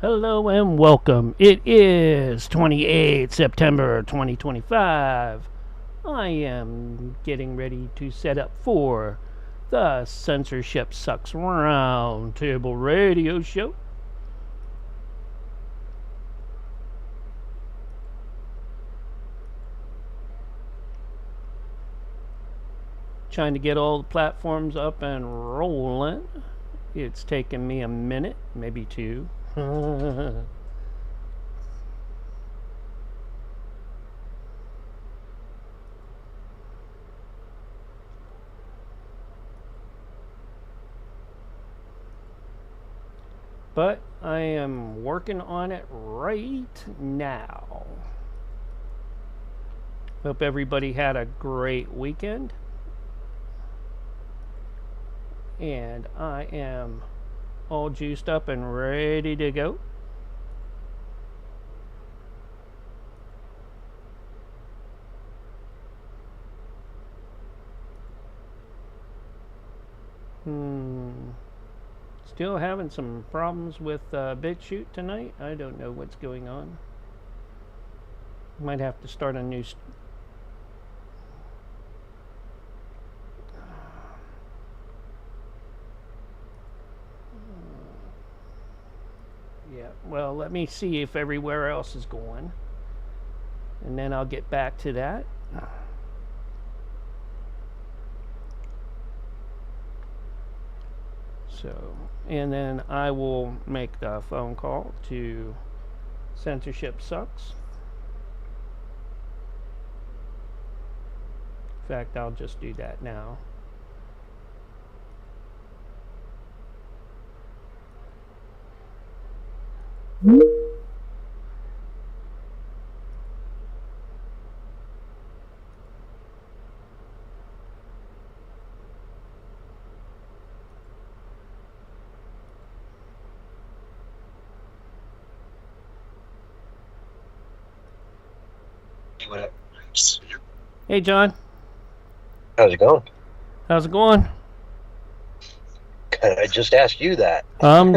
Hello and welcome. It is 28 September 2025. I am getting ready to set up for the Censorship Sucks Roundtable Radio Show. Trying to get all the platforms up and rolling. It's taken me a minute, maybe two. But I am working on it right now. Hope everybody had a great weekend. And I am all juiced up and ready to go. Still having some problems with BitChute tonight. I don't know what's going on. Might have to start a new yeah, well, let me see if everywhere else is going, and then I'll get back to that. So, and then I will make the phone call to Censorship Sucks. In fact, I'll just do that now. Hey, John. How's it going? How's it going? I just asked you that. I'm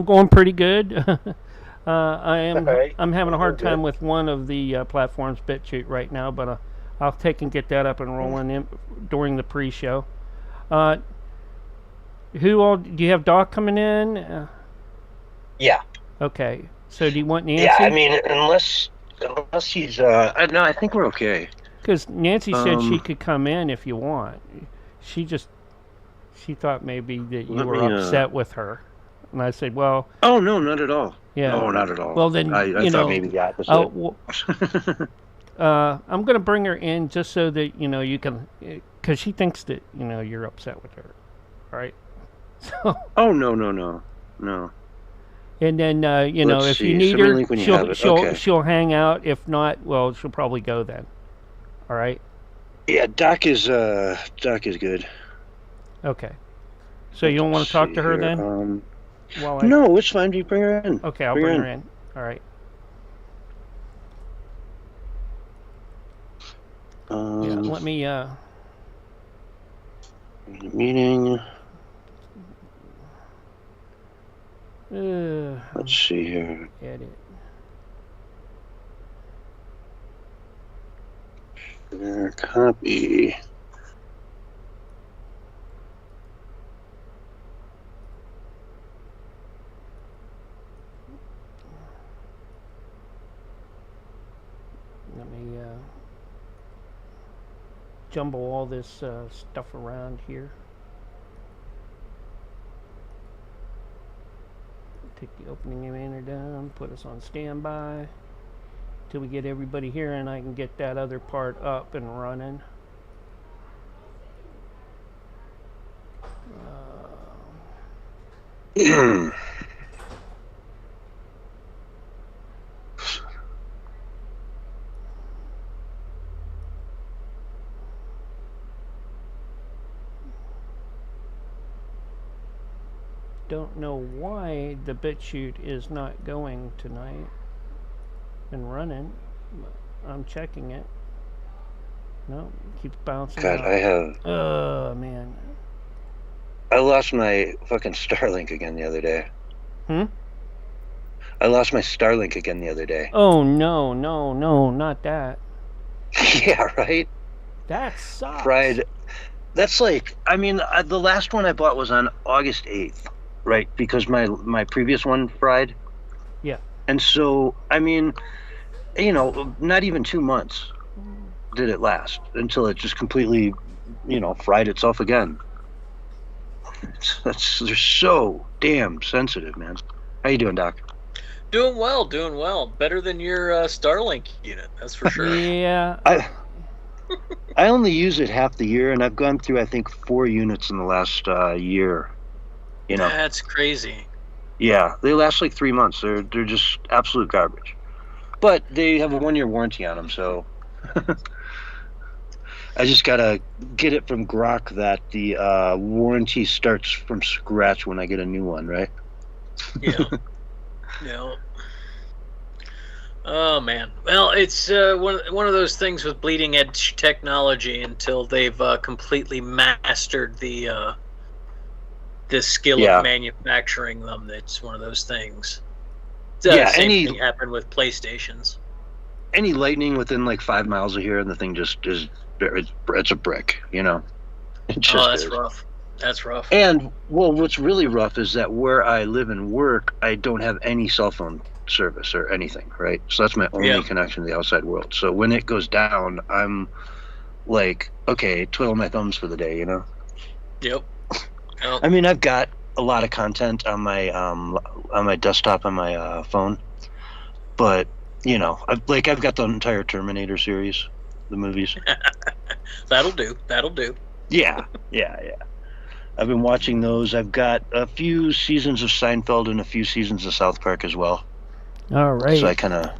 going pretty good. Right. I'm having a hard time with one of the platforms, BitChute, right now, but I'll take and get that up and rolling during the pre-show. Who all do you have? Doc coming in? Yeah. Okay. So do you want Nancy? Yeah. I mean, unless he's no, I think we're okay. Because Nancy said she could come in if you want. She thought maybe that you were upset with her, and I said, well. Oh no, not at all. Yeah. No, not at all. Well then, I thought maybe the opposite. I'm gonna bring her in just so that you can, because she thinks that you're upset with her, right? So. Oh no. And then if you need her, she'll hang out. If not, well, she'll probably go then. All right. Yeah, Doc is good. Okay. So you don't want to talk to her then? No, it's fine. You bring her in. Okay, I'll bring her in. All right. Yeah, let me. Meeting. Let's see here. Edit. Share copy. Let me jumble all this stuff around here. Take the opening banner down, put us on standby till we get everybody here, and I can get that other part up and running. Don't know why the BitChute is not going tonight and running. I'm checking it. No, it keeps bouncing. God, I have. Oh man. I lost my fucking Starlink again the other day. I lost my Starlink again the other day. Oh no, not that. Yeah, right? That sucks. Fried. That's like, I mean, the last one I bought was on August 8th, right? Because my previous one fried. Yeah. And so, I mean, not even 2 months did it last until it just completely, fried itself again. They're so damn sensitive, man. How you doing, Doc? Doing well. Better than your Starlink unit, that's for sure. Yeah. I only use it half the year, and I've gone through, I think, 4 units in the last year. That's crazy. Yeah, they last like 3 months. They're just absolute garbage. But they have a 1-year warranty on them, so I just gotta get it from Grok that the warranty starts from scratch when I get a new one, right? Yeah. Yeah. Oh man. Well, it's one of those things with bleeding edge technology until they've completely mastered the skill of manufacturing them. It's one of those things. Same thing happened with PlayStations. Any lightning within like 5 miles of here, and the thing just is. It's a brick, It just that's is. rough. That's rough. And well, what's really rough is that where I live and work, I don't have any cell phone service or anything, right? So that's my only connection to the outside world. So when it goes down, I'm like, okay, twiddle my thumbs for the day, Yep. I mean, I've got a lot of content on my desktop on my phone, but I've got the entire Terminator series, the movies. That'll do. Yeah. I've been watching those. I've got a few seasons of Seinfeld and a few seasons of South Park as well. All right. So I kind of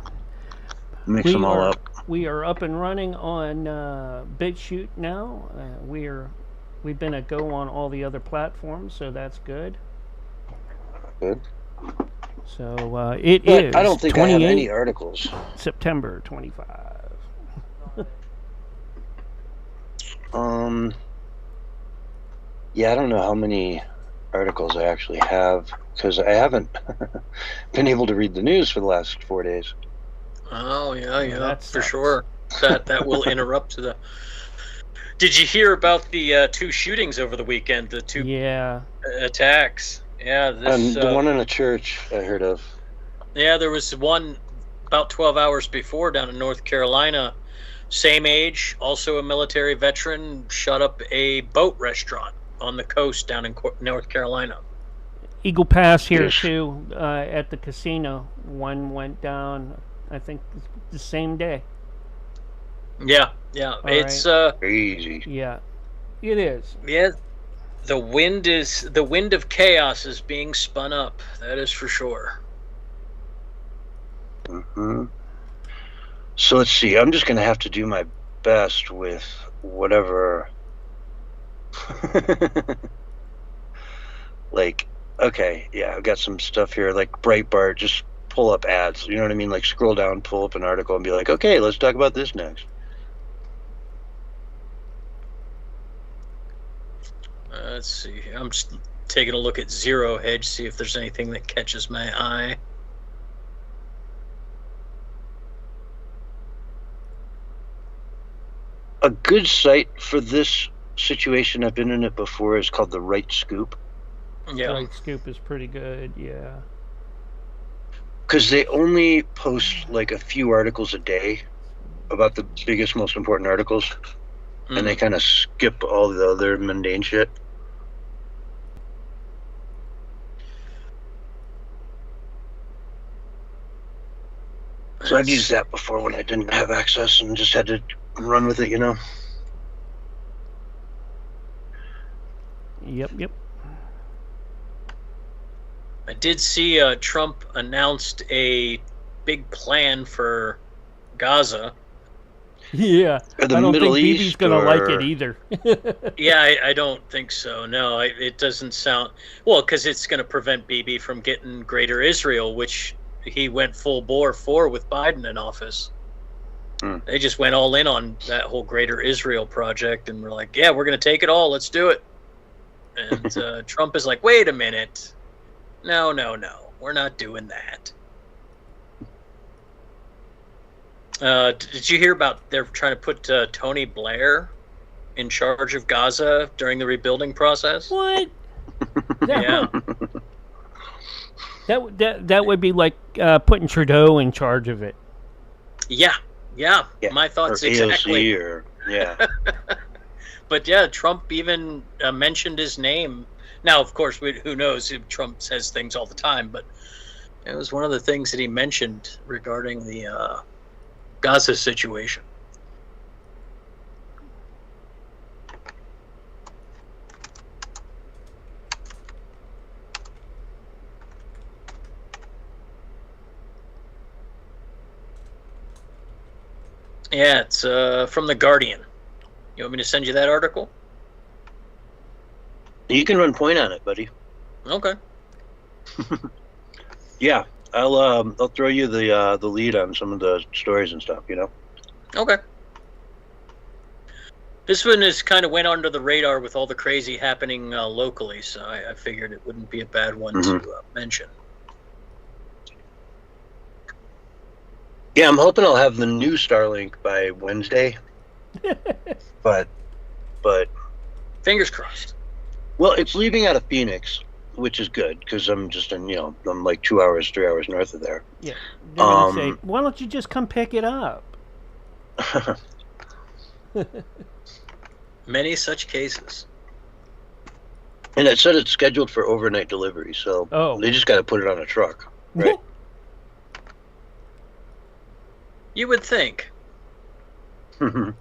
mix them all up. We are up and running on BitChute now. We've been a go on all the other platforms, so that's good. Good. So it is. I don't think I have any articles. September 25. Yeah, I don't know how many articles I actually have because I haven't been able to read the news for the last 4 days. Oh yeah, for sure. That will interrupt the. Did you hear about the 2 shootings over the weekend? The 2 attacks. Yeah, the one in a church I heard of. Yeah, there was one about 12 hours before down in North Carolina. Same age, also a military veteran, shot up a boat restaurant on the coast down in North Carolina. Eagle Pass here too, at the casino. One went down, I think, the same day. Yeah, it's crazy. Yeah, it is. Yeah, the wind of chaos is being spun up. That is for sure. Mm-hmm. So let's see. I'm just gonna have to do my best with whatever. I've got some stuff here like Breitbart. Just pull up ads. You know what I mean? Like scroll down, pull up an article, and be like, okay, let's talk about this next. Let's see. I'm just taking a look at Zero Hedge, see if there's anything that catches my eye. A good site for this situation, I've been in it before, is called the Right Scoop. Yeah. Right Scoop is pretty good, yeah. Because they only post like a few articles a day about the biggest, most important articles. And they kind of skip all the other mundane shit. So I've used that before when I didn't have access and just had to run with it, Yep. I did see Trump announced a big plan for Gaza. Yeah, I don't think Bibi's going to like it either. Yeah, I don't think so. No, it doesn't sound... Well, because it's going to prevent Bibi from getting Greater Israel, which he went full bore for with Biden in office. They just went all in on that whole Greater Israel project and were like, yeah, we're going to take it all. Let's do it. And Trump is like, wait a minute. No. We're not doing that. Did you hear about they're trying to put Tony Blair in charge of Gaza during the rebuilding process? What? Yeah. That would be like putting Trudeau in charge of it. Yeah. My thoughts or exactly. AOC or yeah. But yeah, Trump even mentioned his name. Now, of course, who knows? Trump says things all the time, but it was one of the things that he mentioned regarding the Gaza situation. Yeah, it's from The Guardian. You want me to send you that article? You can run point on it, buddy. Okay. Yeah, I'll throw you the lead on some of the stories and stuff. Okay. This one is kind of went under the radar with all the crazy happening locally, so I figured it wouldn't be a bad one to mention. Yeah, I'm hoping I'll have the new Starlink by Wednesday. but Fingers crossed. well, it's leaving out of Phoenix, which is good because I'm just in I'm like 3 hours north of there. Yeah. They're gonna say, why don't you just come pick it up? Many such cases. And it said it's scheduled for overnight delivery, so they just got to put it on a truck, right? You would think. All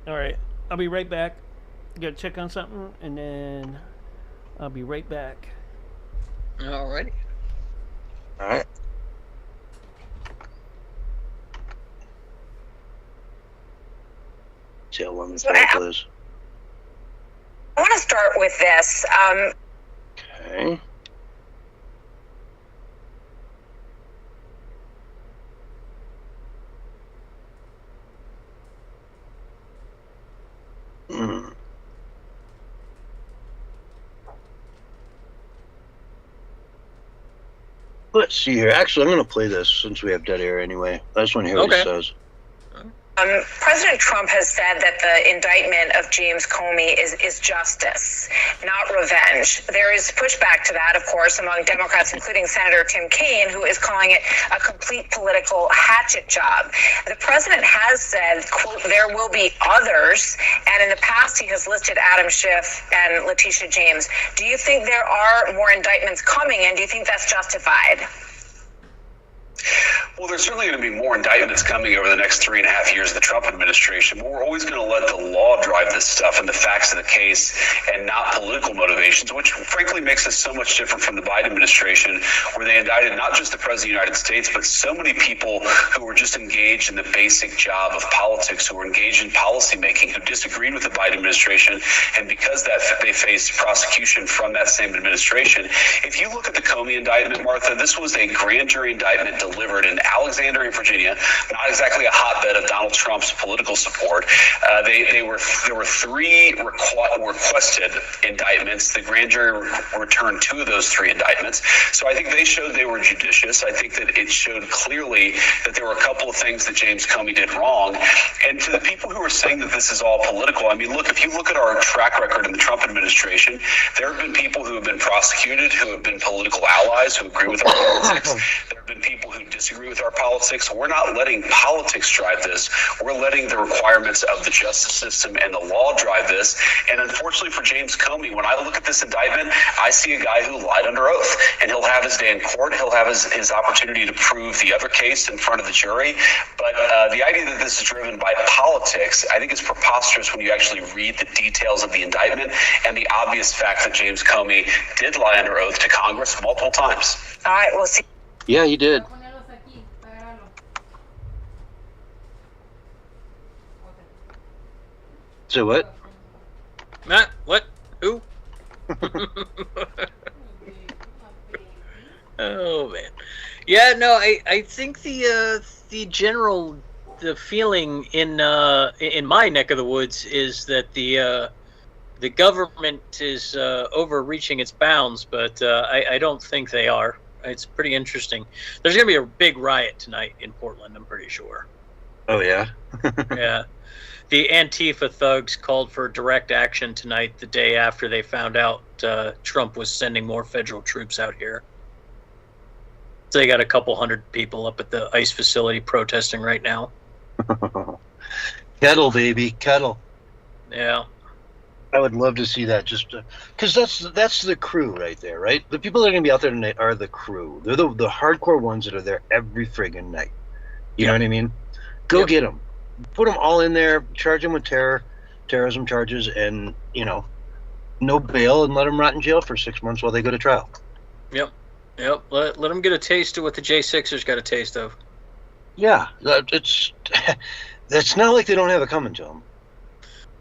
right, I'll be right back. Gotta check on something, and then I'll be right back. Alrighty. All right. See how long this cycle is. I want to start with this. Okay. Let's see here. Actually, I'm going to play this since we have dead air anyway. I just want to hear what he says. President Trump has said that the indictment of James Comey is justice, not revenge. There is pushback to that, of course, among Democrats, including Senator Tim Kaine, who is calling it a complete political hatchet job. The president has said, quote, there will be others, and in the past he has listed Adam Schiff and Letitia James. Do you think there are more indictments coming, and do you think that's justified? Well, there's certainly going to be more indictments coming over the next 3.5 years of the Trump administration, but we're always going to let the law drive this stuff and the facts of the case and not political motivations, which frankly makes us so much different from the Biden administration, where they indicted not just the President of the United States, but so many people who were just engaged in the basic job of politics, who were engaged in policymaking, who disagreed with the Biden administration, and because that they faced prosecution from that same administration. If you look at the Comey indictment, Martha, this was a grand jury indictment delivered in Alexandria, Virginia, not exactly a hotbed of Donald Trump's political support. There were three requested indictments. The grand jury returned 2 of those 3 indictments. So I think they showed they were judicious. I think that it showed clearly that there were a couple of things that James Comey did wrong. And to the people who are saying that this is all political, I mean, look, if you look at our track record in the Trump administration, there have been people who have been prosecuted, who have been political allies, who agree with our politics. There have been people who disagree with our politics. We're not letting politics drive this. We're letting the requirements of the justice system and the law drive this. And unfortunately for James Comey, when I look at this indictment, I see a guy who lied under oath, and he'll have his day in court. He'll have his opportunity to prove the other case in front of the jury. But the idea that this is driven by politics, I think is preposterous when you actually read the details of the indictment and the obvious fact that James Comey did lie under oath to Congress multiple times. All right, we'll see. Yeah, he did. So what? Matt, what? Who? Oh man, yeah. No, I think the feeling in my neck of the woods is that the the government is overreaching its bounds, but I don't think they are. It's pretty interesting. There's going to be a big riot tonight in Portland, I'm pretty sure. Oh, yeah? Yeah. The Antifa thugs called for direct action tonight, the day after they found out Trump was sending more federal troops out here. So they got a couple hundred people up at the ICE facility protesting right now. Kettle, baby, kettle. Yeah. I would love to see that, just because that's the crew right there, right? The people that are going to be out there tonight are the crew. They're the hardcore ones that are there every friggin' night. You know what I mean? Go get them. Put them all in there, charge them with terrorism charges, and, no bail, and let them rot in jail for 6 months while they go to trial. Yep. Let them get a taste of what the J6ers got a taste of. Yeah, it's not like they don't have it coming to them.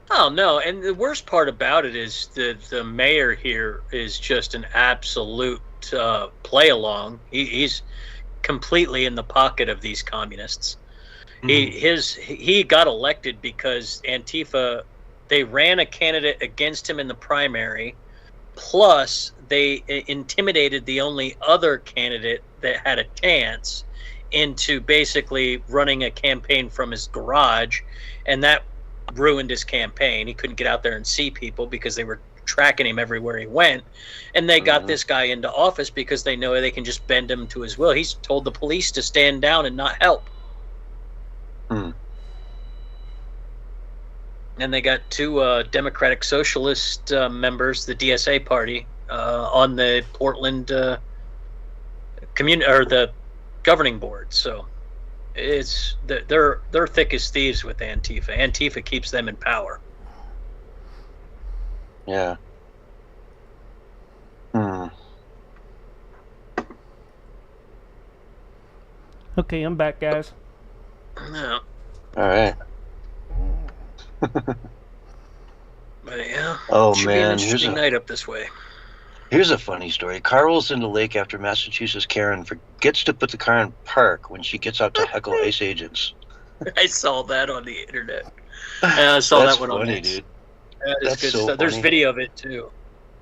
Oh, no, and the worst part about it is the mayor here is just an absolute play-along. He's completely in the pocket of these communists. He got elected because Antifa, they ran a candidate against him in the primary, plus they intimidated the only other candidate that had a chance into basically running a campaign from his garage, and that ruined his campaign. He couldn't get out there and see people because they were tracking him everywhere he went, and they got this guy into office because they know they can just bend him to his will. He's told the police to stand down and not help. And they got two Democratic Socialist members, the DSA party, on the Portland the governing board. So they're thick as thieves with Antifa. Antifa keeps them in power. Yeah. Okay, I'm back, guys. Yeah. All right. But yeah. Oh, should man, be an interesting night up this way. Here's a funny story. Car rolls into lake after Massachusetts Karen forgets to put the car in park when she gets out to heckle ICE agents. I saw that on the internet. Yeah, I saw that one on funny, X. dude. That is That's good so stuff. There's funny. video of it too.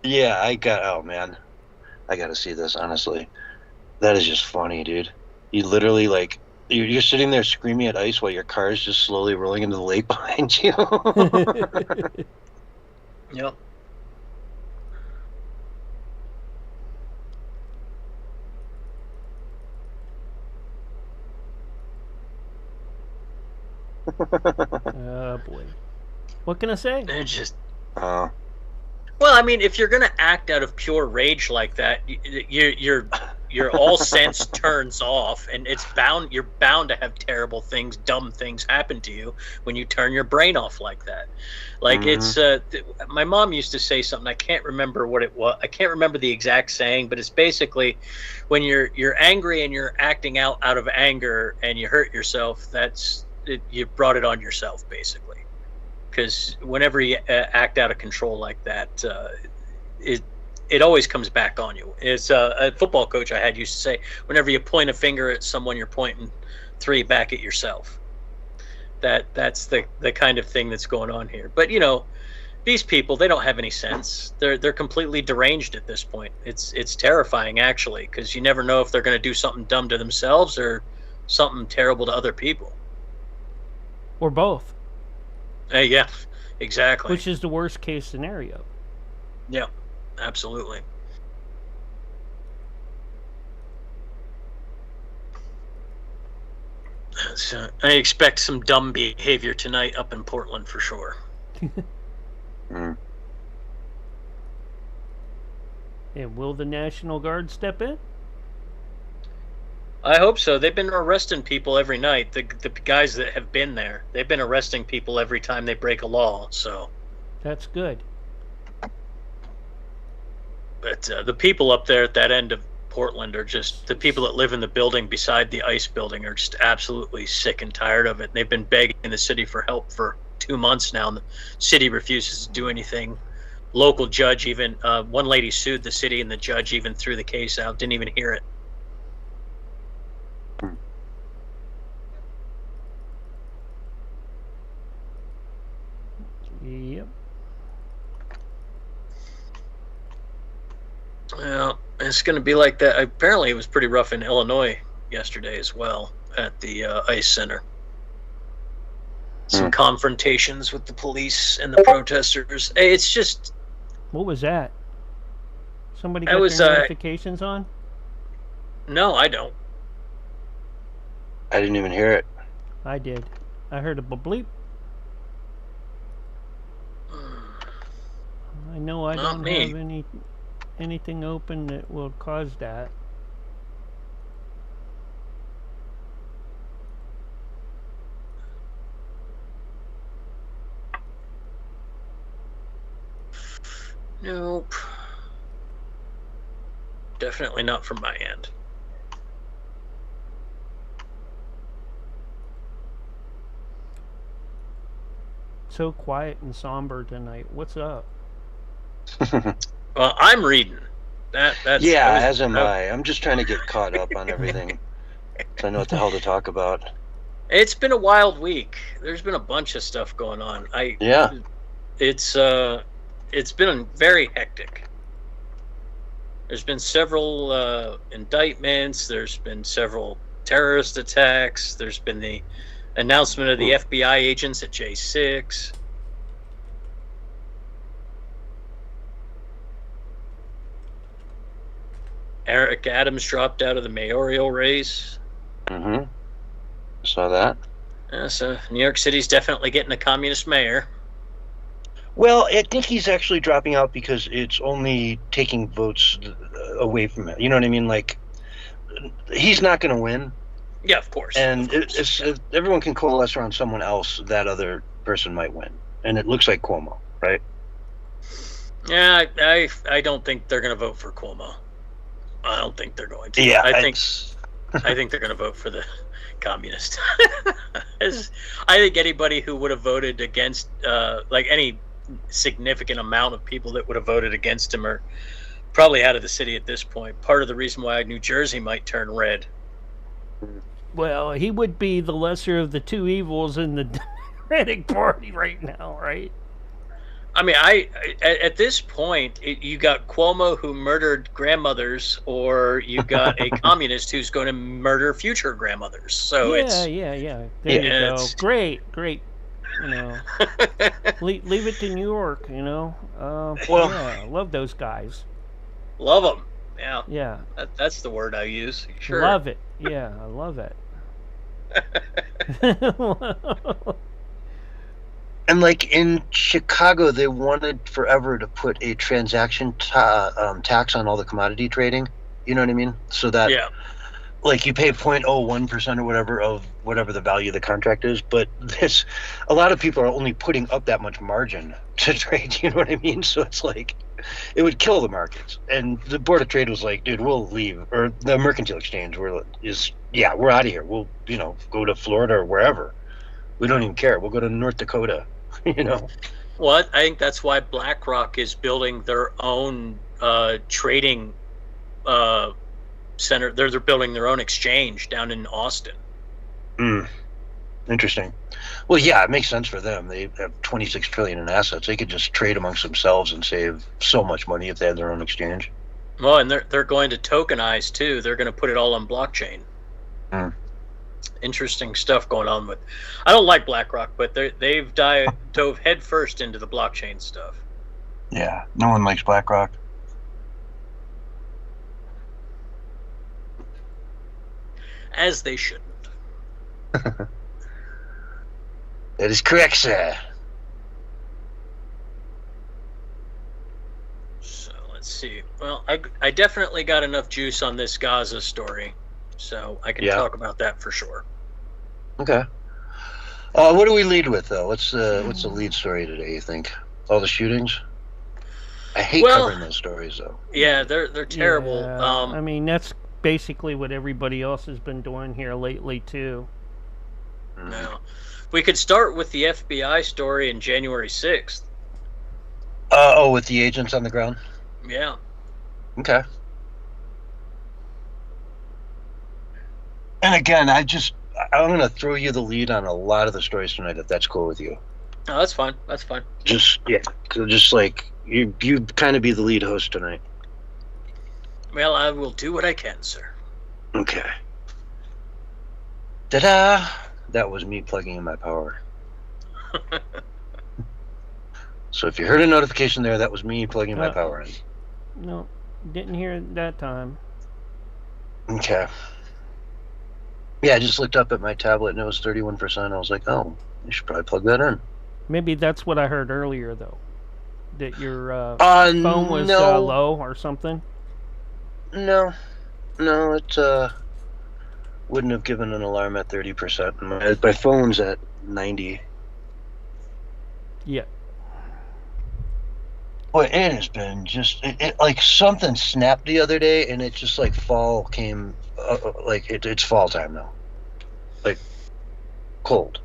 Yeah, oh man, I gotta see this, honestly. That is just funny, dude. You literally, like, you're sitting there screaming at ICE while your car is just slowly rolling into the lake behind you. Yep. Oh boy. What can I say? They're just Oh, well, I mean, if you're gonna act out of pure rage like that, your all sense turns off, and you're bound to have terrible things, dumb things happen to you when you turn your brain off like that. Like it's my mom used to say something. I can't remember what it was. I can't remember the exact saying, but it's basically when you're angry and you're acting out of anger and you hurt yourself. You brought it on yourself, basically. Because whenever you act out of control like that, it always comes back on you. It's a football coach I had used to say, whenever you point a finger at someone, you're pointing 3 back at yourself. That's the kind of thing that's going on here. But these people, they don't have any sense. They're completely deranged at this point. It's terrifying, actually, because you never know if they're going to do something dumb to themselves or something terrible to other people. Or both. Yeah, exactly. Which is the worst case scenario. Yeah, absolutely. So I expect some dumb behavior tonight up in Portland for sure. Mm. And will the National Guard step in? I hope so. They've been arresting people every night. The guys that have been there, they've been arresting people every time they break a law. So That's good. But the people up there at that end of Portland are just, the people that live in the building beside the ICE building are just absolutely sick and tired of it. They've been begging the city for help for 2 months now, and the city refuses to do anything. Local judge even, one lady sued the city, and the judge even threw the case out, didn't even hear it. Yep. It's going to be like that. Apparently, it was pretty rough in Illinois yesterday as well at the ICE Center. Some confrontations with the police and the protesters. Hey, it's just... What was that? Somebody got was, their notifications on? No, I don't. I didn't even hear it. I did. I heard a bleep. I know I Not don't me. have anything open that will cause that. Nope. Definitely not from my end. So quiet and somber tonight. What's up? Well, I'm reading. That's Yeah, as am I. I'm just trying to get caught up on everything. So I know what the hell to talk about. It's been a wild week. There's been a bunch of stuff going on. Yeah. It's been very hectic. There's been several indictments. There's been several terrorist attacks. There's been the announcement of the FBI agents at J6. Eric Adams dropped out of the mayoral race. Mm-hmm. Saw that. So New York City's definitely getting a communist mayor. Well, I think he's actually dropping out because it's only taking votes away from him. You know what I mean? Like, he's not going to win. Yeah, of course. And everyone can coalesce around someone else that other person might win. And it looks like Cuomo, right? Yeah, I don't think they're going to vote for Cuomo. I don't think they're going to. Yeah, I think they're going to vote for the communist. I think anybody who would have voted against, like any significant amount of people that would have voted against him are probably out of the city at this point. Part of the reason why New Jersey might turn red. Well, he would be the lesser of the two evils in the Democratic Party right now, right? I mean, at this point, you got Cuomo who murdered grandmothers, or you got a communist who's going to murder future grandmothers. So yeah. There you go. Great. You know, leave it to New York. You know. Yeah, I love those guys. Love them. Yeah. Yeah. That's the word I use. Sure. Love it. Yeah, I love it. And like in Chicago, they wanted forever to put a transaction tax on all the commodity trading. You know what I mean? So that, like, you pay 0.01% or whatever of whatever the value of the contract is. But a lot of people are only putting up that much margin to trade. You know what I mean? So it's like, it would kill the markets. And the Board of Trade was like, dude, we'll leave. Or the Mercantile Exchange we're out of here. We'll, go to Florida or wherever. We don't even care. We'll go to North Dakota. Well, I think that's why BlackRock is building their own trading center. They're building their own exchange down in Austin. Interesting. Well, yeah, it makes sense for them. They have $26 trillion in assets. They could just trade amongst themselves and save so much money if they had their own exchange. Well, and they're going to tokenize too. They're going to put it all on blockchain. Interesting stuff going on with. I don't like BlackRock, but they've dove headfirst into the blockchain stuff. Yeah, no one likes BlackRock. As they shouldn't. That is correct, sir. So let's see. Well, I definitely got enough juice on this Gaza story, so I can talk about that for sure. Okay. What do we lead with, though? What's the lead story today, you think? All the shootings? I hate covering those stories, though. Yeah, they're terrible. Yeah, I mean, that's basically what everybody else has been doing here lately, too. No. We could start with the FBI story in January 6th. With the agents on the ground? Yeah. Okay. And again, I'm going to throw you the lead on a lot of the stories tonight, if that's cool with you. Oh, that's fine. That's fine. Just like, you kind of be the lead host tonight. Well, I will do what I can, sir. Okay. Ta-da! That was me plugging in my power. So if you heard a notification there, that was me plugging my power in. No, didn't hear it that time. Okay. Yeah, I just looked up at my tablet and it was 31%. I was like, oh, you should probably plug that in. Maybe that's what I heard earlier, though. That your phone was low or something. No, it wouldn't have given an alarm at 30%. My phone's at 90. Yeah. Boy, it has been just it like something snapped the other day, and it just like fall came, like it's fall time now, like cold.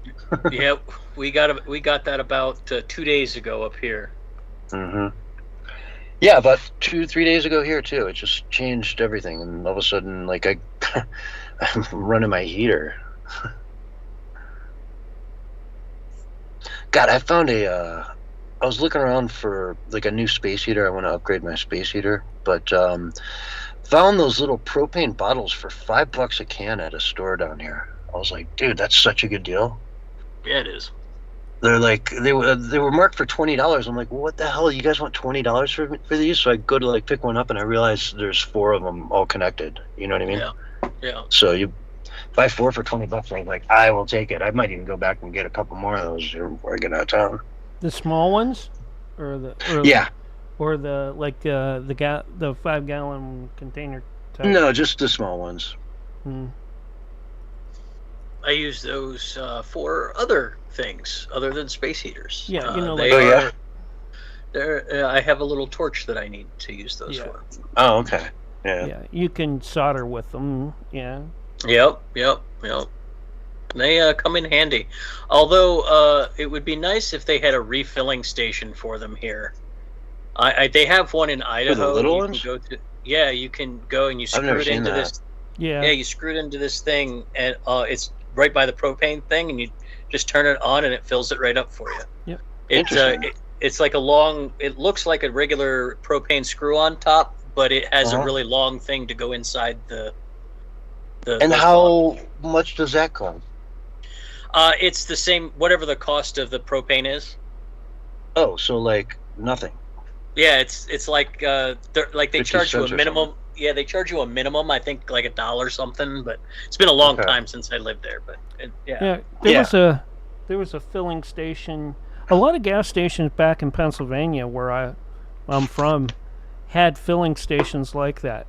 Yep, we got that about 2 days ago up here. Mm-hmm. Yeah, about 2-3 days ago here too. It just changed everything, and all of a sudden, like I'm running my heater. God, I found I was looking around for like a new space heater. I want to upgrade my space heater, but found those little propane bottles for $5 a can at a store down here. I was like, dude, that's such a good deal. Yeah, it is. They're like they were marked for $20. I'm like, well, what the hell? You guys want $20 for these? So I go to like pick one up, and I realize there's 4 of them all connected. You know what I mean? Yeah. So you buy 4 for $20. I'm like, I will take it. I might even go back and get a couple more of those before I get out of town. The small ones, or the like the 5-gallon container type? No, just the small ones. I use those for other things other than space heaters. Yeah, you know, I have a little torch that I need to use those for. Oh, okay. Yeah, you can solder with them. Yeah. Yep. They come in handy. Although it would be nice if they had a refilling station for them here. They have one in Idaho. For the little ones? You can go and you screw it into this. Yeah. Yeah, you screw it into this thing, and it's right by the propane thing, and you just turn it on, and it fills it right up for you. Yep. It's like a long. It looks like a regular propane screw on top, but it has a really long thing to go inside the. And how much does that cost? It's the same, whatever the cost of the propane is. Oh, so like nothing. Yeah, it's like they charge you a minimum. Something. Yeah, they charge you a minimum. I think like $1 something, but it's been a long time since I lived there. But there was a filling station. A lot of gas stations back in Pennsylvania, where I'm from, had filling stations like that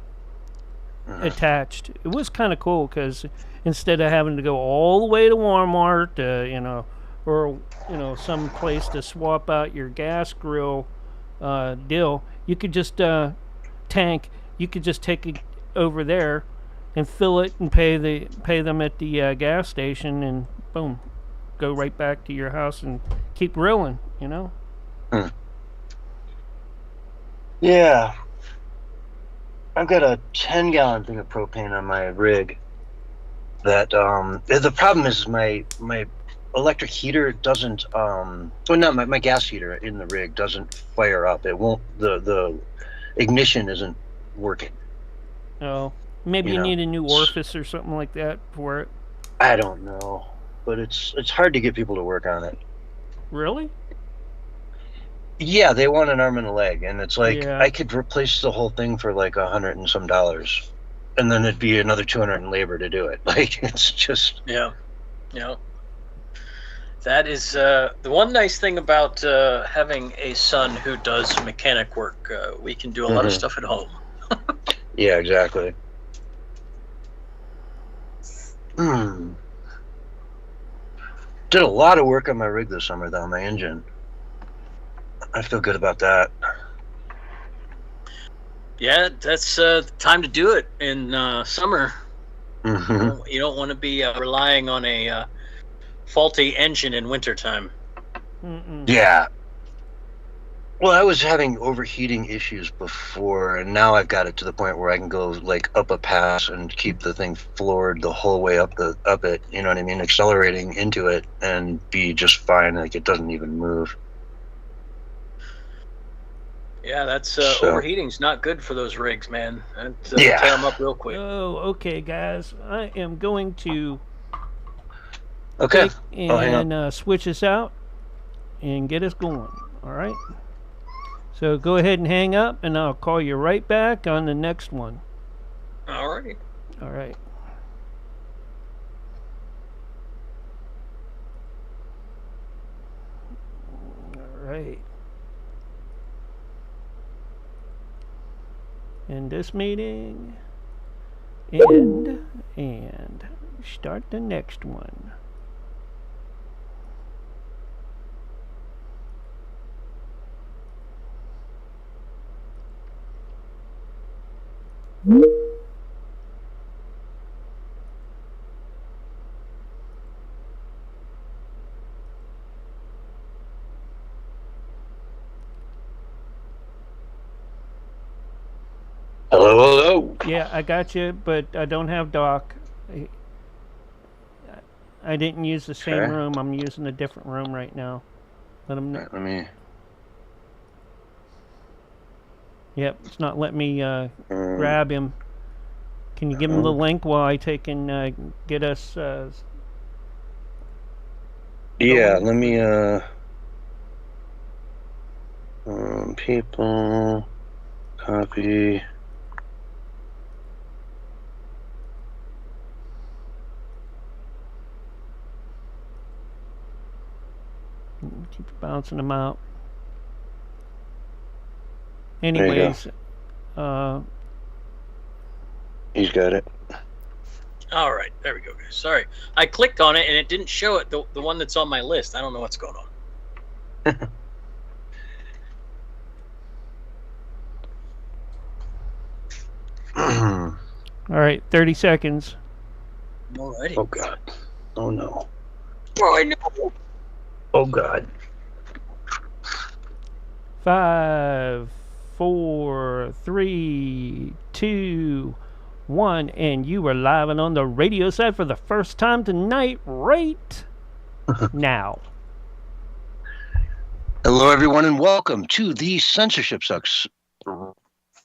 attached. It was kind of cool because instead of having to go all the way to Walmart, or some place to swap out your gas grill deal, you could just you could just take it over there and fill it and pay them at the gas station, and boom, go right back to your house and keep grilling. Yeah. I've got a 10-gallon thing of propane on my rig. That the problem is my electric heater doesn't my gas heater in the rig doesn't fire up. It won't. The ignition isn't working. Oh, maybe you need a new orifice or something like that for it. I don't know, but it's hard to get people to work on it. Really? Yeah, they want an arm and a leg, and it's like I could replace the whole thing for like $100 and some, and then it'd be another $200 in labor to do it. Like it's just That is the one nice thing about having a son who does mechanic work. We can do a lot of stuff at home. Yeah, exactly. Did a lot of work on my rig this summer, though, my engine. I feel good about that. Yeah, that's time to do it in summer. You don't want to be relying on a faulty engine in wintertime. Yeah. Well, I was having overheating issues before, and now I've got it to the point where I can go like up a pass and keep the thing floored the whole way up it. You know what I mean? Accelerating into it and be just fine. Like it doesn't even move. Yeah, that's So- overheating's not good for those rigs, man. Yeah. Tear them up real quick. Oh, okay, guys. I am going to Okay. take I'll hang up. and switch this out and get us going. All right. So go ahead and hang up, and I'll call you right back on the next one. All right. All right. All right. End this meeting. End and start the next one. Hello. Yeah, I got you, but I don't have Doc. I didn't use the same Okay. room. I'm using a different room right now. Let him know. All right, let me. Yep, it's not letting me grab him. Can you give him the link while I take and get us? Yeah, let me. People, copy. Keep bouncing them out. you go. Anyways, He's got it. All right. There we go, guys. Sorry. I clicked on it and it didn't show it, the one that's on my list. I don't know what's going on. all right, 30 seconds. All righty. Oh God. Oh no. Oh, I know. Oh God. 5, 4, 3, 2, 1, and you are live and on the radio side for the first time tonight, right now. Hello, everyone, and welcome to the Censorship Sucks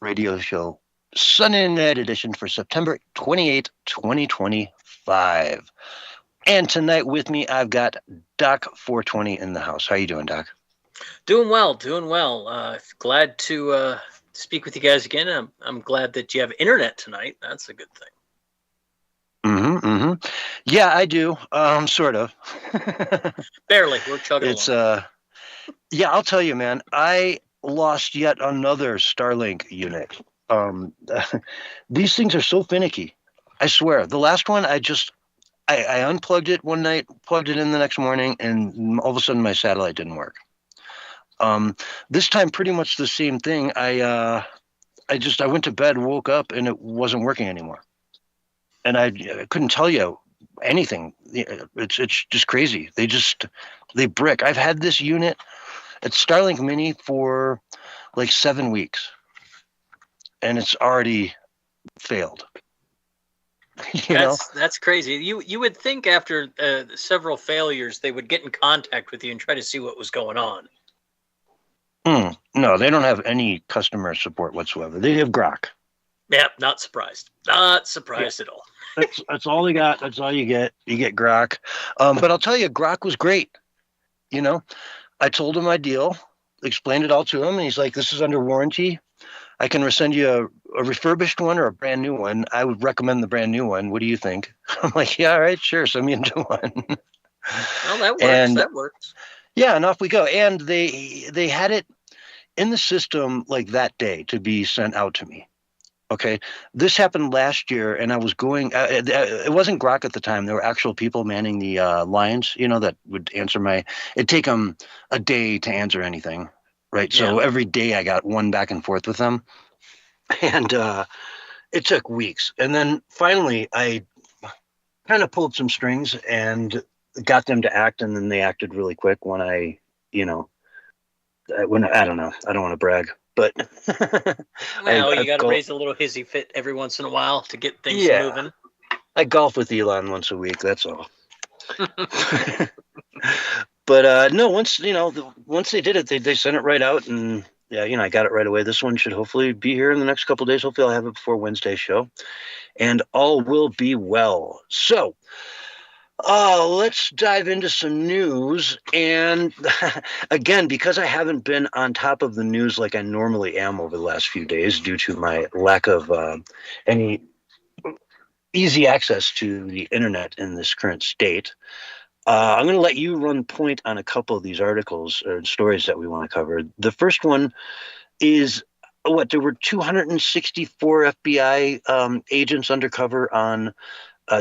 radio show, Sunday Night Edition for September 28, 2025. And tonight with me, I've got Doc 420 in the house. How you doing, Doc? Doing well. Glad to speak with you guys again. I'm glad that you have internet tonight. That's a good thing. Yeah, I do. Sort of. Barely. We're chugging It's along. Yeah, I'll tell you, man. I lost yet another Starlink unit. These things are so finicky. I swear. The last one, I unplugged it one night, plugged it in the next morning, and all of a sudden my satellite didn't work. This time, pretty much the same thing. I went to bed, woke up, and it wasn't working anymore. And I couldn't tell you anything. It's just crazy. They brick. I've had this unit at Starlink Mini for like 7 weeks, and it's already failed. That's crazy. You would think after several failures they would get in contact with you and try to see what was going on. No, they don't have any customer support whatsoever. They have Grok. Yeah, not surprised. Not surprised at all. That's all they got. That's all you get. You get Grok. But I'll tell you, Grok was great. I told him my deal, explained it all to him, and he's like, "This is under warranty. I can send you a refurbished one or a brand new one. I would recommend the brand new one. What do you think?" I'm like, "Yeah, all right, sure. Send me a new one." Well, that works. And that works. yeah, and off we go. And they had it in the system like that day to be sent out to me. Okay, this happened last year, and I was going. It wasn't Grok at the time. There were actual people manning the lines, that would answer my. It'd take them a day to answer anything, right? So every day I got one back and forth with them, and it took weeks. And then finally, I kind of pulled some strings and got them to act, and then they acted really quick when I don't know. I don't want to brag. But well, you got to raise a little hissy fit every once in a while to get things moving. I golf with Elon once a week. That's all. But no, once they did it, they sent it right out, and I got it right away. This one should hopefully be here in the next couple of days. Hopefully I'll have it before Wednesday's show, and all will be well. So, let's dive into some news. And again, because I haven't been on top of the news like I normally am over the last few days due to my lack of any easy access to the internet in this current state, I'm going to let you run point on a couple of these articles or stories that we want to cover. The first one is there were 264 FBI agents undercover on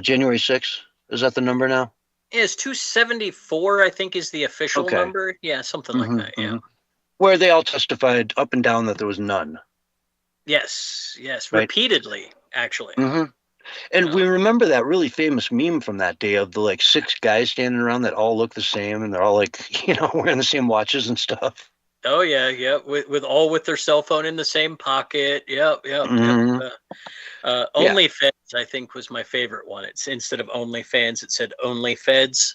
January 6th. Is that the number now? Yeah, it's 274, I think, is the official number. Yeah, something like that. Yeah. Where they all testified up and down that there was none. Yes, Right? repeatedly, actually. And we remember that really famous meme from that day of the like 6 guys standing around that all look the same, and they're all like, wearing the same watches and stuff. Oh yeah, with their cell phone in the same pocket. Yep. OnlyFeds, I think, was my favorite one. It's instead of OnlyFans, it said OnlyFeds.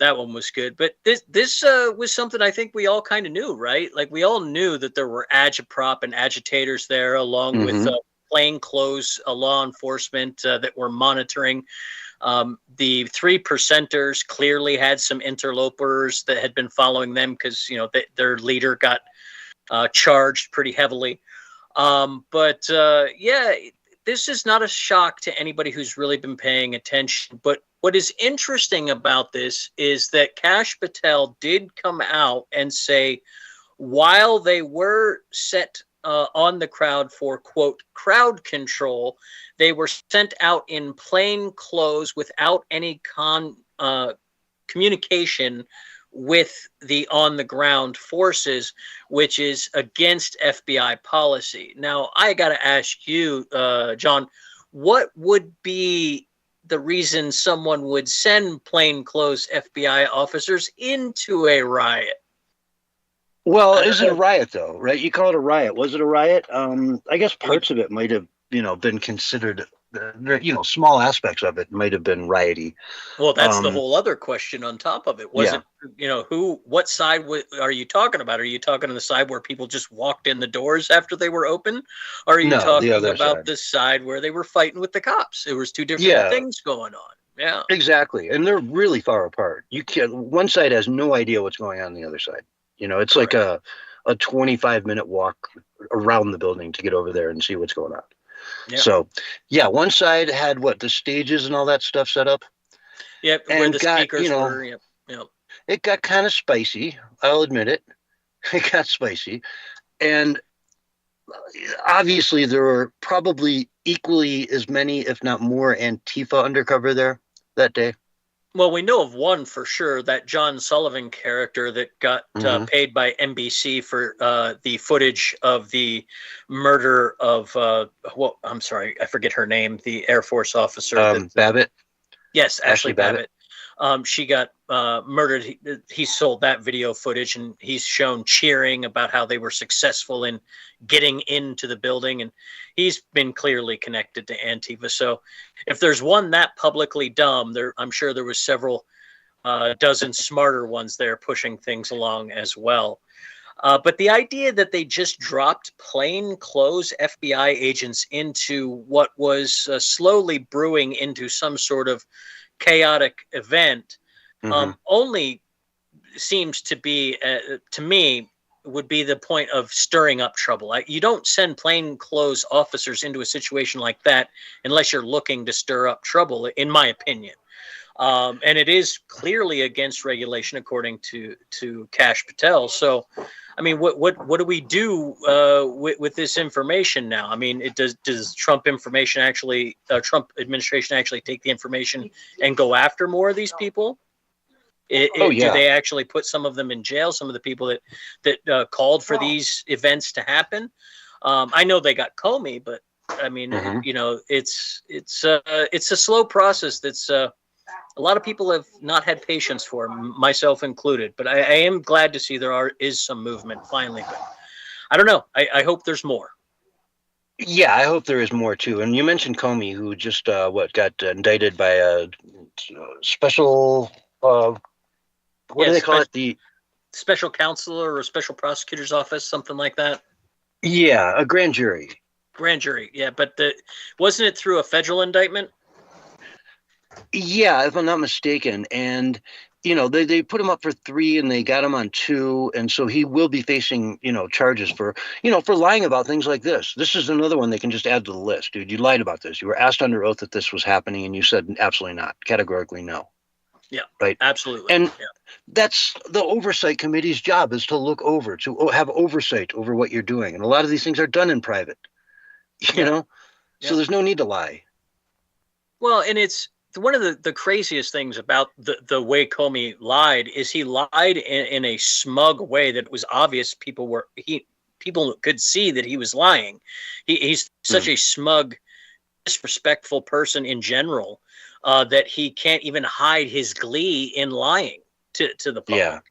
That one was good. But this was something I think we all kind of knew, right? Like we all knew that there were agitprop and agitators there, along with plainclothes law enforcement that were monitoring. The 3%ers clearly had some interlopers that had been following them because their leader got charged pretty heavily. But this is not a shock to anybody who's really been paying attention. But what is interesting about this is that Kash Patel did come out and say, while they were set on the crowd for, quote, crowd control, they were sent out in plain clothes without any communication with the on-the-ground forces, which is against FBI policy. Now, I got to ask you, John, what would be the reason someone would send plainclothes FBI officers into a riot? Well, is it a riot though? Right? You call it a riot. Was it a riot? I guess parts of it might have, been considered. Small aspects of it might have been rioty. Well, that's the whole other question on top of it. Was it, what side are you talking about? Are you talking on the side where people just walked in the doors after they were open? Or are you talking about the side where they were fighting with the cops? It was two different things going on. Yeah, exactly. And they're really far apart. One side has no idea what's going on the other side. It's like a 25-minute walk around the building to get over there and see what's going on. Yeah. So, one side had the stages and all that stuff set up. Yep, where the speakers were. Yep. It got kind of spicy. I'll admit it. It got spicy. And obviously there were probably equally as many, if not more, Antifa undercover there that day. Well, we know of one for sure, that John Sullivan character that got paid by NBC for the footage of the murder of, I'm sorry, I forget her name, the Air Force officer. Babbitt? Yes, Ashley Babbitt. She got murdered. He sold that video footage, and he's shown cheering about how they were successful in getting into the building, and he's been clearly connected to Antifa. So if there's one that publicly dumb, I'm sure there was several dozen smarter ones there pushing things along as well. But the idea that they just dropped plain clothes FBI agents into what was slowly brewing into some sort of chaotic event only seems to be, to me, would be the point of stirring up trouble. You don't send plainclothes officers into a situation like that unless you're looking to stir up trouble, in my opinion. And it is clearly against regulation, according to Kash Patel. So, I mean, what do we do with this information now? I mean, does Trump administration actually take the information and go after more of these people? Do they actually put some of them in jail? Some of the people that called for these events to happen? I know they got Comey, but I mean, it's a slow process. That's a lot of people have not had patience for, myself included. But I am glad to see there is some movement finally. But I don't know. I hope there's more. Yeah, I hope there is more too. And you mentioned Comey, who just got indicted by a special. What do they call it? special counselor or special prosecutor's office, something like that. Yeah, a grand jury. Grand jury, yeah, but wasn't it through a federal indictment? Yeah, if I'm not mistaken. And, they put him up for 3 and they got him on 2. And so he will be facing, charges for lying about things like this. This is another one they can just add to the list. Dude, you lied about this. You were asked under oath that this was happening and you said absolutely not, categorically no. Yeah, right. Absolutely. And that's the oversight committee's job, is to look over, to have oversight over what you're doing. And a lot of these things are done in private, so there's no need to lie. Well, and it's one of the craziest things about the way Comey lied is he lied in a smug way that was obvious. People could see that he was lying. He's such a smug, disrespectful person in general that he can't even hide his glee in lying to the public.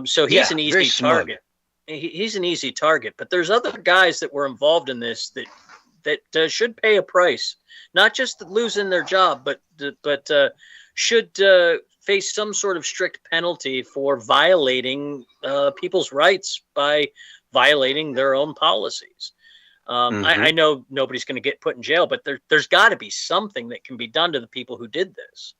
So he's an easy target. He's an easy target. But there's other guys that were involved in this that should pay a price, not just losing their job, but should face some sort of strict penalty for violating people's rights by violating their own policies. I know nobody's going to get put in jail, but there's got to be something that can be done to the people who did this.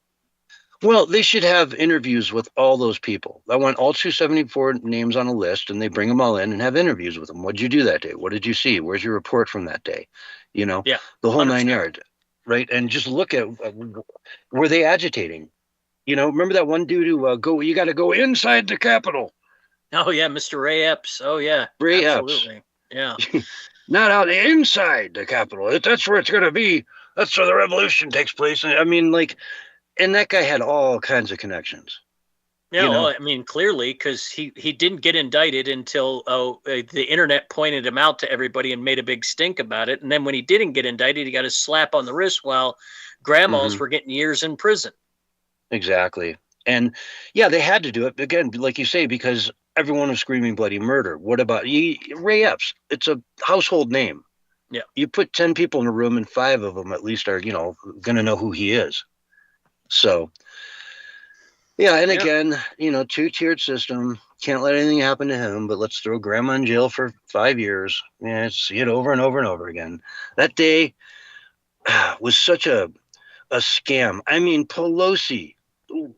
Well, they should have interviews with all those people. I want all 274 names on a list, and they bring them all in and have interviews with them. What did you do that day? What did you see? Where's your report from that day? The whole 9 yards, right? And just look at, were they agitating? Remember that one dude who you got to go inside the Capitol. Oh yeah, Mr. Ray Epps. Oh yeah, Ray absolutely. Epps. Yeah. Not out inside the Capitol. That's where it's going to be. That's where the revolution takes place. I mean, and that guy had all kinds of connections. Yeah, well, I mean, clearly, because he didn't get indicted until the internet pointed him out to everybody and made a big stink about it. And then when he didn't get indicted, he got a slap on the wrist while grandmas were getting years in prison. Exactly. And yeah, they had to do it again, like you say, because everyone was screaming bloody murder. What about Ray Epps? It's a household name. Yeah. You put 10 people in a room and 5 of them at least are, going to know who he is. So, yeah. And again, 2-tiered system. Can't let anything happen to him, but let's throw grandma in jail for 5 years. Yeah, see it over and over and over again. That day was such a scam. I mean, Pelosi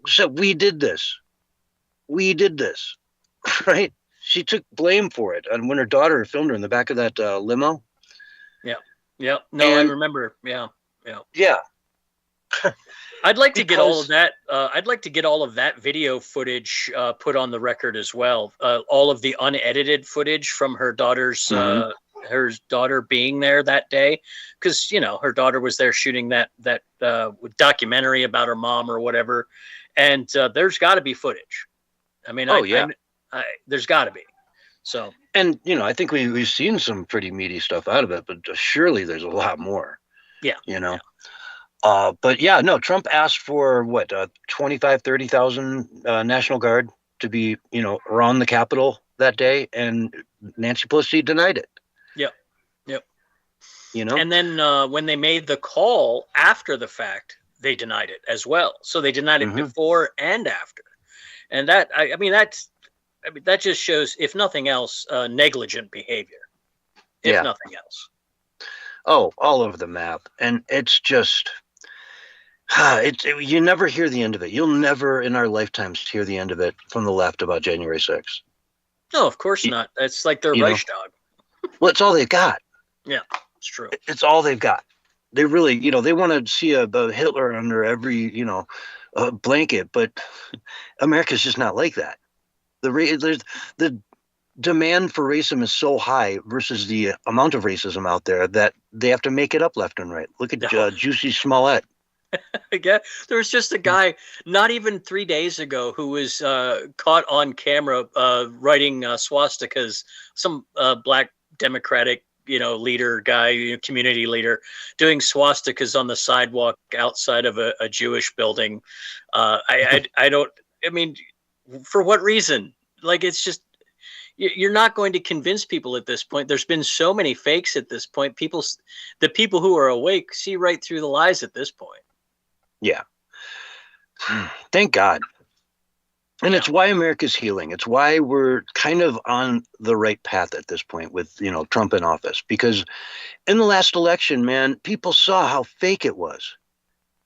said, we did this, right? She took blame for it. And when her daughter filmed her in the back of that limo. Yeah. No, I remember. Yeah. I'd like to get all of that. I'd like to get all of that video footage put on the record as well. All of the unedited footage from her daughter's her daughter being there that day, because her daughter was there shooting that documentary about her mom or whatever, and there's got to be footage. I mean, there's got to be. So, and I think we've seen some pretty meaty stuff out of it, but surely there's a lot more. Yeah. But yeah, no, Trump asked for 30,000 National Guard to be, around the Capitol that day, and Nancy Pelosi denied it. Yep. And then when they made the call after the fact, they denied it as well. So they denied it before and after. And that, that just shows, if nothing else, negligent behavior. If nothing else. Oh, all over the map. And it's just, you never hear the end of it. You'll never in our lifetimes hear the end of it from the left about January 6th. No, of course not. That's like their Reichstag. Well, it's all they've got. Yeah, it's true. It's all they've got. They really, they want to see a Hitler under every, blanket, but America's just not like that. The demand for racism is so high versus the amount of racism out there that they have to make it up left and right. Look at Juicy Smollett. Yeah, there was just a guy not even 3 days ago who was caught on camera writing swastikas. Some black Democratic, leader guy, community leader, doing swastikas on the sidewalk outside of a Jewish building. I mean, for what reason? Like, it's just, you're not going to convince people at this point. There's been so many fakes at this point. The people who are awake see right through the lies at this point. Yeah. Thank God. And it's why America's healing. It's why we're kind of on the right path at this point with, Trump in office. Because in the last election, man, people saw how fake it was.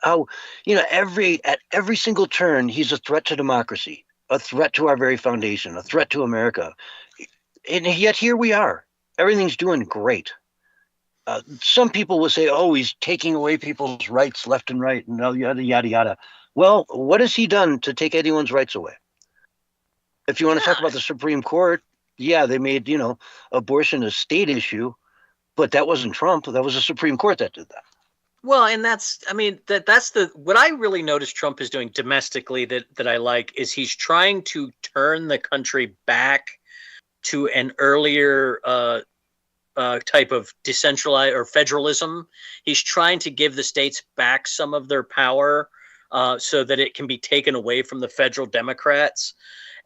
How, at every single turn, he's a threat to democracy, a threat to our very foundation, a threat to America. And yet here we are. Everything's doing great. Some people will say, oh, he's taking away people's rights left and right, and yada, yada, yada. Well, what has he done to take anyone's rights away? If you want to talk about the Supreme Court, yeah, they made, abortion a state issue, but that wasn't Trump. That was the Supreme Court that did that. Well, and that's what I really noticed Trump is doing domestically that I like is he's trying to turn the country back to an earlier type of decentralized or federalism. He's trying to give the states back some of their power so that it can be taken away from the federal Democrats.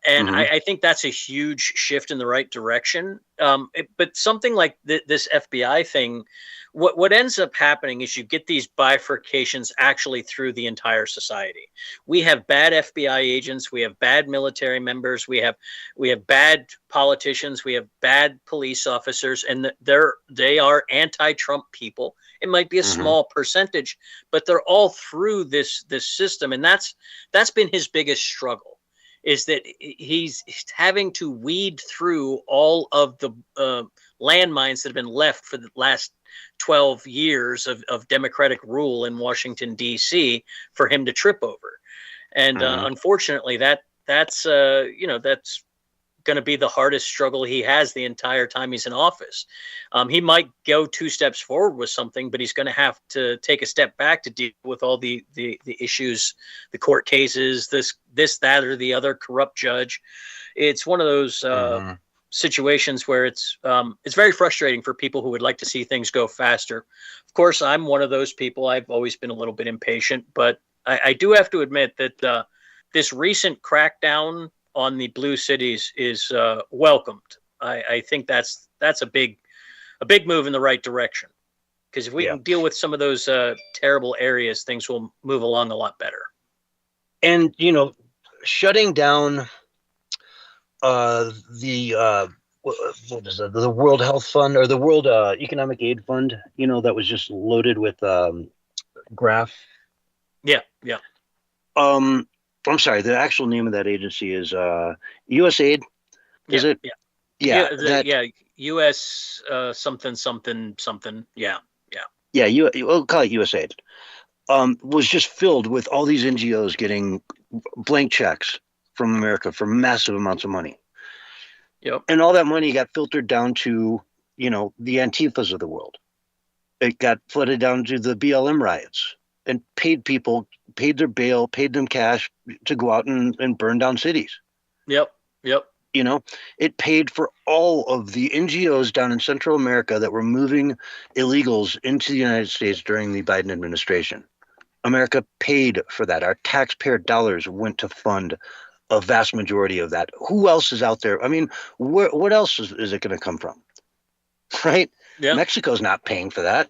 And I think that's a huge shift in the right direction. But something like this FBI thing, what ends up happening is you get these bifurcations actually through the entire society. We have bad FBI agents, we have bad military members, we have bad politicians, we have bad police officers, and they are anti-Trump people. It might be a small percentage, but they're all through this system, and that's been his biggest struggle. Is that he's having to weed through all of the landmines that have been left for the last 12 years of Democratic rule in Washington, D.C. for him to trip over. And unfortunately, that's going to be the hardest struggle he has the entire time he's in office. He might go 2 steps forward with something, but he's going to have to take a step back to deal with all the issues, the court cases, this, that, or the other, corrupt judge. It's one of those situations where it's very frustrating for people who would like to see things go faster. Of course, I'm one of those people. I've always been a little bit impatient, but I do have to admit that this recent crackdown on the blue cities is welcomed. I think that's a big move in the right direction, because if we can deal with some of those terrible areas, things will move along a lot better. And shutting down the what is it, the World Health Fund or the World Economic Aid Fund, that was just loaded with graft. Yeah. I'm sorry, the actual name of that agency is USAID. Is it? Yeah. US something. Yeah. We'll call it USAID. Was just filled with all these NGOs getting blank checks from America for massive amounts of money. Yep. And all that money got filtered down to, the Antifas of the world. It got flooded down to the BLM riots and paid their bail, paid them cash to go out and burn down cities. Yep. It paid for all of the NGOs down in Central America that were moving illegals into the United States during the Biden administration. America paid for that. Our taxpayer dollars went to fund a vast majority of that. Who else is out there? I mean, what else is it going to come from? Right? Yeah. Mexico's not paying for that.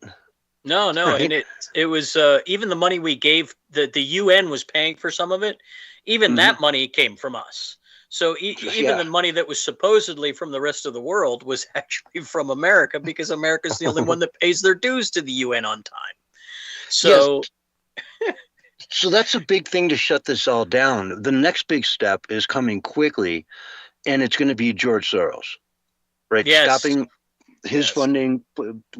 No, right? And it was even the money we gave, the UN was paying for some of it. Even that money came from us. So even the money that was supposedly from the rest of the world was actually from America, because America's the only one that pays their dues to the UN on time. So, so that's a big thing to shut this all down. The next big step is coming quickly, and it's going to be George Soros, right? Yes. Stopping his funding,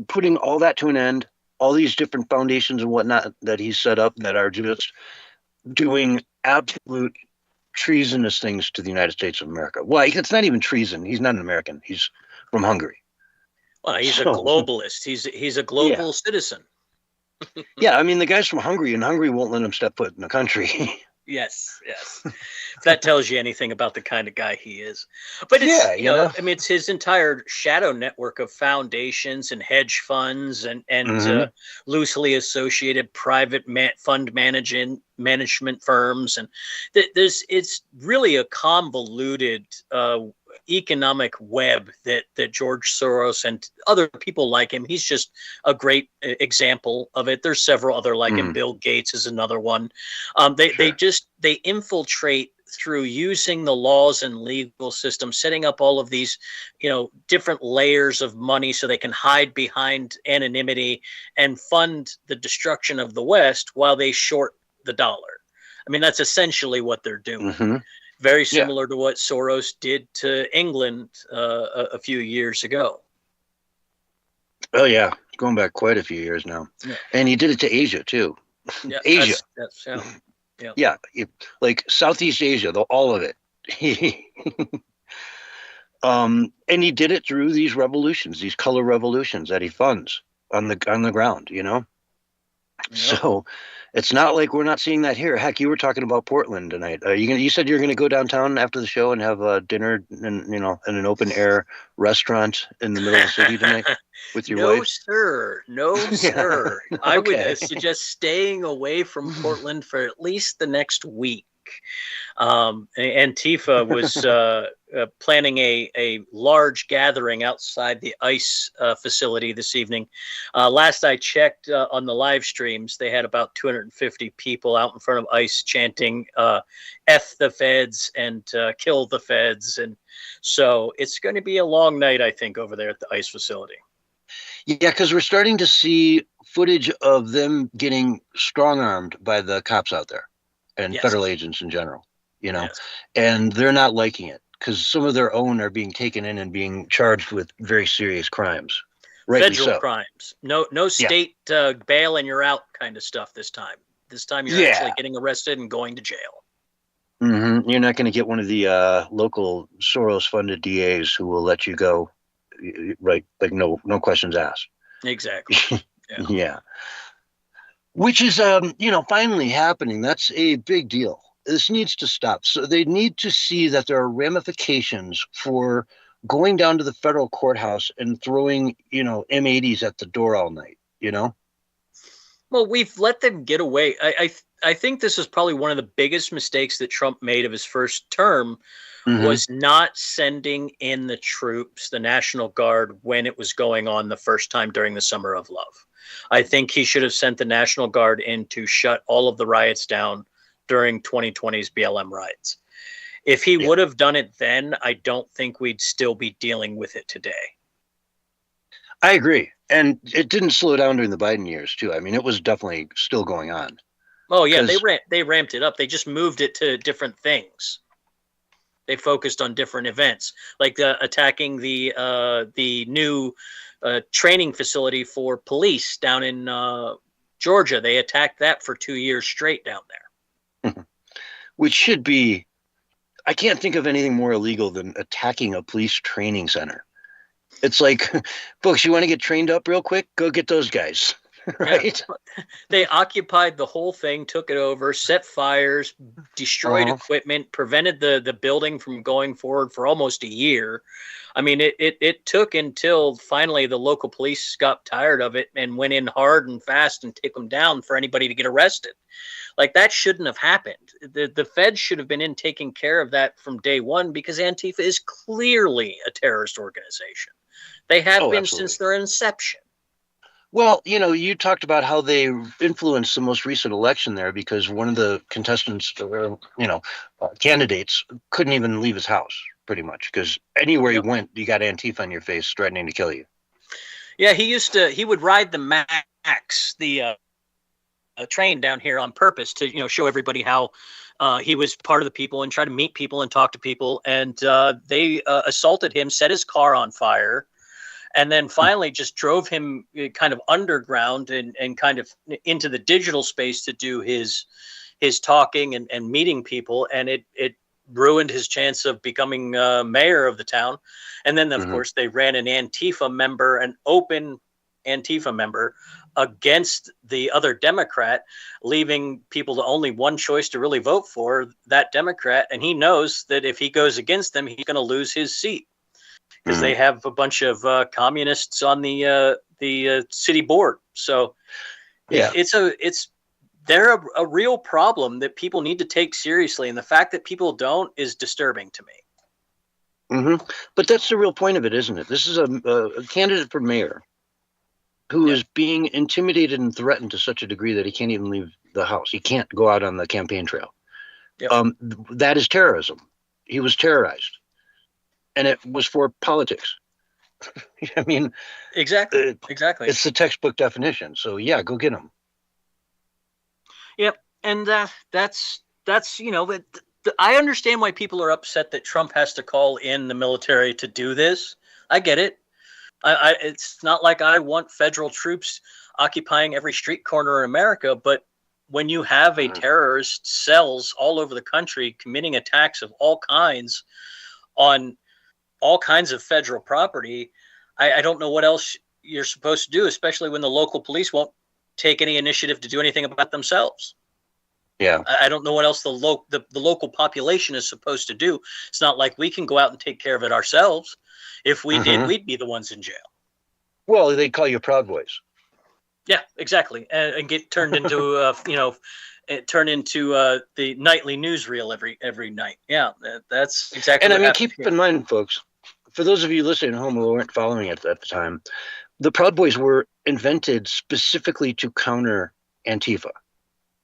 putting all that to an end. All these different foundations and whatnot that he's set up that are just doing absolute treasonous things to the United States of America. Well, it's not even treason. He's not an American. He's from Hungary. Well, he's a globalist. He's a global citizen. Yeah, I mean, the guy's from Hungary, and Hungary won't let him step foot in the country. Yes. If that tells you anything about the kind of guy he is. But it's, I mean, it's his entire shadow network of foundations and hedge funds and loosely associated private fund management firms. And it's really a convoluted economic web that George Soros and other people like him. He's just a great example of it. There's several other like him. Bill Gates is another one. They infiltrate through using the laws and legal system, setting up all of these, different layers of money so they can hide behind anonymity and fund the destruction of the West while they short the dollar. I mean, that's essentially what they're doing. Mm-hmm. Very similar to what Soros did to England a few years ago. Oh, yeah. Going back quite a few years now. Yeah. And he did it to Asia, too. Yeah, Asia. Yeah. Like Southeast Asia, all of it. And he did it through these revolutions, these color revolutions that he funds on the ground, Yeah. So it's not like we're not seeing that here. Heck, you were talking about Portland tonight. You said you're gonna go downtown after the show and have dinner in in an open air restaurant in the middle of the city tonight with your wife? No, sir. Okay. I would suggest staying away from Portland for at least the next week. Antifa was planning a large gathering outside the ICE facility this evening. Last I checked on the live streams, they had about 250 people out in front of ICE chanting F the feds and kill the feds. And so it's going to be a long night, I think, over there at the ICE facility. Yeah, because we're starting to see footage of them getting strong-armed by the cops out there. And federal agents in general, and they're not liking it because some of their own are being taken in and being charged with very serious crimes. Federal crimes. No state bail and you're out kind of stuff this time. This time you're actually getting arrested and going to jail. Mm-hmm. You're not going to get one of the local Soros-funded DAs who will let you go, right? Like no questions asked. Exactly. Yeah. Which is, finally happening. That's a big deal. This needs to stop. So they need to see that there are ramifications for going down to the federal courthouse and throwing, M80s at the door all night, Well, we've let them get away. I think this is probably one of the biggest mistakes that Trump made of his first term was not sending in the troops, the National Guard, when it was going on the first time during the Summer of Love. I think he should have sent the National Guard in to shut all of the riots down during 2020's BLM riots. If he would have done it then, I don't think we'd still be dealing with it today. I agree. And it didn't slow down during the Biden years, too. I mean, it was definitely still going on. Oh, yeah, they ramped it up. They just moved it to different things. They focused on different events, like attacking the new training facility for police down in Georgia. They attacked that for 2 years straight down there. Which should be, I can't think of anything more illegal than attacking a police training center. It's like, folks, you want to get trained up real quick? Go get those guys. Right? Yeah. They occupied the whole thing, took it over, set fires, destroyed equipment, prevented the building from going forward for almost a year. I mean, it took until finally the local police got tired of it and went in hard and fast and took them down for anybody to get arrested. Like, that shouldn't have happened. The feds should have been in taking care of that from day one, because Antifa is clearly a terrorist organization. They have been since their inception. Well, you talked about how they influenced the most recent election there because one of the contestants, candidates, couldn't even leave his house, pretty much, because anywhere you went, you got Antifa on your face threatening to kill you. Yeah, he would ride the Max, the train down here on purpose to, show everybody how he was part of the people and try to meet people and talk to people. And they assaulted him, set his car on fire, and then finally just drove him kind of underground and kind of into the digital space to do his talking and meeting people. And it ruined his chance of becoming mayor of the town. And then, of course, they ran an open Antifa member against the other Democrat, leaving people to only one choice to really vote for, that Democrat. And he knows that if he goes against them, he's going to lose his seat, because they have a bunch of communists on the city board. So they're a real problem that people need to take seriously. And the fact that people don't is disturbing to me. But that's the real point of it, isn't it? This is a candidate for mayor who is being intimidated and threatened to such a degree that he can't even leave the house. He can't go out on the campaign trail Yep. That is terrorism. He was terrorized, and it was for politics. I mean, Exactly. It's the textbook definition. So yeah, go get him. Yep. And that's I understand why people are upset that Trump has to call in the military to do this. I get it. It's not like I want federal troops occupying every street corner in America, but when you have a terrorist cells all over the country committing attacks of all kinds on all kinds of federal property, I don't know what else you're supposed to do, especially when the local police won't take any initiative to do anything about themselves. Yeah. I don't know what else the local population is supposed to do. It's not like we can go out and take care of it ourselves. If we did, we'd be the ones in jail. Well, they call you Proud Boys. Yeah, exactly, and get turned into the nightly newsreel every night. Yeah, that's exactly. And what I mean, happened keep here. in mind, folks, for those of you listening at home who weren't following it at the time, the Proud Boys were invented specifically to counter Antifa,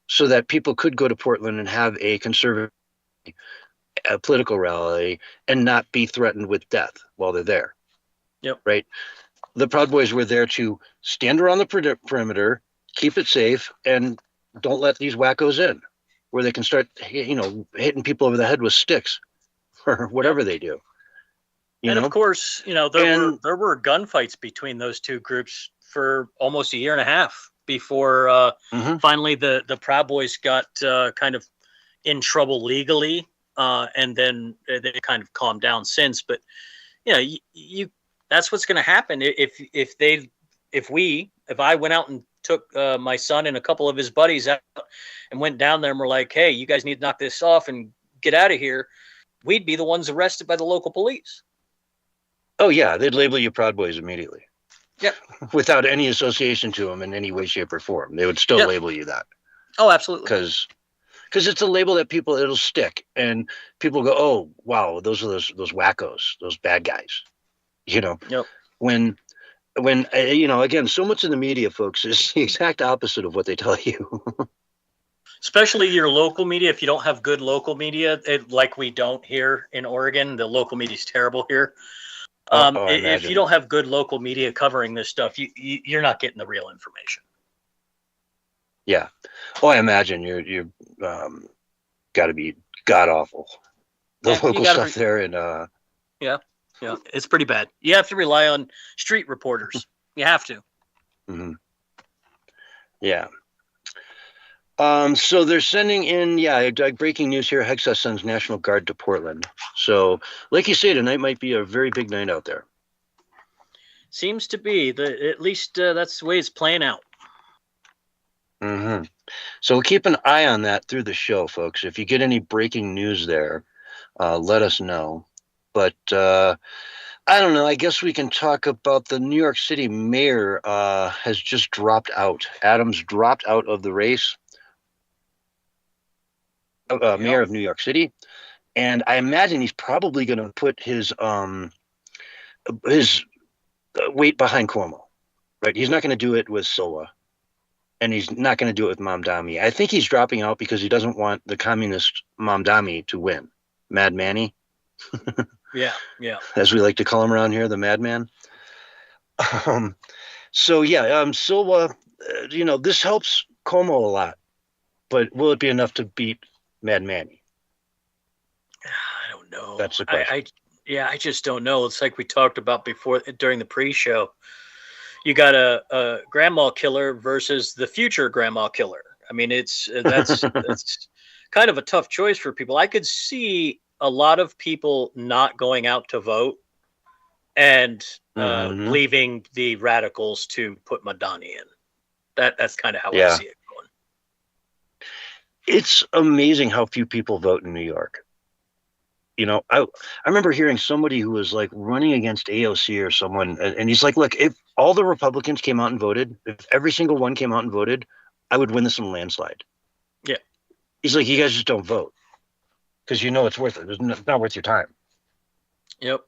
so that people could go to Portland and have a conservative political rally and not be threatened with death while they're there. Yep. Right. The Proud Boys were there to stand around the perimeter, keep it safe, and don't let these wackos in, where they can start, hitting people over the head with sticks or whatever they do. Of course, there were gunfights between those two groups for almost a year and a half before finally the Proud Boys got kind of in trouble legally, and then they kind of calmed down since. But you that's what's going to happen if I went out and took my son and a couple of his buddies out and went down there and were like, hey, you guys need to knock this off and get out of here. We'd be the ones arrested by the local police. Oh yeah, they'd label you Proud Boys immediately. Yep. Without any association to them in any way, shape, or form, they would still label you that. Oh, absolutely. Because it's a label that it'll stick, and people go, oh wow, those are those wackos, those bad guys. Yep. When again, so much in the media, folks, is the exact opposite of what they tell you. Especially your local media. If you don't have good local media, like we don't here in Oregon, the local media is terrible here. If you don't have good local media covering this stuff, you're not getting the real information. Yeah. Oh, I imagine you're got to be god awful. The local stuff there, and yeah, it's pretty bad. You have to rely on street reporters. You have to. Mm-hmm. Yeah. So they're sending in, breaking news here. Hexas sends National Guard to Portland. So, like you say, tonight might be a very big night out there. Seems to be. At least that's the way it's playing out. Mm-hmm. So we'll keep an eye on that through the show, folks. If you get any breaking news there, let us know. But I don't know. I guess we can talk about the New York City mayor has just dropped out. Adams dropped out of the race. Mayor of New York City, and I imagine he's probably going to put his weight behind Cuomo, right? He's not going to do it with Silva, and he's not going to do it with Mamdani. I think he's dropping out because he doesn't want the communist Mamdani to win, Mad Manny. Yeah, as we like to call him around here, the Madman. Silva. This helps Cuomo a lot, but will it be enough to beat Mad Manny? I don't know. That's the question. I just don't know. It's like we talked about before during the pre-show. You got a grandma killer versus the future grandma killer. I mean, that's kind of a tough choice for people. I could see a lot of people not going out to vote and leaving the radicals to put Mamdani in. That's kind of how I see it going. It's amazing how few people vote in New York. I remember hearing somebody who was like running against AOC or someone, and he's like, look, if all the Republicans came out and voted, if every single one came out and voted, I would win this in a landslide. Yeah. He's like, you guys just don't vote because it's worth it. It's not worth your time. Yep.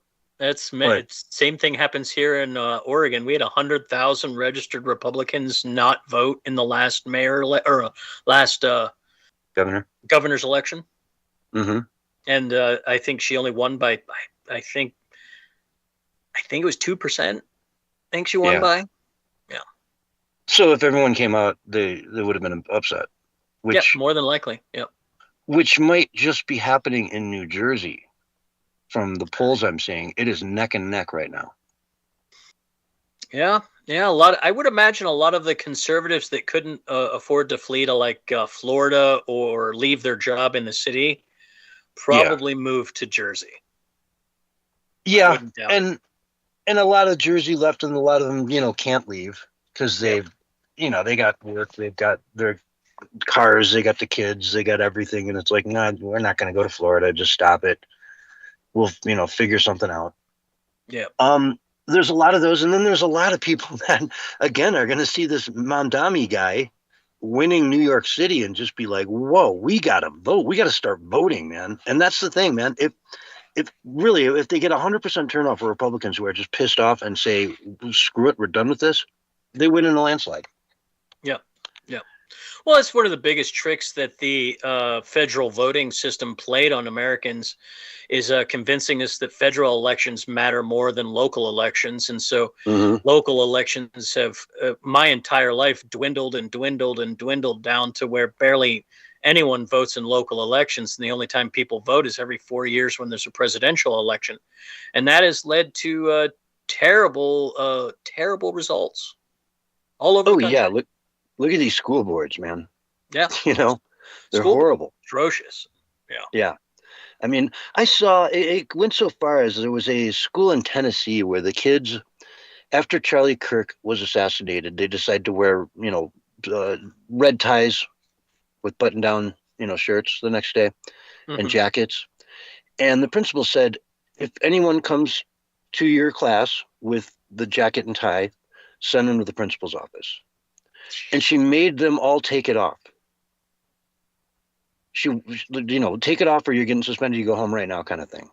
Same thing happens here in Oregon. We had 100,000 registered Republicans not vote in the last governor's election. Mm-hmm. And I think she only won by, I think it was 2%. I think she won by. Yeah. So if everyone came out, they would have been upset. Which, more than likely. Yeah. Which might just be happening in New Jersey. From the polls I'm seeing, it is neck and neck right now. Yeah. I would imagine a lot of the conservatives that couldn't afford to flee to like Florida or leave their job in the city probably moved to Jersey. Yeah, and a lot of Jersey left, and a lot of them, can't leave because they've, they got work, they've got their cars, they got the kids, they got everything, and it's like, no, we're not going to go to Florida. Just stop it. We'll, figure something out. Yeah. There's a lot of those, and then there's a lot of people that, again, are going to see this Mamdani guy winning New York City and just be like, whoa, we got to vote. We got to start voting, man. And that's the thing, man. If they get 100% turnout for Republicans who are just pissed off and say, screw it, we're done with this, they win in a landslide. Yeah. Well, it's one of the biggest tricks that the federal voting system played on Americans is convincing us that federal elections matter more than local elections. And so local elections have, my entire life, dwindled down to where barely anyone votes in local elections. And the only time people vote is every 4 years when there's a presidential election. And that has led to terrible results all over the country. Yeah. Look at these school boards, man. Yeah. They're horrible. Atrocious. Yeah. Yeah. I mean, I saw it went so far as there was a school in Tennessee where the kids, after Charlie Kirk was assassinated, they decided to wear, red ties with button-down, shirts the next day and jackets. And the principal said, if anyone comes to your class with the jacket and tie, send them to the principal's office. And she made them all take it off. She, take it off or you're getting suspended, you go home right now kind of thing.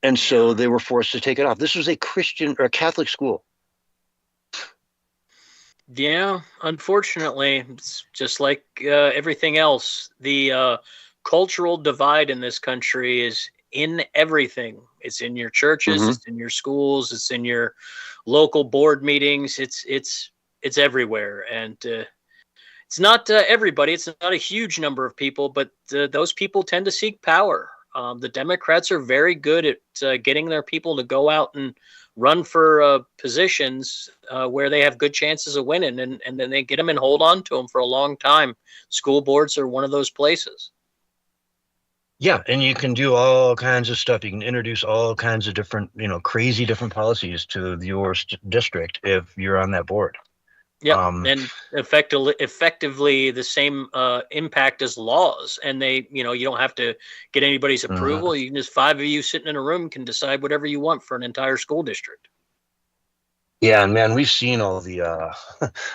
And so they were forced to take it off. This was a Christian or a Catholic school. Yeah, unfortunately, it's just like everything else. The cultural divide in this country is in everything. It's in your churches, it's in your schools, it's in your local board meetings. It's everywhere, and it's not everybody. It's not a huge number of people, but those people tend to seek power. The Democrats are very good at getting their people to go out and run for positions where they have good chances of winning, and then they get them and hold on to them for a long time. School boards are one of those places. Yeah, and you can do all kinds of stuff. You can introduce all kinds of different, crazy different policies to your district if you're on that board. Yeah, and effectively the same impact as laws. And they, you don't have to get anybody's approval. You can just 5 of you sitting in a room can decide whatever you want for an entire school district. Yeah, and man, we've seen all the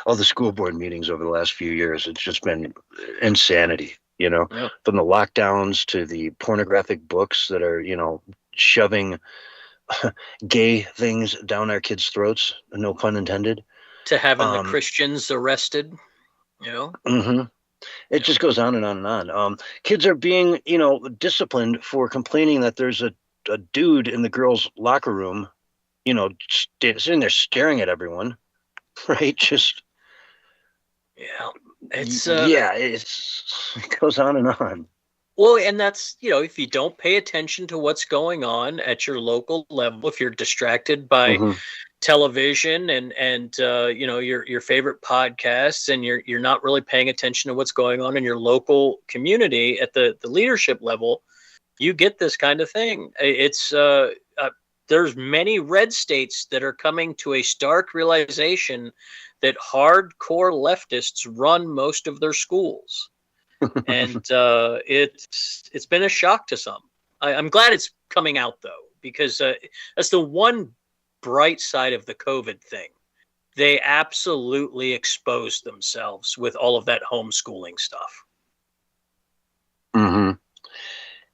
all the school board meetings over the last few years. It's just been insanity, from the lockdowns to the pornographic books that are, shoving gay things down our kids' throats, no pun intended. To having the Christians arrested, It just goes on and on and on. Kids are being, disciplined for complaining that there's a dude in the girls' locker room, sitting there staring at everyone, right? Just it goes on and on. Well, and that's, if you don't pay attention to what's going on at your local level, if you're distracted by television and your favorite podcasts, and you're not really paying attention to what's going on in your local community at the leadership level, you get this kind of thing. It's there's many red states that are coming to a stark realization that hardcore leftists run most of their schools. And it's been a shock to some. I'm glad it's coming out, though, because that's the one bright side of the COVID thing. They absolutely exposed themselves with all of that homeschooling stuff.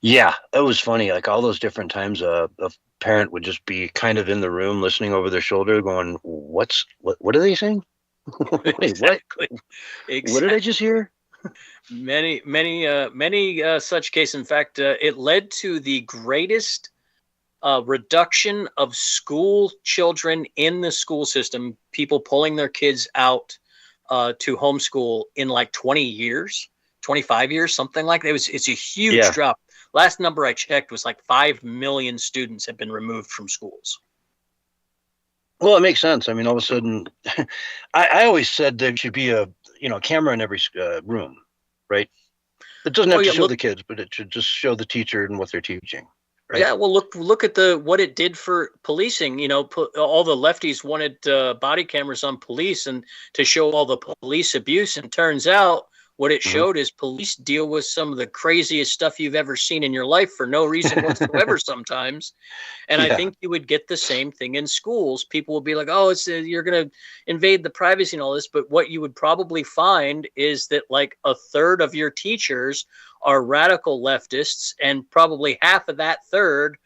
Yeah, it was funny. Like all those different times a parent would just be kind of in the room listening over their shoulder going, what are they saying? Wait, Exactly. What did I just hear? Many such cases. In fact, it led to the greatest reduction of school children in the school system, people pulling their kids out to homeschool in like 20 years, 25 years, something like that. It's a huge drop. Last number I checked was like 5 million students have been removed from schools. Well, it makes sense. I mean, all of a sudden, I always said there should be a camera in every room, right? It doesn't have to show the kids, but it should just show the teacher and what they're teaching. Right? Yeah, well, look at what it did for policing. You know, all the lefties wanted body cameras on police and to show all the police abuse, and turns out what it showed is police deal with some of the craziest stuff you've ever seen in your life for no reason whatsoever sometimes. And I think you would get the same thing in schools. People will be like, oh, you're going to invade the privacy and all this. But what you would probably find is that like a third of your teachers are radical leftists, and probably half of that third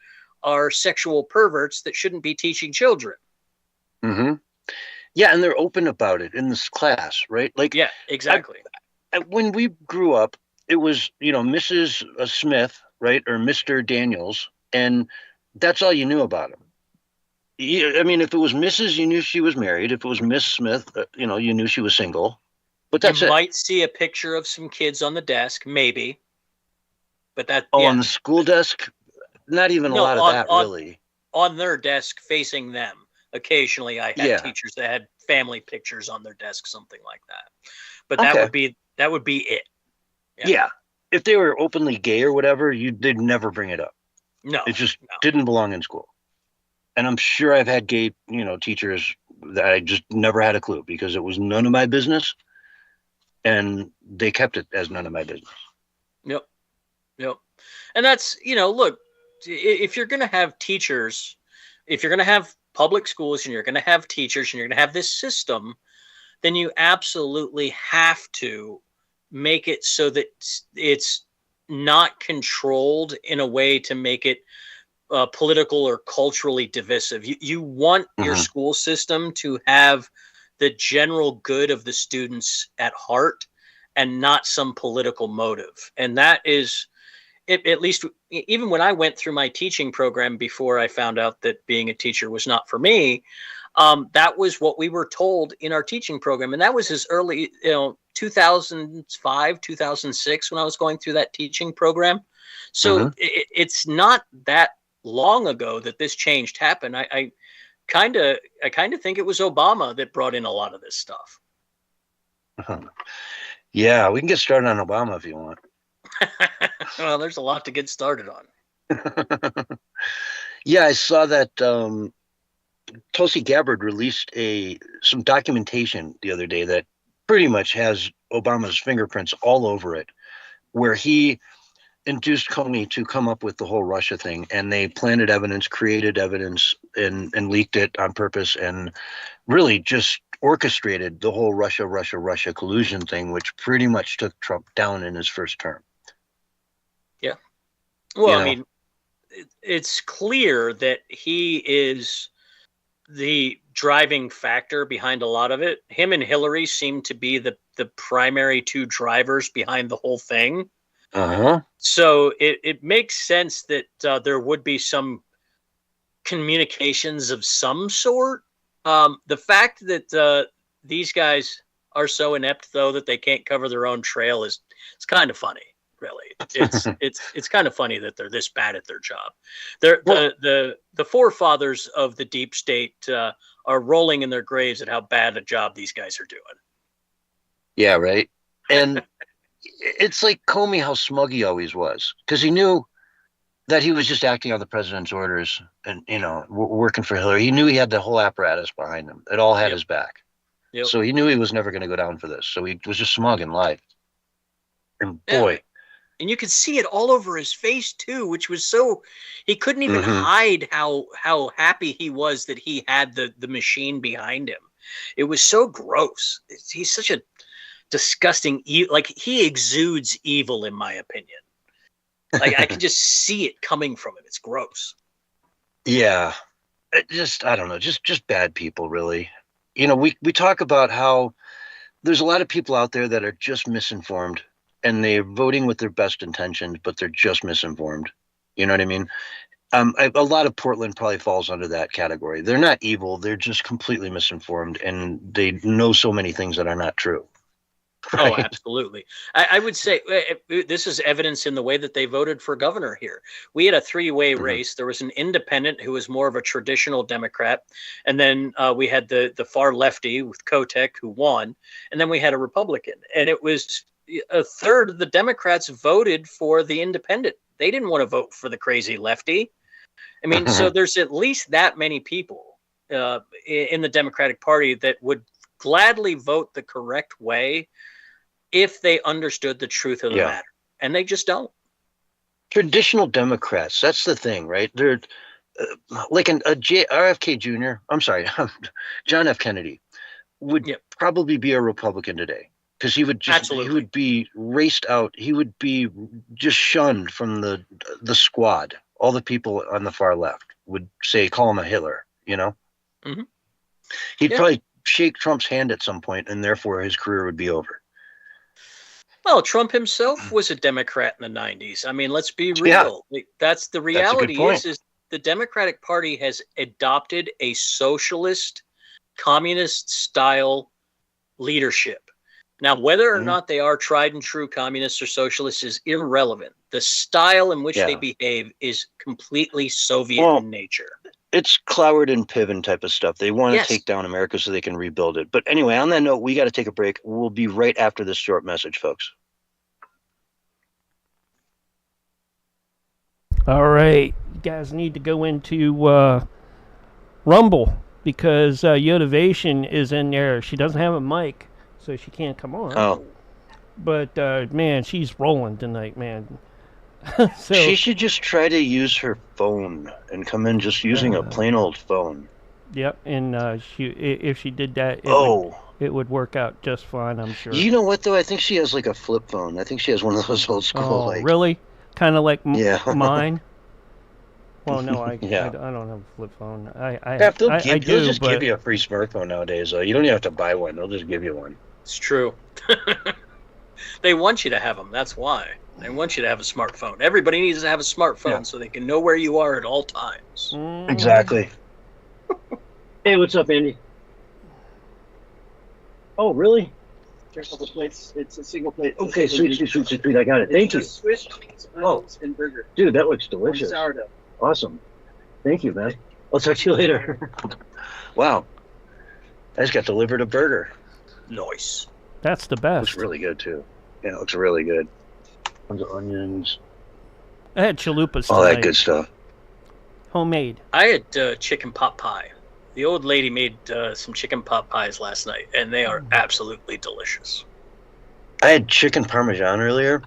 are sexual perverts that shouldn't be teaching children. Mm-hmm. Yeah, and they're open about it in this class, right? Like, yeah, exactly. When we grew up, it was, Mrs. Smith, right, or Mr. Daniels, and that's all you knew about him. I mean, if it was Mrs., you knew she was married. If it was Miss Smith, you knew she was single. But that's it. You might see a picture of some kids on the desk, maybe. But that on the school desk, not even a lot of that, really. On their desk, facing them. Occasionally, I had teachers that had family pictures on their desk, something like that. But that would be it. Yeah. If they were openly gay or whatever, they'd never bring it up. No. It just didn't belong in school. And I'm sure I've had gay, teachers that I just never had a clue because it was none of my business. And they kept it as none of my business. Yep. And that's, look, if you're going to have teachers, if you're going to have public schools and you're going to have teachers and you're going to have this system, then you absolutely have to make it so that it's not controlled in a way to make it political or culturally divisive. You want your school system to have the general good of the students at heart and not some political motive. And that is, at least even when I went through my teaching program before I found out that being a teacher was not for me, that was what we were told in our teaching program. And that was as early, 2005, 2006, when I was going through that teaching program. So it's not that long ago that this change happened. I kind of think it was Obama that brought in a lot of this stuff. Yeah, we can get started on Obama if you want. Well, there's a lot to get started on. Yeah, I saw that Tulsi Gabbard released some documentation the other day that pretty much has Obama's fingerprints all over it, where he induced Comey to come up with the whole Russia thing, and they planted evidence, created evidence, and leaked it on purpose, and really just orchestrated the whole Russia collusion thing, which pretty much took Trump down in his first term. Yeah. Well, I mean, it's clear that he is the driving factor behind a lot of it. Him and Hillary seem to be the primary two drivers behind the whole thing. So it makes sense that there would be some communications of some sort. The fact that these guys are so inept, though, that they can't cover their own trail it's kind of funny. Really, it's kind of funny that they're this bad at their job. The forefathers of the deep state are rolling in their graves at how bad a job these guys are doing. Yeah, right. And it's like Comey, how smug he always was, because he knew that he was just acting on the president's orders and working for Hillary. He knew he had the whole apparatus behind him. It all had his back. So he knew he was never going to go down for this. So he was just smug and lied. And boy. And you could see it all over his face too, which was he couldn't even hide how happy he was that he had the machine behind him. It was so gross. He's such a disgusting, he exudes evil, in my opinion. Like, I can just see it coming from him. It's gross. Yeah. I don't know, just bad people, really. We talk about how there's a lot of people out there that are just misinformed, and they're voting with their best intentions, but they're just misinformed. You know what I mean? A lot of Portland probably falls under that category. They're not evil. They're just completely misinformed, and they know so many things that are not true. Oh, Right? absolutely. I would say this is evidence in the way that they voted for governor here. We had a three-way race. There was an independent who was more of a traditional Democrat, and then we had the far lefty with Kotek who won, and then we had a Republican. And it was a third of the Democrats voted for the independent. They didn't want to vote for the crazy lefty. I mean, so there's at least that many people in the Democratic Party that would gladly vote the correct way if they understood the truth of the matter, and they just don't. Traditional Democrats, that's the thing, right? They're like RFK Jr., I'm sorry, John F. Kennedy would probably be a Republican today, because he would be raced out. He would be just shunned from the squad. All the people on the far left would call him a Hitler, you know? Mm-hmm. He'd probably shake Trump's hand at some point, and therefore his career would be over. Well, Trump himself was a Democrat in the 90s. I mean, let's be real. That's the reality. Is the Democratic Party has adopted a socialist, communist style leadership. Now, whether or not they are tried and true communists or socialists is irrelevant. The style in which they behave is completely Soviet in nature. It's Cloward and Piven type of stuff. They want to take down America so they can rebuild it. But anyway, on that note, we got to take a break. We'll be right after this short message, folks. All right. You guys need to go into Rumble because Yotivation is in there. She doesn't have a mic, so she can't come on. Oh. But, man, she's rolling tonight, man. So, she should just try to use her phone and come in just using a plain old phone. Yep, and if she did that, it would work out just fine, I'm sure. You know what, though? I think she has like a flip phone. I think she has one of those old school. Oh, really? Kind of like mine? Well, no, I don't have a flip phone. They'll just give you a free smartphone nowadays, though. You don't even have to buy one. They'll just give you one. It's true. They want you to have them. That's why. They want you to have a smartphone. Everybody needs to have a smartphone so they can know where you are at all times. Exactly. Hey, what's up, Andy? Oh, really? There's a couple plates. It's a single plate. Okay, sweet. I got it. Thank you. Swiss cheese, onions, and burger. Dude, that looks delicious. Sourdough. Awesome. Thank you, man. I'll talk to you later. Wow. I just got delivered a burger. Nice. That's the best. Looks really good, too. Yeah, it looks really good. Tons of onions. I had chalupas All tonight. that good stuff. Homemade. I had chicken pot pie. The old lady made some chicken pot pies last night, and they are absolutely delicious. I had chicken parmesan earlier.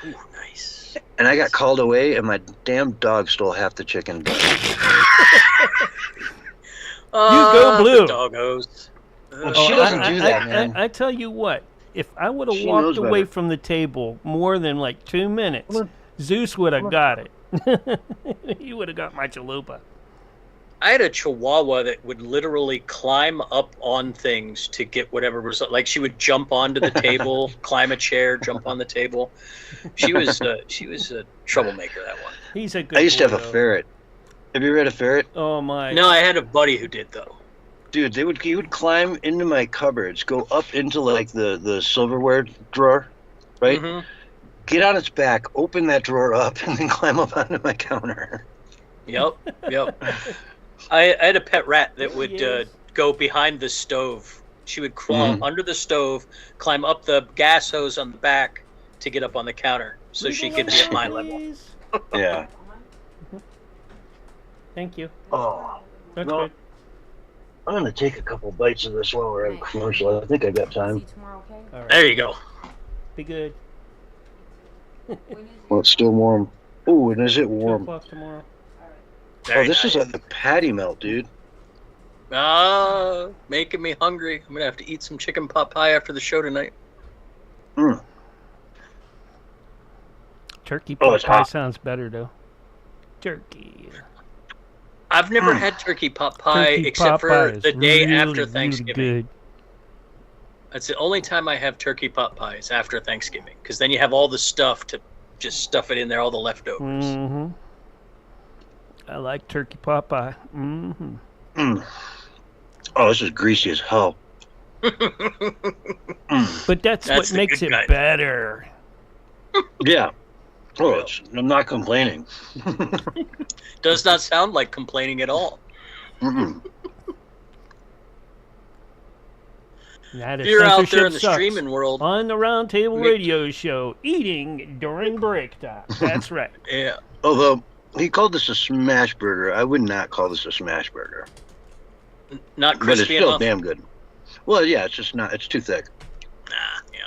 Ooh, nice. And I got called away, and my damn dog stole half the chicken. You go blue. Doggos. She doesn't do that, man. I tell you what, if I would have walked away from the table more than like 2 minutes, Zeus would have got it. He would have got my chalupa. I had a Chihuahua that would literally climb up on things to get whatever was like. She would jump onto the table, climb a chair, jump on the table. She was a troublemaker. That one. He's a good. I used to have a though. ferret. Have you ever had a ferret? Oh my! No, I had a buddy who did though. Dude, he would climb into my cupboards, go up into like the silverware drawer, right? Mm-hmm. Get on its back, open that drawer up, and then climb up onto my counter. Yep. I had a pet rat that would go behind the stove. She would crawl under the stove, climb up the gas hose on the back to get up on the counter so she could be at my level. Yeah. Thank you. Oh. That's No. good. I'm going to take a couple bites of this while we're having commercial. I think I got time. All right. There you go. Be good. Well, it's still warm. Ooh, and is it 2 warm? o'clock tomorrow. Very This nice. is a patty melt, dude. Making me hungry. I'm gonna have to eat some chicken pot pie after the show tonight. Mm. Turkey Oh, pot it's pie hot. sounds better though. Turkey. I've never had turkey pot pie Turkey except pot for pie is the day really, after really Thanksgiving. good. That's the only time I have turkey pot pies after Thanksgiving, because then you have all the stuff to just stuff it in there, all the leftovers. Mm-hmm. I like turkey pot pie. Mm-hmm. Mm. Oh, this is greasy as hell. Mm. But that's what the makes good it kind. better. Yeah. Oh, I'm not complaining. Does not sound like complaining at all. Mm-mm. That is If you're out there in Censorship the Sucks streaming world, on the Roundtable Make- Radio Show, eating during break time. That's right. yeah, Although he called this a smash burger, I would not call this a smash burger. not But it's crispy still enough. damn good. Well, yeah, it's just not. It's too thick. Nah, yeah.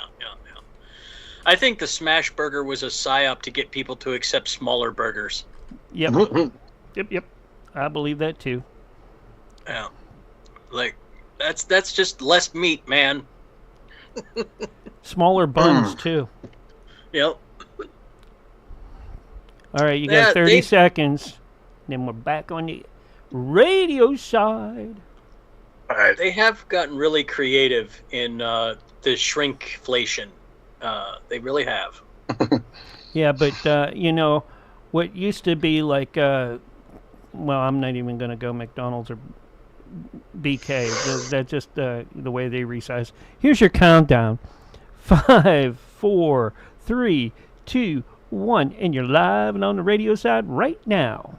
I think the smash burger was a psyop to get people to accept smaller burgers. Yep. Mm-mm. Yep. I believe that too. Yeah, like that's just less meat, man. Smaller buns too. Yep. All right, you got Yeah, 30 seconds. Then we're back on the radio side. All right. They have gotten really creative in the shrinkflation. They really have. Yeah, but you know, what used to be like, well, I'm not even going to go McDonald's or BK. That's just the way they resize. Here's your countdown: 5, 4, 3, 2, 1, and you're live and on the radio side right now.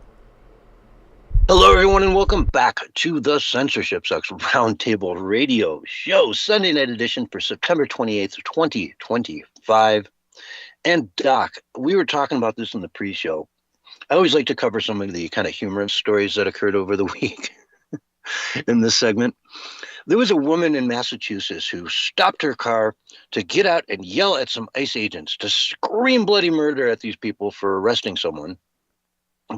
Hello, everyone, and welcome back to the Censorship Sucks Roundtable Radio Show, Sunday night edition for September 28th, 2025. And Doc, we were talking about this in the pre-show. I always like to cover some of the kind of humorous stories that occurred over the week in this segment. There was a woman in Massachusetts who stopped her car to get out and yell at some ICE agents to scream bloody murder at these people for arresting someone.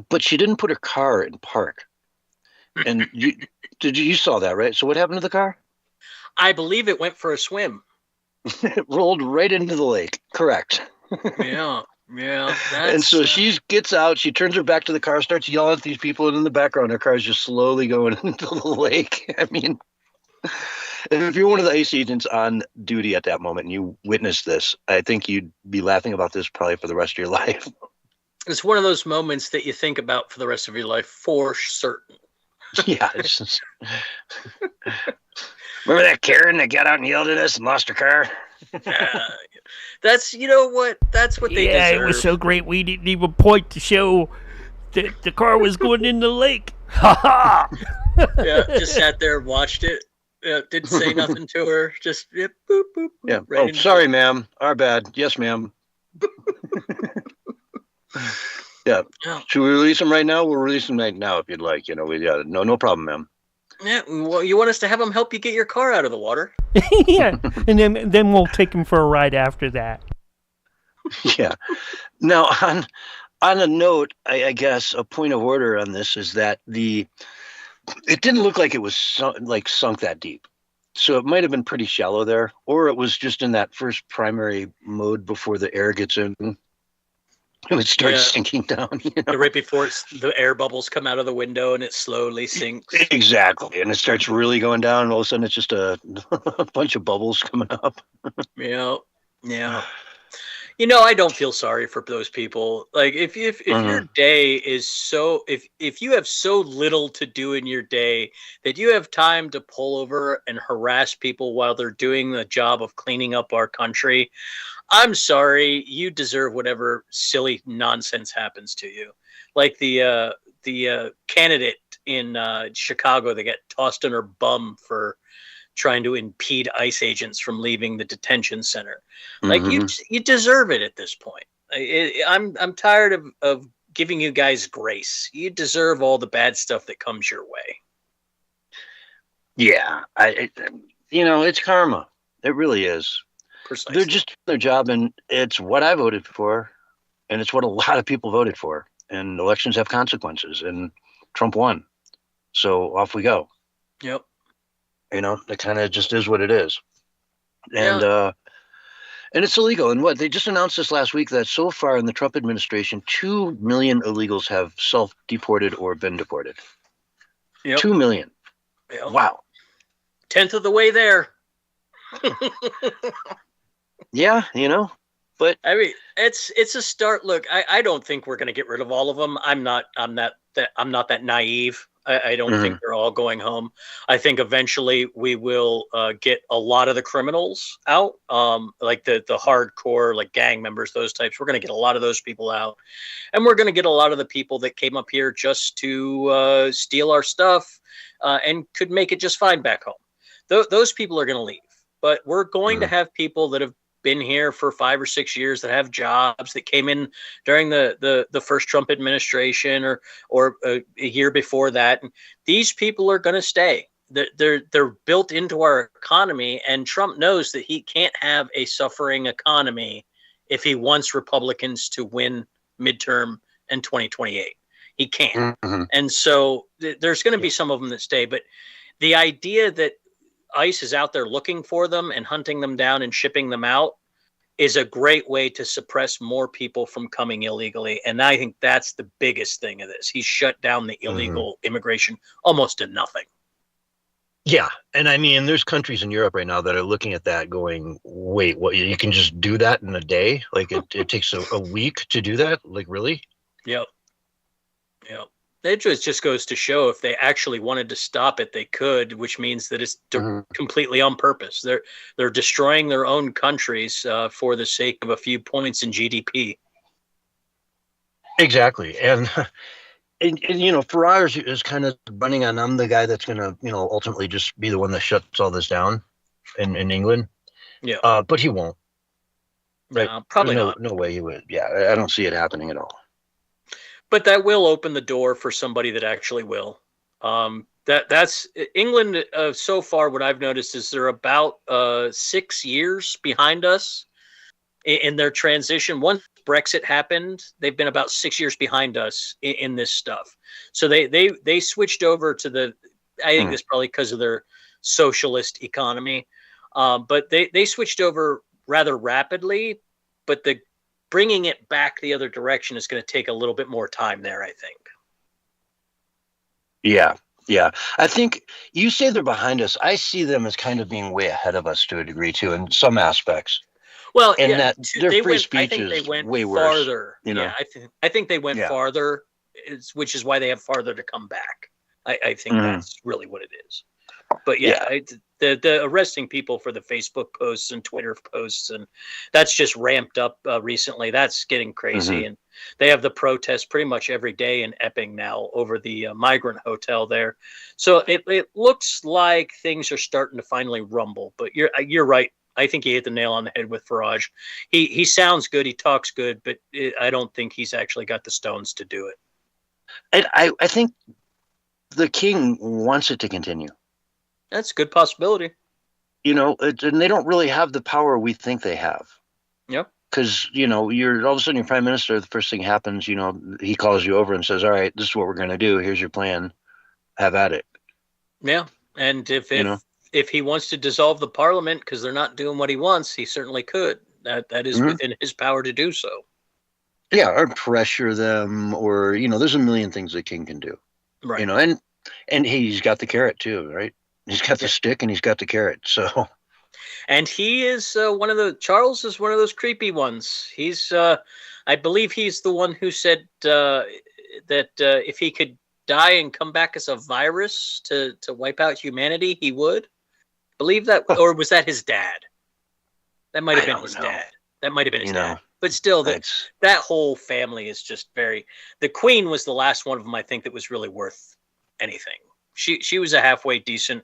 But she didn't put her car in park. And you saw that, right? So what happened to the car? I believe it went for a swim. It rolled right into the lake. Correct. Yeah. And so she gets out, she turns her back to the car, starts yelling at these people, and in the background, her car is just slowly going into the lake. I mean, if you're one of the ICE agents on duty at that moment and you witness this, I think you'd be laughing about this probably for the rest of your life. It's one of those moments that you think about for the rest of your life, for certain. Yeah. It's just... Remember that Karen that got out and yelled at us and lost her car? That's, you know what? That's what they Yeah, deserve. it was so great we didn't even point to show that the car was going in the lake. Ha ha! Yeah, just sat there and watched it. Didn't say nothing to her. Just boop, boop, boop. Yeah. Right Oh, into sorry, ma'am. Our bad. Yes, ma'am. Yeah. Yeah. Should we release them right now? We'll release them right now if you'd like. You know, no problem, ma'am. Yeah, well, you want us to have them help you get your car out of the water? Yeah, and then we'll take him for a ride after that. Yeah. Now, on a note, I guess a point of order on this is that it didn't look like it was sunk that deep. So it might have been pretty shallow there, or it was just in that first primary mode before the air gets in. It starts sinking down. You know? Right before the air bubbles come out of the window and it slowly sinks. Exactly. And it starts really going down, and all of a sudden it's just a bunch of bubbles coming up. Yeah. You know, I don't feel sorry for those people. Like if your day is so if you have so little to do in your day that you have time to pull over and harass people while they're doing the job of cleaning up our country, I'm sorry, you deserve whatever silly nonsense happens to you. Like the candidate in Chicago that got tossed in her bum for trying to impede ICE agents from leaving the detention center. Like you deserve it at this point. I'm tired of giving you guys grace. You deserve all the bad stuff that comes your way. Yeah, it's karma. It really is. Precisely. They're just doing their job, and it's what I voted for, and it's what a lot of people voted for. And elections have consequences, and Trump won. So off we go. Yep. You know, it kind of just is what it is. And Yeah. and it's illegal. And what they just announced this last week that so far in the Trump administration, 2 million illegals have self-deported or been deported. Yep. 2 million. Yep. Wow. 10th of the way there. Yeah, but I mean, it's a start. Look, I don't think we're going to get rid of all of them. I'm not that naive. I don't think they're all going home. I think eventually we will get a lot of the criminals out, like the hardcore, like gang members, those types. We're going to get a lot of those people out, and we're going to get a lot of the people that came up here just to steal our stuff and could make it just fine back home. Those people are going to leave, but we're going to have people that have been here for 5 or 6 years that have jobs that came in during the first Trump administration or a year before that. And these people are going to stay. They're built into our economy, and Trump knows that he can't have a suffering economy if he wants Republicans to win midterm in 2028. He can't. And so there's going to be some of them that stay, but the idea that ICE is out there looking for them and hunting them down and shipping them out is a great way to suppress more people from coming illegally. And I think that's the biggest thing of this. He's shut down the illegal immigration almost to nothing. Yeah. And I mean, there's countries in Europe right now that are looking at that going, wait, what? You can just do that in a day? Like it takes a week to do that? Like, really? Yep. It just goes to show if they actually wanted to stop it, they could, which means that it's completely on purpose. They're destroying their own countries for the sake of a few points in GDP. Exactly. And Farage is kind of running on, I'm the guy that's going to, ultimately just be the one that shuts all this down in England. Yeah. But he won't. Right? Probably not. No way he would. Yeah, I don't see it happening at all. But that will open the door for somebody that actually will. That's England so far. What I've noticed is they're about 6 years behind us in their transition. Once Brexit happened, they've been about 6 years behind us in this stuff. So they switched over to I think this probably because of their socialist economy, but they switched over rather rapidly. But bringing it back the other direction is going to take a little bit more time there, I think. Yeah. I think you say they're behind us. I see them as kind of being way ahead of us to a degree, too, in some aspects. Well, and yeah, that their free speech I think they went way farther. Worse. Yeah, I think they went farther, which is why they have farther to come back. I think that's really what it is. But the arresting people for the Facebook posts and Twitter posts, and that's just ramped up recently. That's getting crazy. And they have the protests pretty much every day in Epping now over the migrant hotel there. So it looks like things are starting to finally rumble. But you're right. I think he hit the nail on the head with Farage. He sounds good. He talks good, but I don't think he's actually got the stones to do it. And I think the king wants it to continue. That's a good possibility. And they don't really have the power we think they have. Yep. Because, you're all of a sudden your prime minister, the first thing happens, he calls you over and says, all right, this is what we're going to do. Here's your plan. Have at it. Yeah. And if he wants to dissolve the parliament because they're not doing what he wants, he certainly could. That is within his power to do so. Yeah. Or pressure them or, there's a million things the king can do. Right. And he's got the carrot too, right? He's got the stick and he's got the carrot. So, and he is Charles is one of those creepy ones. He's, I believe he's the one who said that if he could die and come back as a virus to wipe out humanity, he would. Believe that, or was that his dad? That might have been his dad. That might have been his dad. But still, that whole family is just very. The Queen was the last one of them, I think, that was really worth anything. She was a halfway decent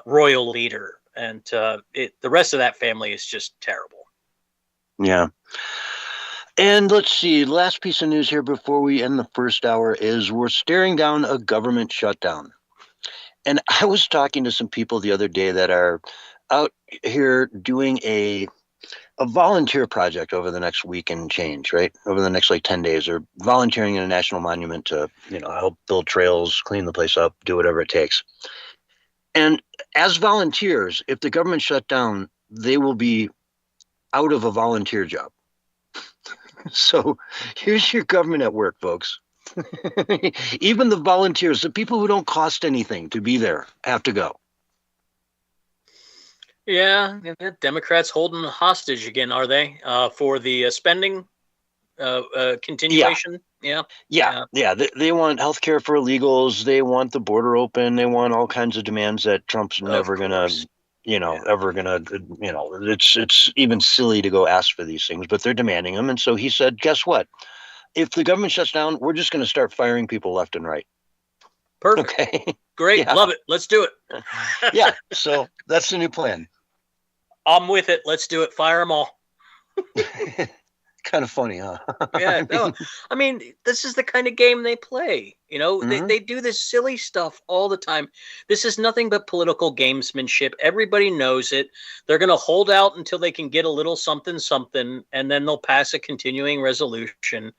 royal leader, and the rest of that family is just terrible. Yeah. And let's see, last piece of news here before we end the first hour is we're staring down a government shutdown. And I was talking to some people the other day that are out here doing a volunteer project over the next week and change, right? Over the next 10 days, or volunteering in a national monument to, help build trails, clean the place up, do whatever it takes. And as volunteers, if the government shut down, they will be out of a volunteer job. So here's your government at work, folks. Even the volunteers, the people who don't cost anything to be there, have to go. Yeah, the Democrats holding hostage again, are they? For the spending continuation? Yeah. They want health care for illegals. They want the border open. They want all kinds of demands that Trump's never gonna, ever gonna, it's even silly to go ask for these things, but they're demanding them. And so he said, guess what? If the government shuts down, we're just going to start firing people left and right. Perfect. Okay. Great. Yeah. Love it. Let's do it. Yeah. So that's the new plan. I'm with it. Let's do it. Fire them all. Kind of funny, huh? Yeah. I mean, this is the kind of game they play. They do this silly stuff all the time. This is nothing but political gamesmanship. Everybody knows it. They're going to hold out until they can get a little something, and then they'll pass a continuing resolution.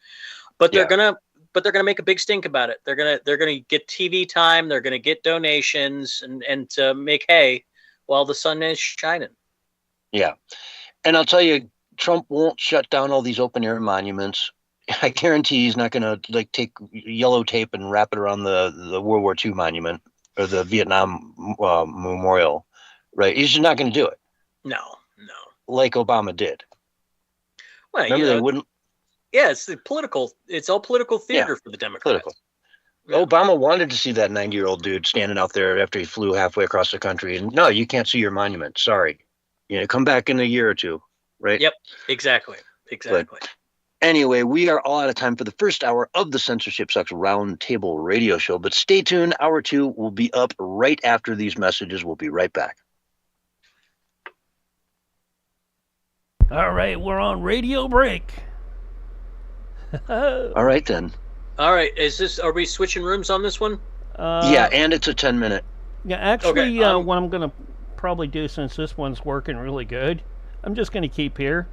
But they're gonna make a big stink about it. They're gonna get TV time. They're gonna get donations and to make hay while the sun is shining. Yeah, and I'll tell you, Trump won't shut down all these open air monuments. I guarantee he's not gonna take yellow tape and wrap it around the World War II monument or the Vietnam memorial. Right? He's just not gonna do it. No. Like Obama did. Well, remember they wouldn't. Yeah, it's all political theater for the Democrats. Political. Yeah. Obama wanted to see that 90-year-old dude standing out there after he flew halfway across the country. And no, you can't see your monument. Sorry. Come back in a year or two, right? Yep, exactly. But anyway, we are all out of time for the first hour of the Censorship Sucks Roundtable Radio Show. But stay tuned. Hour 2 will be up right after these messages. We'll be right back. All right, we're on radio break. All right, then. All right, are we switching rooms on this one? Yeah, and it's a 10-minute. Yeah, actually, what I'm going to probably do, since this one's working really good, I'm just going to keep here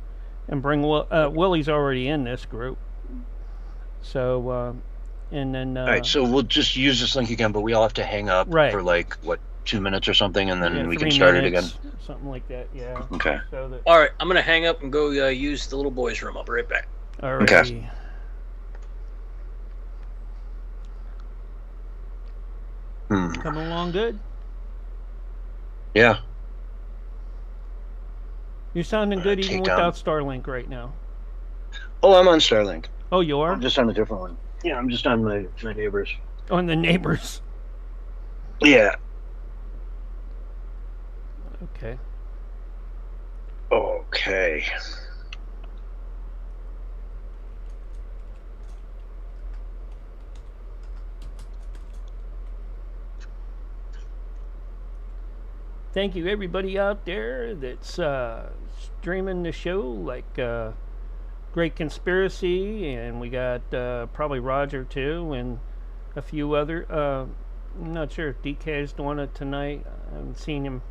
and bring Willie's already in this group. So, and then... all right, so we'll just use this link again, but we all have to hang up for 2 minutes or something, and then we can start it again? Something like that, yeah. Okay. All right, I'm going to hang up and go use the little boys' room. I'll be right back. All right. Okay. Coming along good? Yeah. You're sounding good even without Starlink right now. Oh, I'm on Starlink. Oh, you are? I'm just on a different one. Yeah, I'm just on my neighbors. On the neighbors. Yeah. Okay. Okay. Thank you, everybody out there that's streaming the show, like Great Conspiracy, and we got probably Roger too, and a few other. I'm not sure if DK's doing it tonight. I haven't seen him.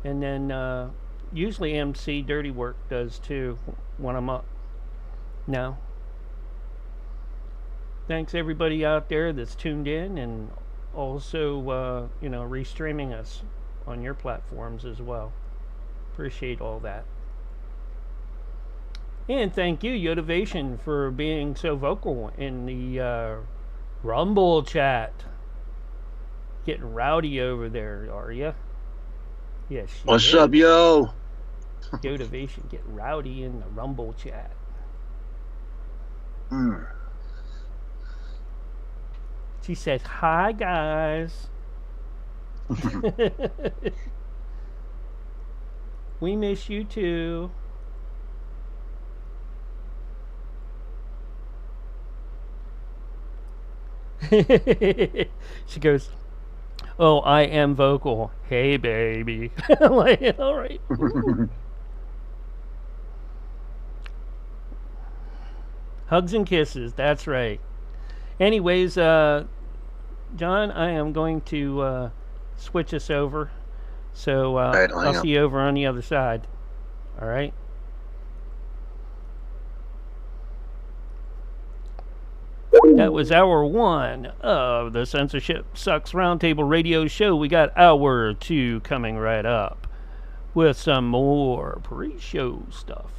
And then usually MC Dirty Work does too when I'm up now. Thanks everybody out there that's tuned in and also restreaming us on your platforms as well. Appreciate all that. And thank you, Yotivation, for being so vocal in the Rumble chat. Getting rowdy over there, are you? Yes. What's up, yo? Yotivation, get rowdy in the Rumble chat. She says, "Hi, guys." We miss you too. She goes, "Oh, I am vocal. Hey, baby." I'm like, all right. Hugs and kisses. That's right. Anyways, John, I am going to switch us over. So right, I'll see you over on the other side. All right. That was hour 1 of the Censorship Sucks Roundtable Radio Show. We got hour 2 coming right up with some more pre-show stuff.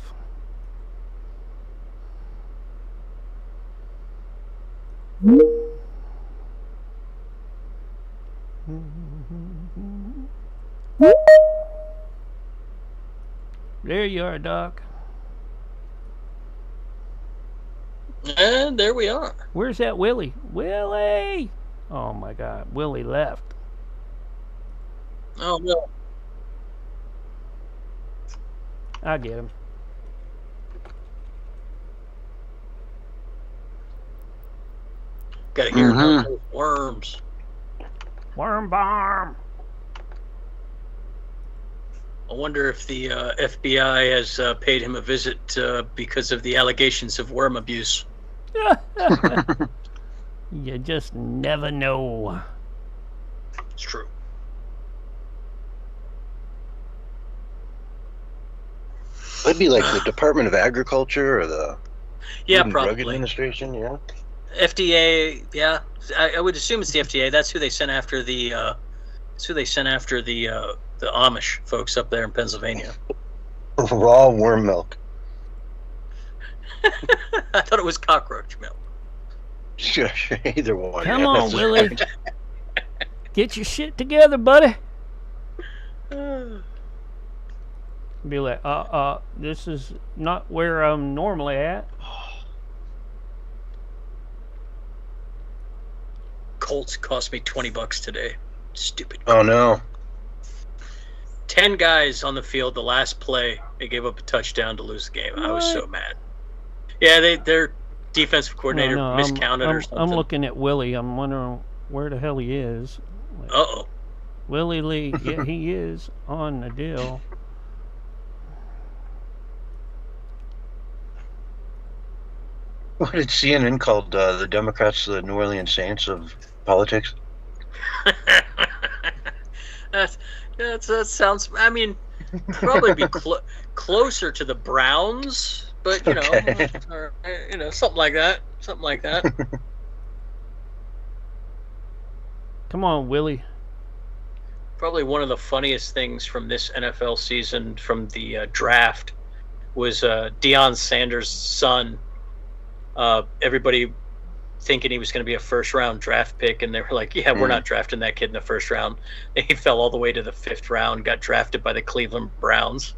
There you are, Doc. And there we are. Where's that Willie? Willie! Oh my God, Willie left. Oh no. I get him. Gotta hear about those worms. Worm bomb. I wonder if the FBI has paid him a visit because of the allegations of worm abuse. You just never know. It's true. It'd be like the Department of Agriculture or the Yeah, Food and Drug probably. Administration, yeah. FDA, yeah. I would assume it's the FDA. That's who they sent after the the Amish folks up there in Pennsylvania. Raw worm milk. I thought it was cockroach milk. Sure, either one. Come yeah, on, that's Willie. right. Get your shit together, buddy. Be like, this is not where I'm normally at. Colts cost me $20 today. Stupid. Oh no. 10 guys on the field. The last play, they gave up a touchdown to lose the game. I was so mad. Yeah, their defensive coordinator miscounted or something. I'm looking at Willie. I'm wondering where the hell he is. Like, Uh-oh. Willie Lee. Yeah, he is on the deal. What did CNN called the Democrats the New Orleans Saints of politics? That sounds. I mean, probably be closer to the Browns, but Okay. or, something like that. Something like that. Come on, Willie. Probably one of the funniest things from this NFL season, from the draft, was Deion Sanders' son. Everybody thinking he was going to be a first-round draft pick, and they were like, yeah, we're not drafting that kid in the first round. And he fell all the way to the 5th round, got drafted by the Cleveland Browns.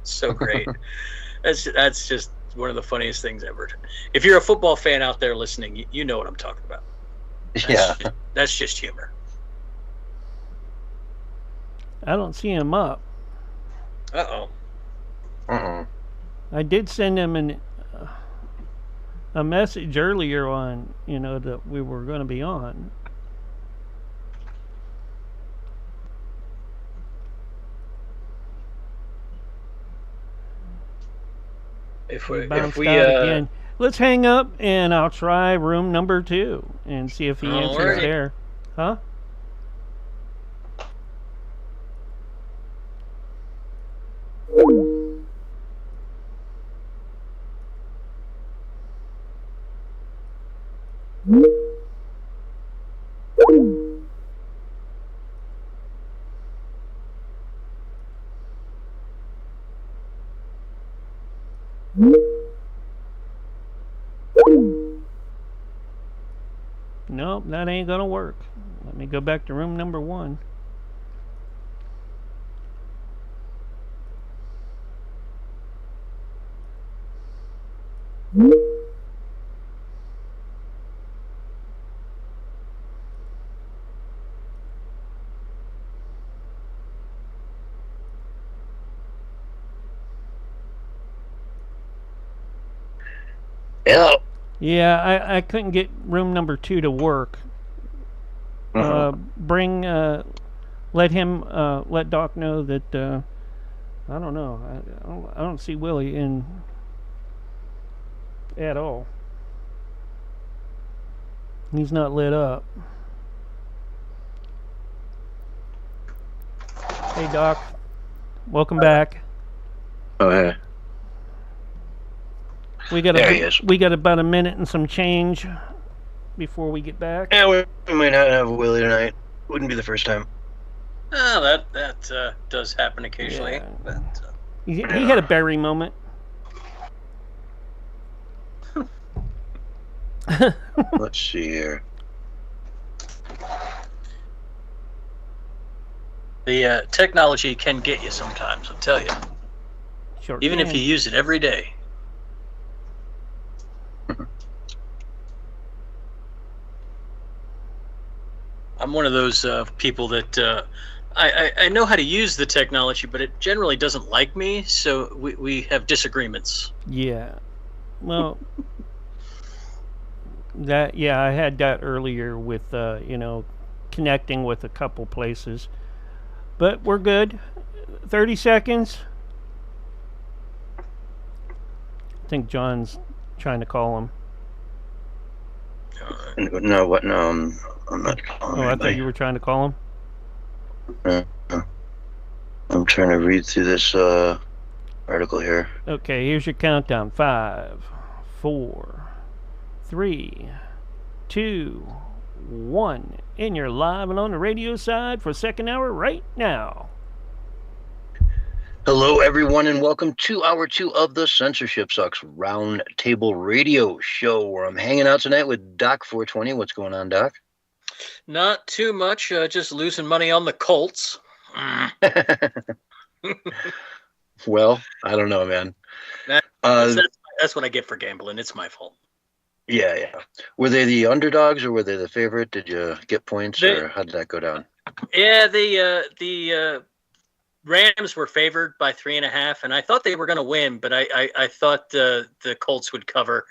So great. That's just one of the funniest things ever. If you're a football fan out there listening, you know what I'm talking about. That's just humor. I don't see him up. Uh-oh. I did send him a message earlier on, that we were going to be on. If we again. Let's hang up and I'll try room number 2 and see if he answers there. Huh? Nope, that ain't gonna work. Let me go back to room number 1. Yeah. Yeah, I couldn't get room number 2 to work. Let Doc know that, I don't know. I don't see Willie in at all. He's not lit up. Hey, Doc. Welcome back. Oh, hey. We got There he is. we got about a minute and some change before we get back. Yeah, we might not have a Willie tonight. Wouldn't be the first time. Oh, that does happen occasionally. Yeah. But, He had a Barry moment. Let's see here. the technology can get you sometimes, I'll tell you. Sure Even if can. you use it every day. I'm one of those people that I know how to use the technology, but it generally doesn't like me, so we have disagreements. Yeah. Well, I had that earlier with connecting with a couple places. But we're good. 30 seconds. I think John's trying to call him. No, what? No, I'm not calling Oh, I anybody. thought you were trying to call him. I'm trying to read through this article here. Okay, here's your countdown. 5, 4, 3, 2, 1. And you're live and on the radio side for second hour right now. Hello, everyone, and welcome to hour 2 of the Censorship Sucks Roundtable Radio Show, where I'm hanging out tonight with Doc 420. What's going on, Doc? Not too much. Just losing money on the Colts. Well, I don't know, man. That's what I get for gambling. It's my fault. Yeah. Were they the underdogs or were they the favorite? Did you get points, or how did that go down? Yeah, the Rams were favored by 3.5, and I thought they were going to win, but I thought the Colts would cover,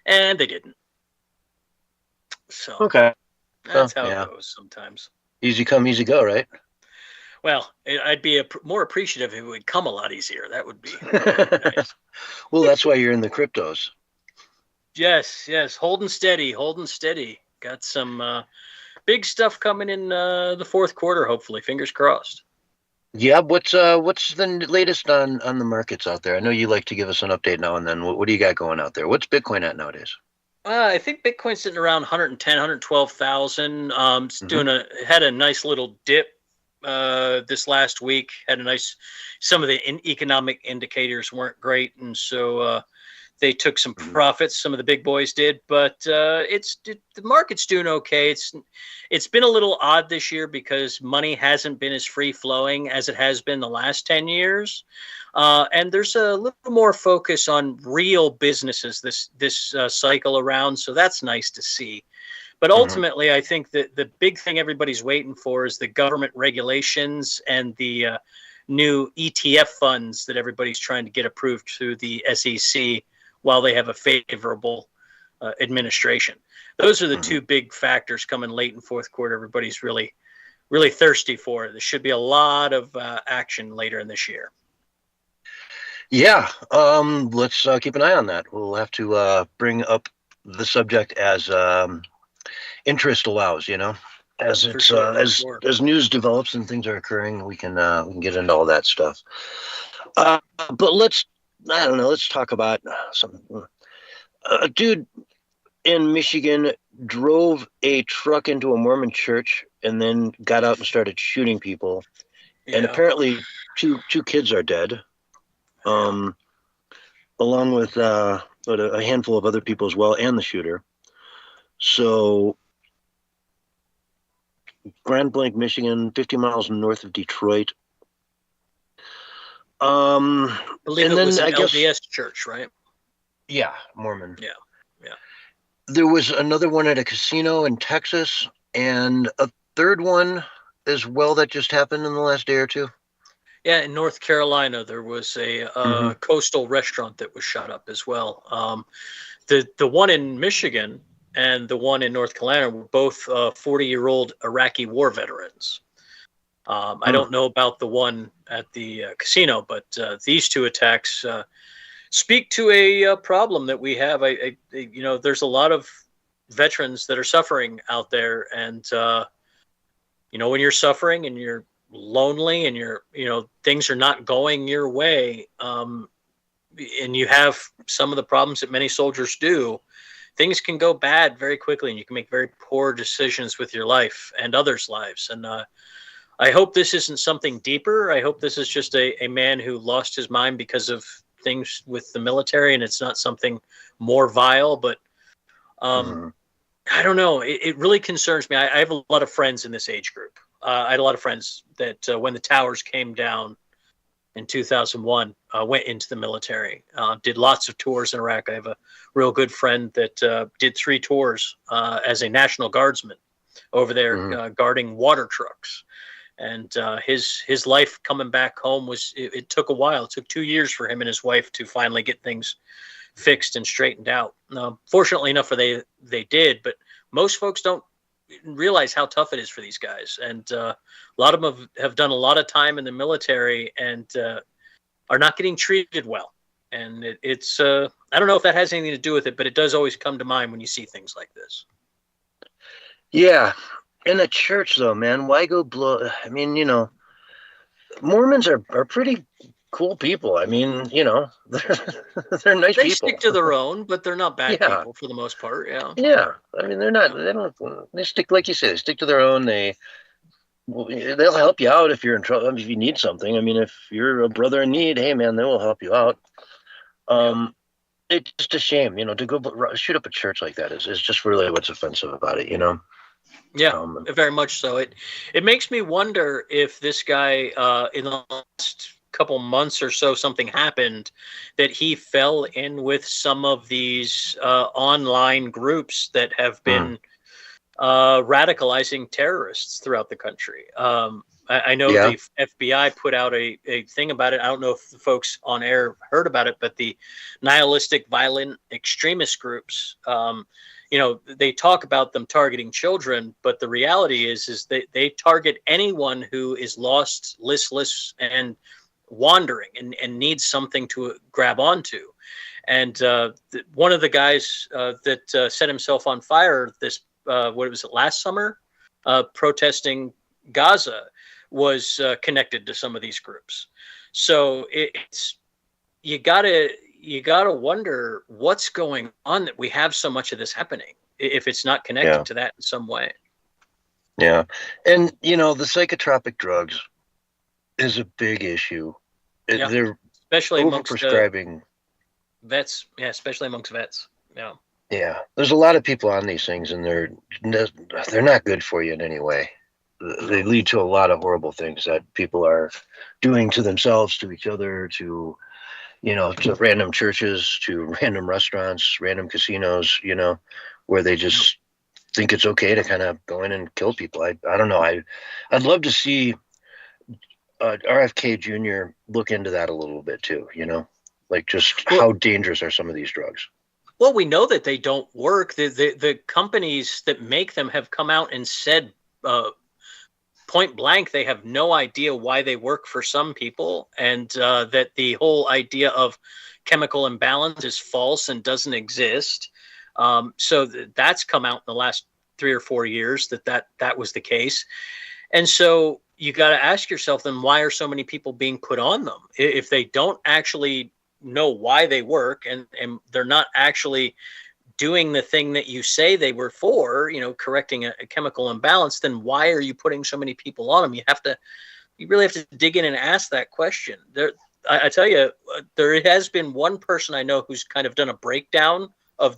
and they didn't. So Okay, that's how it goes sometimes. Easy come, easy go, right? Well, I'd be more appreciative if it would come a lot easier. That would be nice. Well, that's why you're in the cryptos. Yes, holding steady. Got some big stuff coming in the fourth quarter, hopefully. Fingers crossed. Yeah, what's the latest on the markets out there? I know you like to give us an update now and then. What do you got going out there? What's Bitcoin at nowadays? I think Bitcoin's sitting around 110, 112,000. Had a nice little dip this last week. Some of the economic indicators weren't great, and so they took some profits. Some of the big boys did, but the market's doing okay. It's been a little odd this year because money hasn't been as free flowing as it has been the last 10 years, and there's a little more focus on real businesses this cycle around. So that's nice to see. But ultimately, I think that the big thing everybody's waiting for is the government regulations and the new ETF funds that everybody's trying to get approved through the SEC while they have a favorable administration. Those are the two big factors coming late in fourth quarter. Everybody's really, really thirsty for it. There should be a lot of action later in this year. Yeah, let's keep an eye on that. We'll have to bring up the subject as interest allows. As it's as news develops and things are occurring, we can get into all that stuff. But let's talk about something. A dude in Michigan drove a truck into a Mormon church and then got out and started shooting people. Yeah. And apparently two kids are dead, along with a handful of other people as well, and the shooter. So Grand Blanc, Michigan, 50 miles north of Detroit. I believe it was an LDS church, right? Yeah, Mormon. Yeah. There was another one at a casino in Texas, and a third one as well that just happened in the last day or two. Yeah, in North Carolina, there was a coastal restaurant that was shot up as well. The one in Michigan and the one in North Carolina were both 40-year-old Iraqi war veterans. I don't know about the one at the casino, but these two attacks speak to a problem that we have. There's a lot of veterans that are suffering out there, and when you're suffering and you're lonely and things are not going your way, and you have some of the problems that many soldiers do, things can go bad very quickly, and you can make very poor decisions with your life and others' lives. And I hope this isn't something deeper. I hope this is just a man who lost his mind because of things with the military, and it's not something more vile. But I don't know. It really concerns me. I have a lot of friends in this age group. I had a lot of friends that when the towers came down in 2001, went into the military, did lots of tours in Iraq. I have a real good friend that did 3 tours as a National Guardsman over there guarding water trucks. And his life coming back home it took a while. It took 2 years for him and his wife to finally get things fixed and straightened out. Fortunately enough, they did, but most folks don't realize how tough it is for these guys. And a lot of them have done a lot of time in the military and are not getting treated well. And it's I don't know if that has anything to do with it, but it does always come to mind when you see things like this. Yeah. In a church, though, man, why go blow? I mean, Mormons are pretty cool people. I mean, they're nice people. They stick to their own, but they're not bad people for the most part. Yeah. Yeah. I mean, they stick, like you say, they stick to their own. They'll help you out if you're in trouble, if you need something. I mean, if you're a brother in need, hey, man, they will help you out. It's just a shame, to go shoot up a church like that is just really what's offensive about it, Yeah, very much so. It makes me wonder if this guy, in the last couple months or so, something happened that he fell in with some of these online groups that have been radicalizing terrorists throughout the country. I know the FBI put out a thing about it. I don't know if the folks on air heard about it, but the nihilistic violent extremist groups, they talk about them targeting children, but the reality is they target anyone who is lost, listless, and wandering and needs something to grab onto. And one of the guys that set himself on fire last summer, protesting Gaza, was connected to some of these groups. So you gotta wonder what's going on that we have so much of this happening if it's not connected to that in some way. Yeah. And, the psychotropic drugs is a big issue. They're especially amongst prescribing vets. Yeah, especially amongst vets. Yeah. Yeah. There's a lot of people on these things, and they're not good for you in any way. They lead to a lot of horrible things that people are doing to themselves, to each other, to random churches, to random restaurants, random casinos, where they just think it's okay to kind of go in and kill people. I don't know. I'd love to see RFK Jr. look into that a little bit too, like just how dangerous are some of these drugs. Well, we know that they don't work. The companies that make them have come out and said point blank they have no idea why they work for some people, and that the whole idea of chemical imbalance is false and doesn't exist. So that's come out in the last 3 or 4 years that was the case. And so you got to ask yourself, then why are so many people being put on them if they don't actually know why they work and they're not actually doing the thing that you say they were for, correcting a chemical imbalance? Then why are you putting so many people on them? You really have to dig in and ask that question. I tell you, there has been one person I know who's kind of done a breakdown of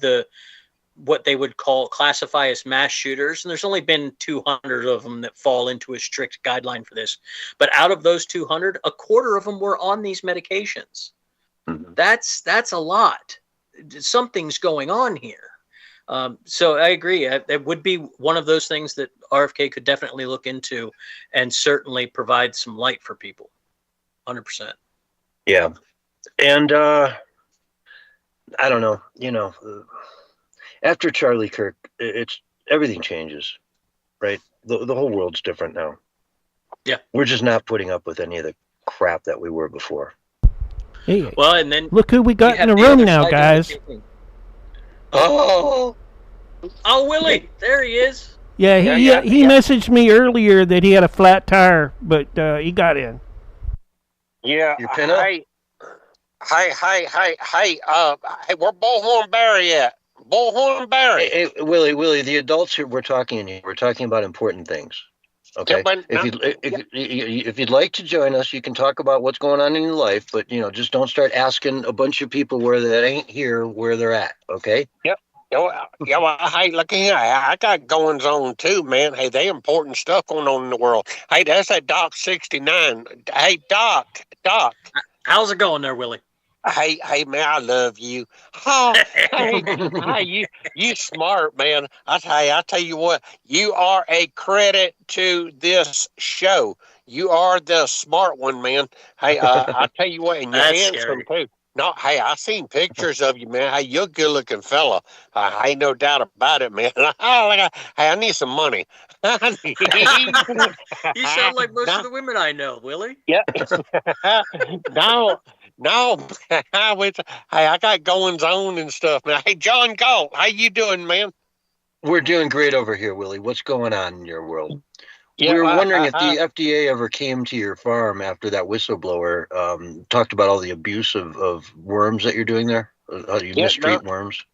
what they would classify as mass shooters. And there's only been 200 of them that fall into a strict guideline for this. But out of those 200, a quarter of them were on these medications. Mm-hmm. That's a lot. Something's going on here. So I agree. It would be one of those things that RFK could definitely look into and certainly provide some light for people. 100%. Yeah. And I don't know, after Charlie Kirk, everything changes, right? The whole world's different now. Yeah. We're just not putting up with any of the crap that we were before. Hey, well, and then look who we got in the room now, guys. Oh, Willie, there he is. Yeah, he messaged me earlier that he had a flat tire, but he got in. Yeah. Your pin up? Hey, we're Bullhorn Barry yet. Bullhorn Barry. Hey, Willie, the adults here, we're talking about important things. Okay. Yeah, if you'd like to join us, you can talk about what's going on in your life, but just don't start asking a bunch of people that ain't here where they're at. Okay. Yep. Well, hey, look here. I got goings on too, man. Hey, they important stuff going on in the world. Hey, that's that Doc 69. Hey, Doc. How's it going there, Willie? Hey, man, I love you. Oh, hey, you smart, man. I tell you what, you are a credit to this show. You are the smart one, man. Hey, I tell you what, and you're That's handsome scary. too. No, hey, I seen pictures of you, man. Hey, you're a good-looking fella. Ain't no doubt about it, man. Hey, I need some money. You sound like most of the women I know, Willie. Yeah. No, no. Hey, I got goings on and stuff, man. Hey, John Galt, how you doing, man? We're doing great over here, Willie. What's going on in your world? Yeah, We were wondering if the FDA ever came to your farm after that whistleblower talked about all the abuse of worms that you're doing there, how you mistreat worms.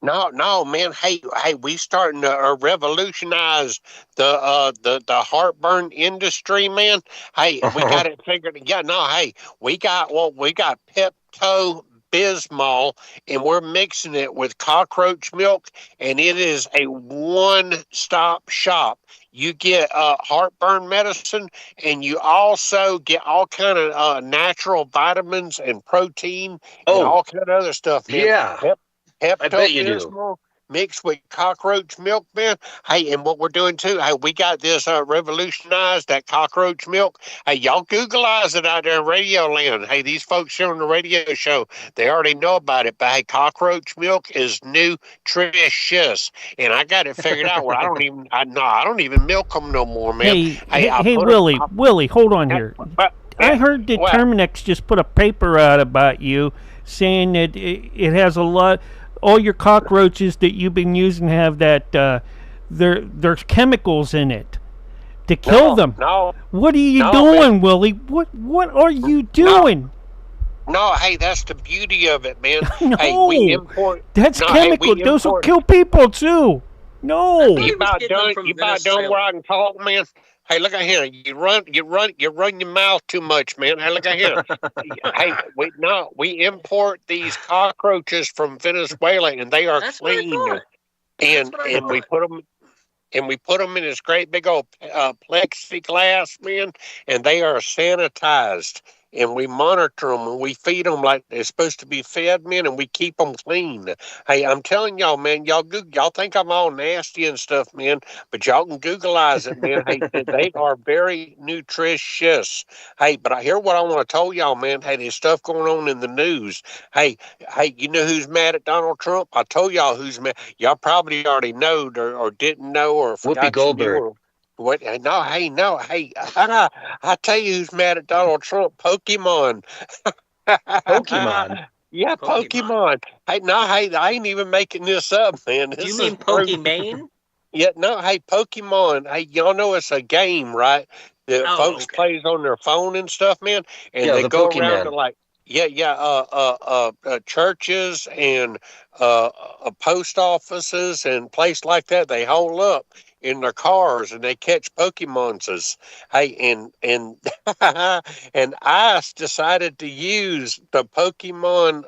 No, man. Hey, we starting to revolutionize the heartburn industry, man. Hey, we got it figured. Yeah, no, hey, we got Pepto Bismol, and we're mixing it with cockroach milk, and it is a one-stop shop. You get heartburn medicine, and you also get all kind of natural vitamins and protein and all kind of other stuff, man. Yeah. I bet you do. Pepto-Bismol mixed with cockroach milk, man. Hey, and what we're doing too, hey, we got this revolutionized, that cockroach milk. Hey, y'all Googleize it out there in Radio Land. Hey, these folks here on the radio show, they already know about it, but hey, cockroach milk is nutritious. And I got it figured out where I don't even milk them no more, man. Hey, Willie, hold on here. I heard that Terminex just put a paper out about you saying that it has a lot. All your cockroaches that you've been using have that there's chemicals in it to kill them. No. What are you doing, man? Willie? What are you doing? No, hey, that's the beauty of it, man. No, hey, we import. That's chemical. Those will kill people too. No. You about done where I can talk, man. Hey, look at here. You run your mouth too much, man. Hey, look at here. Hey, we import these cockroaches from Venezuela, and they are clean. And we put them in this great big old plexiglass, man, and they are sanitized. And we monitor them, and we feed them like they're supposed to be fed, man, and we keep them clean. Hey, I'm telling y'all, man, y'all think I'm all nasty and stuff, man, but y'all can Googleize it, man. Hey, they are very nutritious. Hey, but I hear what I want to tell y'all, man. Hey, there's stuff going on in the news. Hey, you know who's mad at Donald Trump? I told y'all who's mad. Y'all probably already know or didn't know or forgot. Whoopi Goldberg. What? No. Hey, I tell you who's mad at Donald Trump. Pokemon. Pokemon. Yeah, Pokemon. Hey, I ain't even making this up, man. Do you mean Pokemon? Yeah, no, hey, Pokemon. Hey, y'all know it's a game, right? That folks plays on their phone and stuff, man. And they go around to like, churches and post offices and place like that. They hole up in their cars and they catch Pokemonses. Hey, and and I decided to use the Pokemon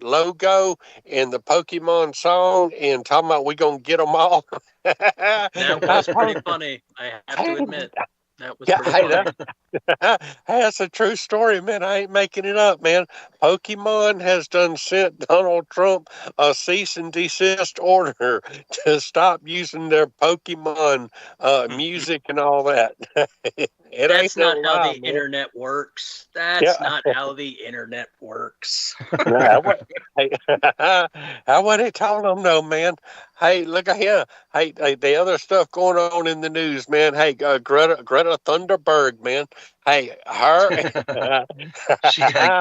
logo and the Pokemon song and talking about we gonna get them all. That was pretty funny, I have to admit. That was pretty funny. That's a true story, man. I ain't making it up, man. Pokemon has done sent Donald Trump a cease and desist order to stop using their Pokemon music and all that. That's not how the internet works. That's not how the internet works. I wouldn't tell them, no, man. Hey, look at here. Hey, the other stuff going on in the news, man. Hey, Greta Thunberg, man. Hey, her.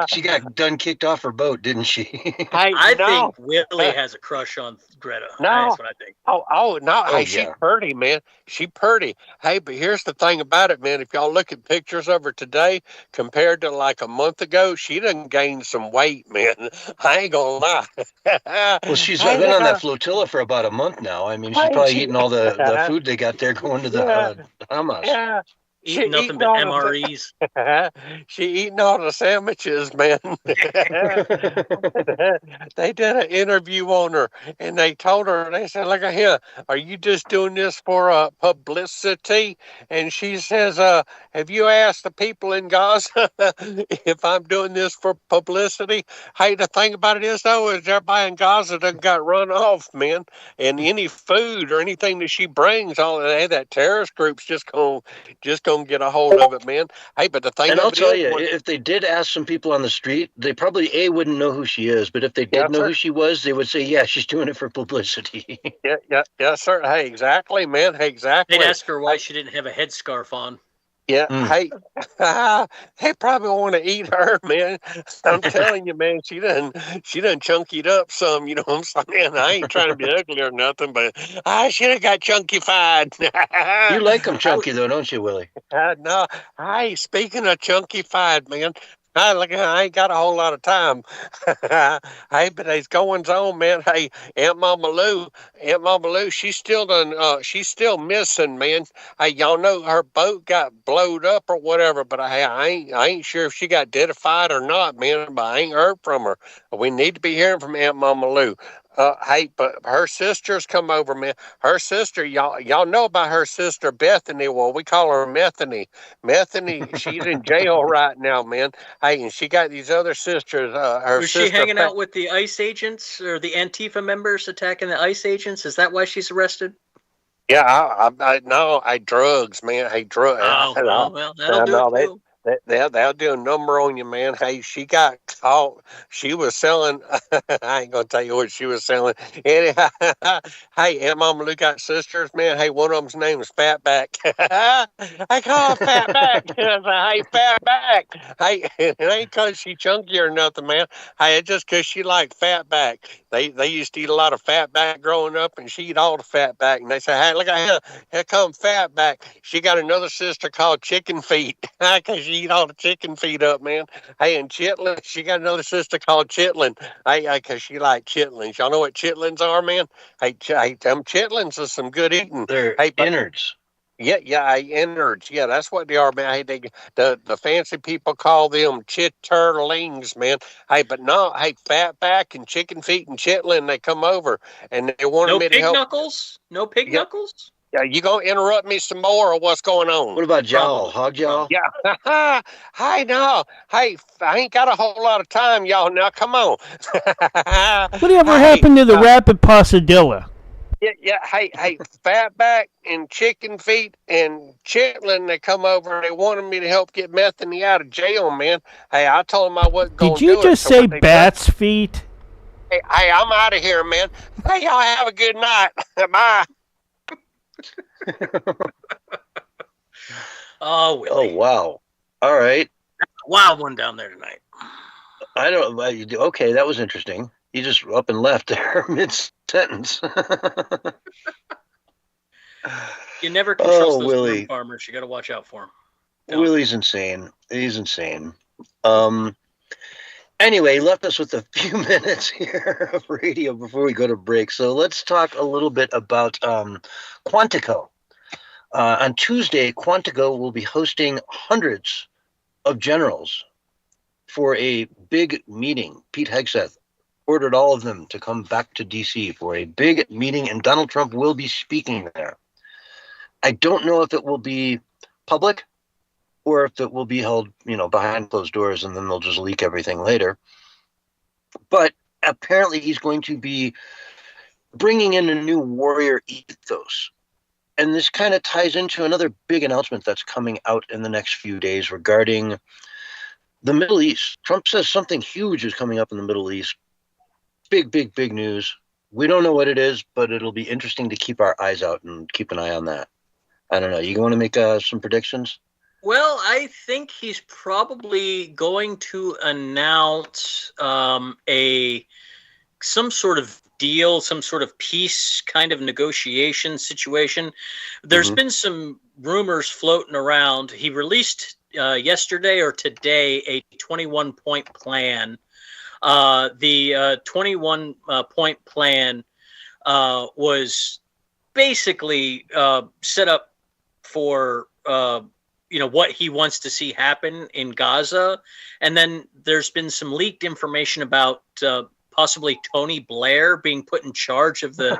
she got done kicked off her boat, didn't she? I think Willie has a crush on Greta. No. That's what I think. Oh no. Hey, she's pretty, man. She pretty. Hey, but here's the thing about it, man. If y'all look at pictures of her today compared to like a month ago, she done gained some weight, man. I ain't gonna lie. Well, she's been on that flotilla for about a month now. I mean, she's probably eating all the food they got there going to the Hamas. Eating nothing but MREs. She eating all the sandwiches, man. They did an interview on her, and they told her, they said, "Look at here, are you just doing this for publicity?" And she says, "Have you asked the people in Gaza if I'm doing this for publicity?" Hey, the thing about it is, though, is everybody in Gaza done got run off, man. And any food or anything that she brings, all that terrorist group's just gonna get a hold of it, man. Hey, but the thing And of I'll it tell is, you, if they did ask some people on the street, they probably wouldn't know who she is. But if they did know who she was, they would say, "Yeah, she's doing it for publicity." yeah, sir. Hey, exactly, man. Hey, exactly. They'd ask her why she didn't have a headscarf on. Yeah, hey, they probably want to eat her, man. I'm telling you, man, she done chunkied up some, you know what I'm saying? I ain't trying to be ugly or nothing, but I should have got chunkified. You like them chunky, though, don't you, Willie? No, hey, speaking of chunkified, man, I ain't got a whole lot of time. Hey, but there's goings on, man. Hey, Aunt Mama Lou, she's still missing, man. Hey, y'all know her boat got blowed up or whatever, but I ain't sure if she got deadified or not, man. But I ain't heard from her. We need to be hearing from Aunt Mama Lou. Hey, but her sister's come over, man. Her sister, y'all know about her sister Bethany. Well, we call her Methany. Methany, she's in jail right now, man. Hey, and she got these other sisters. Was she hanging out with the ICE agents or the Antifa members attacking the ICE agents? Is that why she's arrested? Yeah, I drugs, man. Hey, drugs. Oh, well, that'll do it too. They'll do a number on you, man. Hey, she got caught. She was selling. I ain't gonna tell you what she was selling. Anyhow, hey, Aunt Mama Lou got sisters, man. Hey, one of them's name is Fatback. I call her Fatback. Hey, Fatback. Hey, it ain't cause she chunky or nothing, man. Hey, it's just cause she like Fatback. They used to eat a lot of Fatback growing up, and she eat all the Fatback. And they say, "Hey, look at her. Here come Fatback." She got another sister called Chicken Feet. Cause she eat all the chicken feet up, man. Hey, and chitlin, she got another sister called Chitlin. Hey, cause she like chitlins. Y'all know what chitlins are, man? Hey, them chitlins are some good eating. They're innards. Yeah, innards. Yeah, that's what they are, man. Hey, the fancy people call them chitterlings, man. Hey, but no, hey, Fatback and Chicken Feet and Chitlin, they come over and they wanted me to help. No pig knuckles? Yeah, you gonna interrupt me some more, or what's going on? What about jowl? Hog jowl? Yeah. Hey, no. Hey, I ain't got a whole lot of time, y'all. Now, come on. Whatever happened to the rapid pasadilla? Yeah. Hey, Fatback and Chicken Feet and Chitlin, they come over and they wanted me to help get Methany out of jail, man. Hey, I told them I wasn't going to do it. Did you just say bat's feet? Hey, I'm out of here, man. Hey, y'all have a good night. Bye. Oh, Willie. Oh, wow. All right. Wild one down there tonight. I don't. Okay, that was interesting. You just up and left there mid-sentence. You never can trust those Willie. farmers. You got to watch out for them. Willie's insane. He's insane. Anyway, left us with a few minutes here of radio before we go to break. So let's talk a little bit about Quantico. On Tuesday, Quantico will be hosting hundreds of generals for a big meeting. Pete Hegseth ordered all of them to come back to D.C. for a big meeting, and Donald Trump will be speaking there. I don't know if it will be public or if it will be held, behind closed doors, and then they'll just leak everything later. But apparently he's going to be bringing in a new warrior ethos. And this kind of ties into another big announcement that's coming out in the next few days regarding the Middle East. Trump says something huge is coming up in the Middle East. Big news. We don't know what it is, but it'll be interesting to keep our eyes out and keep an eye on that. I don't know. You want to make some predictions? Well, I think he's probably going to announce some sort of deal, some sort of peace kind of negotiation situation. There's been some rumors floating around. He released yesterday or today a 21-point plan. The 21-point plan was basically set up for what he wants to see happen in Gaza. And then there's been some leaked information about possibly Tony Blair being put in charge of the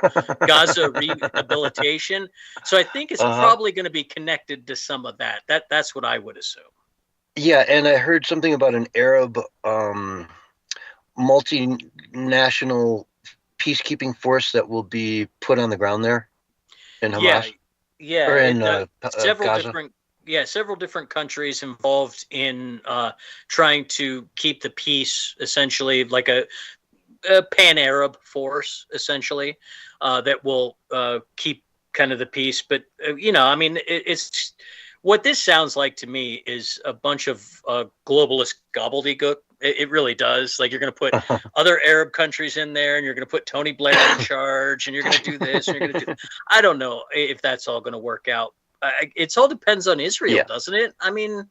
Gaza rehabilitation. So I think it's probably going to be connected to some of that. That's what I would assume. Yeah, and I heard something about an Arab multinational peacekeeping force that will be put on the ground there in Hamas. Yeah, or in several Gaza. several different countries involved in trying to keep the peace, essentially like a pan-Arab force, essentially, that will keep kind of the peace. But it's what this sounds like to me is a bunch of globalist gobbledygook. It really does. Like, you're going to put other Arab countries in there, and you're going to put Tony Blair in charge, and you're going to do this, and you're going to do. I don't know if that's all going to work out. It all depends on Israel, doesn't it? I mean,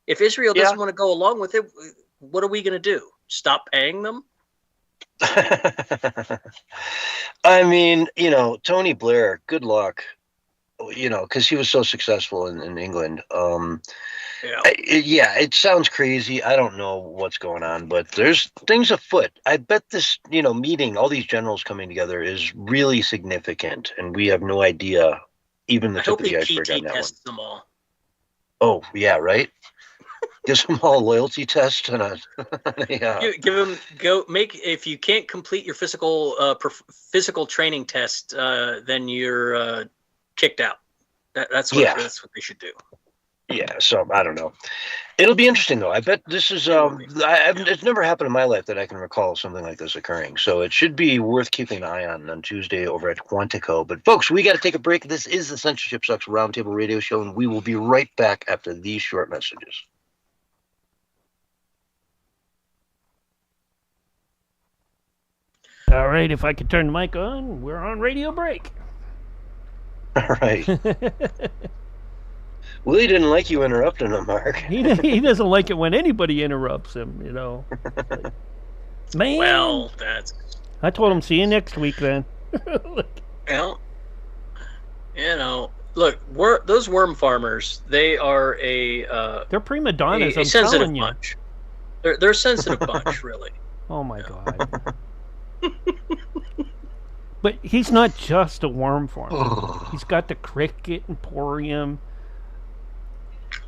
if Israel doesn't want to go along with it, what are we going to do? Stop paying them? I mean, Tony Blair, good luck. Because he was so successful in England. It sounds crazy. I don't know what's going on, but there's things afoot. I bet this, meeting, all these generals coming together is really significant, and we have no idea, even the tip of the iceberg on that one. Them all. Oh, yeah, right? Gives them all a loyalty test and give them if you can't complete your physical training test, then you're kicked out. That's what they should do. Yeah, so I don't know. It'll be interesting though. I bet this is it's never happened in my life that I can recall something like this occurring. So it should be worth keeping an eye on Tuesday over at Quantico. But folks, we got to take a break. This is the Censorship Sucks Roundtable Radio Show, and we will be right back after these short messages. All right, if I could turn the mic on, we're on radio break. All right. Willie didn't like you interrupting him, Mark. He doesn't like it when anybody interrupts him, Man. Well, I told him, see you next week then. Look, those worm farmers, they are they're prima donnas, a sensitive bunch. They're a sensitive bunch, really. Oh my God. But he's not just a worm farmer. He's got the cricket emporium.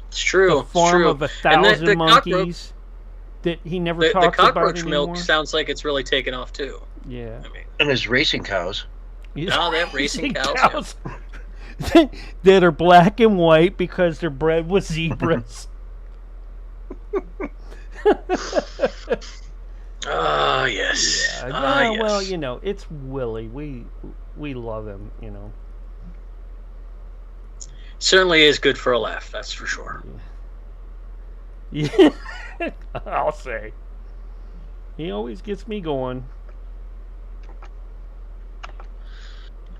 It's true. The farm of 1,000 monkeys that he never talks about anymore. The cockroach milk sounds like it's really taken off too. Yeah. And his racing cows. They have racing cows. That are black and white because they're bred with zebras. Ah, yes. Yeah. Yes. Well, it's Willie. We love him, Certainly is good for a laugh, that's for sure. Yeah. I'll say. He always gets me going.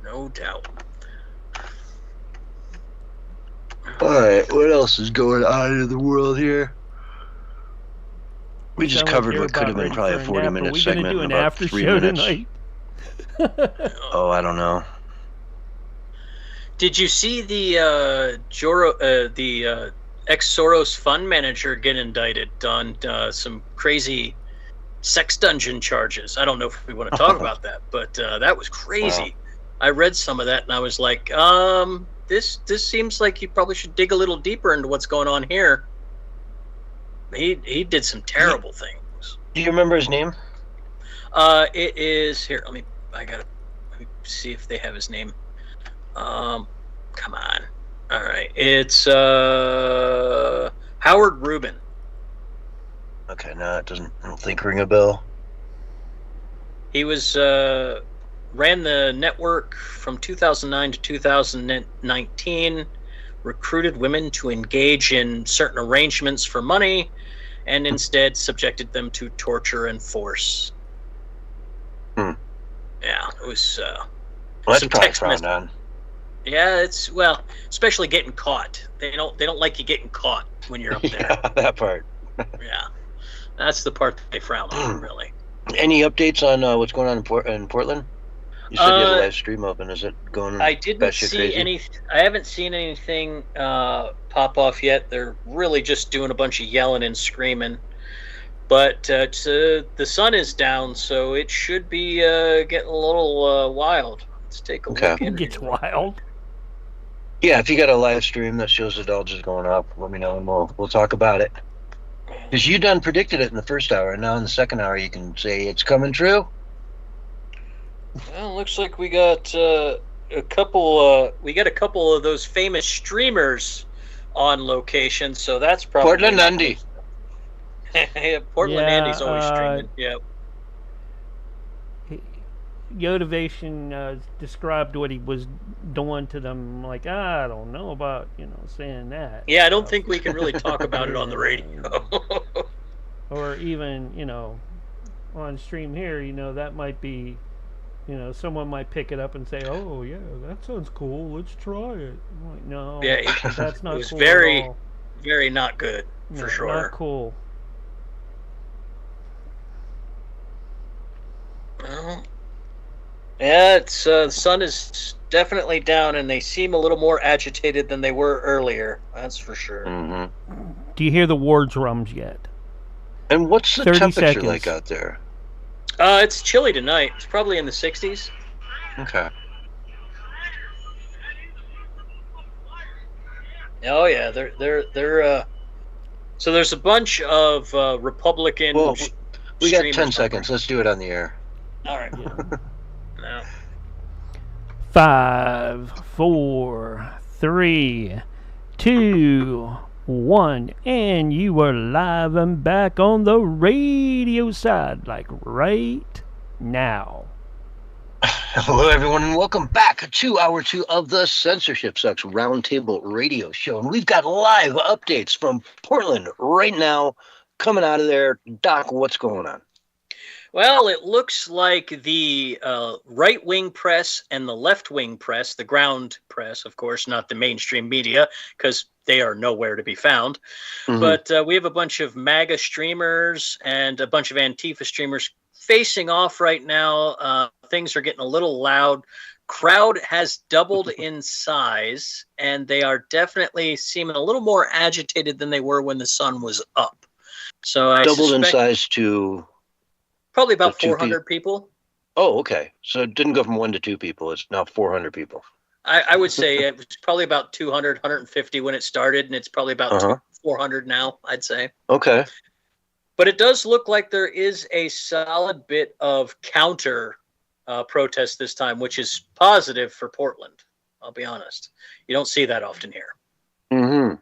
No doubt. All right, what else is going on in the world here? We just covered what could have been probably a 40-minute segment in about 3 minutes. Tonight? Oh, I don't know. Did you see the ex-Soros fund manager get indicted on some crazy sex dungeon charges? I don't know if we want to talk about that, but that was crazy. Wow. I read some of that and I was like, this seems like you probably should dig a little deeper into what's going on here. He did some terrible things. Do you remember his name? It is here. Let me see if they have his name. Come on. All right. It's Howard Rubin. Okay, no, I don't think ring a bell. He was ran the network from 2009 to 2019, recruited women to engage in certain arrangements for money, and instead subjected them to torture and force. Yeah, it was well, that's some probably text frowned on. Yeah, especially getting caught. They don't like you getting caught when you're up there. Yeah, that part. Yeah, that's the part that they frown on, really. Any updates on what's going on in Portland? You said you had a live stream open. Is it going? I didn't see crazy? any. I haven't seen anything pop off yet. They're really just doing a bunch of yelling and screaming. But the sun is down, so it should be getting a little wild. Let's take a look. It gets wild. Yeah, if you got a live stream that shows it all just going up, let me know and we'll talk about it. Because you done predicted it in the first hour, and now in the second hour you can say it's coming true. Well, looks like we got a couple. We got a couple of those famous streamers on location, so that's probably Portland Andy. Yeah, Portland Andy's always streaming. Yeah. Yotivation described what he was doing to them. Like, I don't know about saying that. Yeah, I don't think we can really talk about it on the radio. Or even on stream here. That might be. Someone might pick it up and say, "Oh, yeah, that sounds cool. Let's try it." I'm like, no, yeah, that's not. It was cool very, at all. very not good for sure. Not cool. Well, yeah, it's the sun is definitely down, and they seem a little more agitated than they were earlier. That's for sure. Mm-hmm. Do you hear the war drums yet? And what's the 30 temperature seconds. like out there? It's chilly tonight. It's probably in the 60s. Okay. Oh yeah, they're so there's a bunch of Republican. Well, we got 10 streamers seconds. Let's do it on the air. All right. No. 5, 4, 3, 2, 1, and you are live and back on the radio side, like right now. Hello, everyone, and welcome back to hour 2 of the Censorship Sucks Roundtable Radio Show. And we've got live updates from Portland right now coming out of there. Doc, what's going on? Well, it looks like the right-wing press and the left-wing press, the ground press, of course, not the mainstream media, because they are nowhere to be found. Mm-hmm. But we have a bunch of MAGA streamers and a bunch of Antifa streamers facing off right now. Things are getting a little loud. Crowd has doubled in size, and they are definitely seeming a little more agitated than they were when the sun was up. So I doubled in size to... Probably about 400 people. Oh, okay. So it didn't go from 1 to 2 people. It's now 400 people. I would say it was probably about 200, 150 when it started, and it's probably about 400 now, I'd say. Okay. But it does look like there is a solid bit of counter protest this time, which is positive for Portland. I'll be honest. You don't see that often here. Mm-hmm.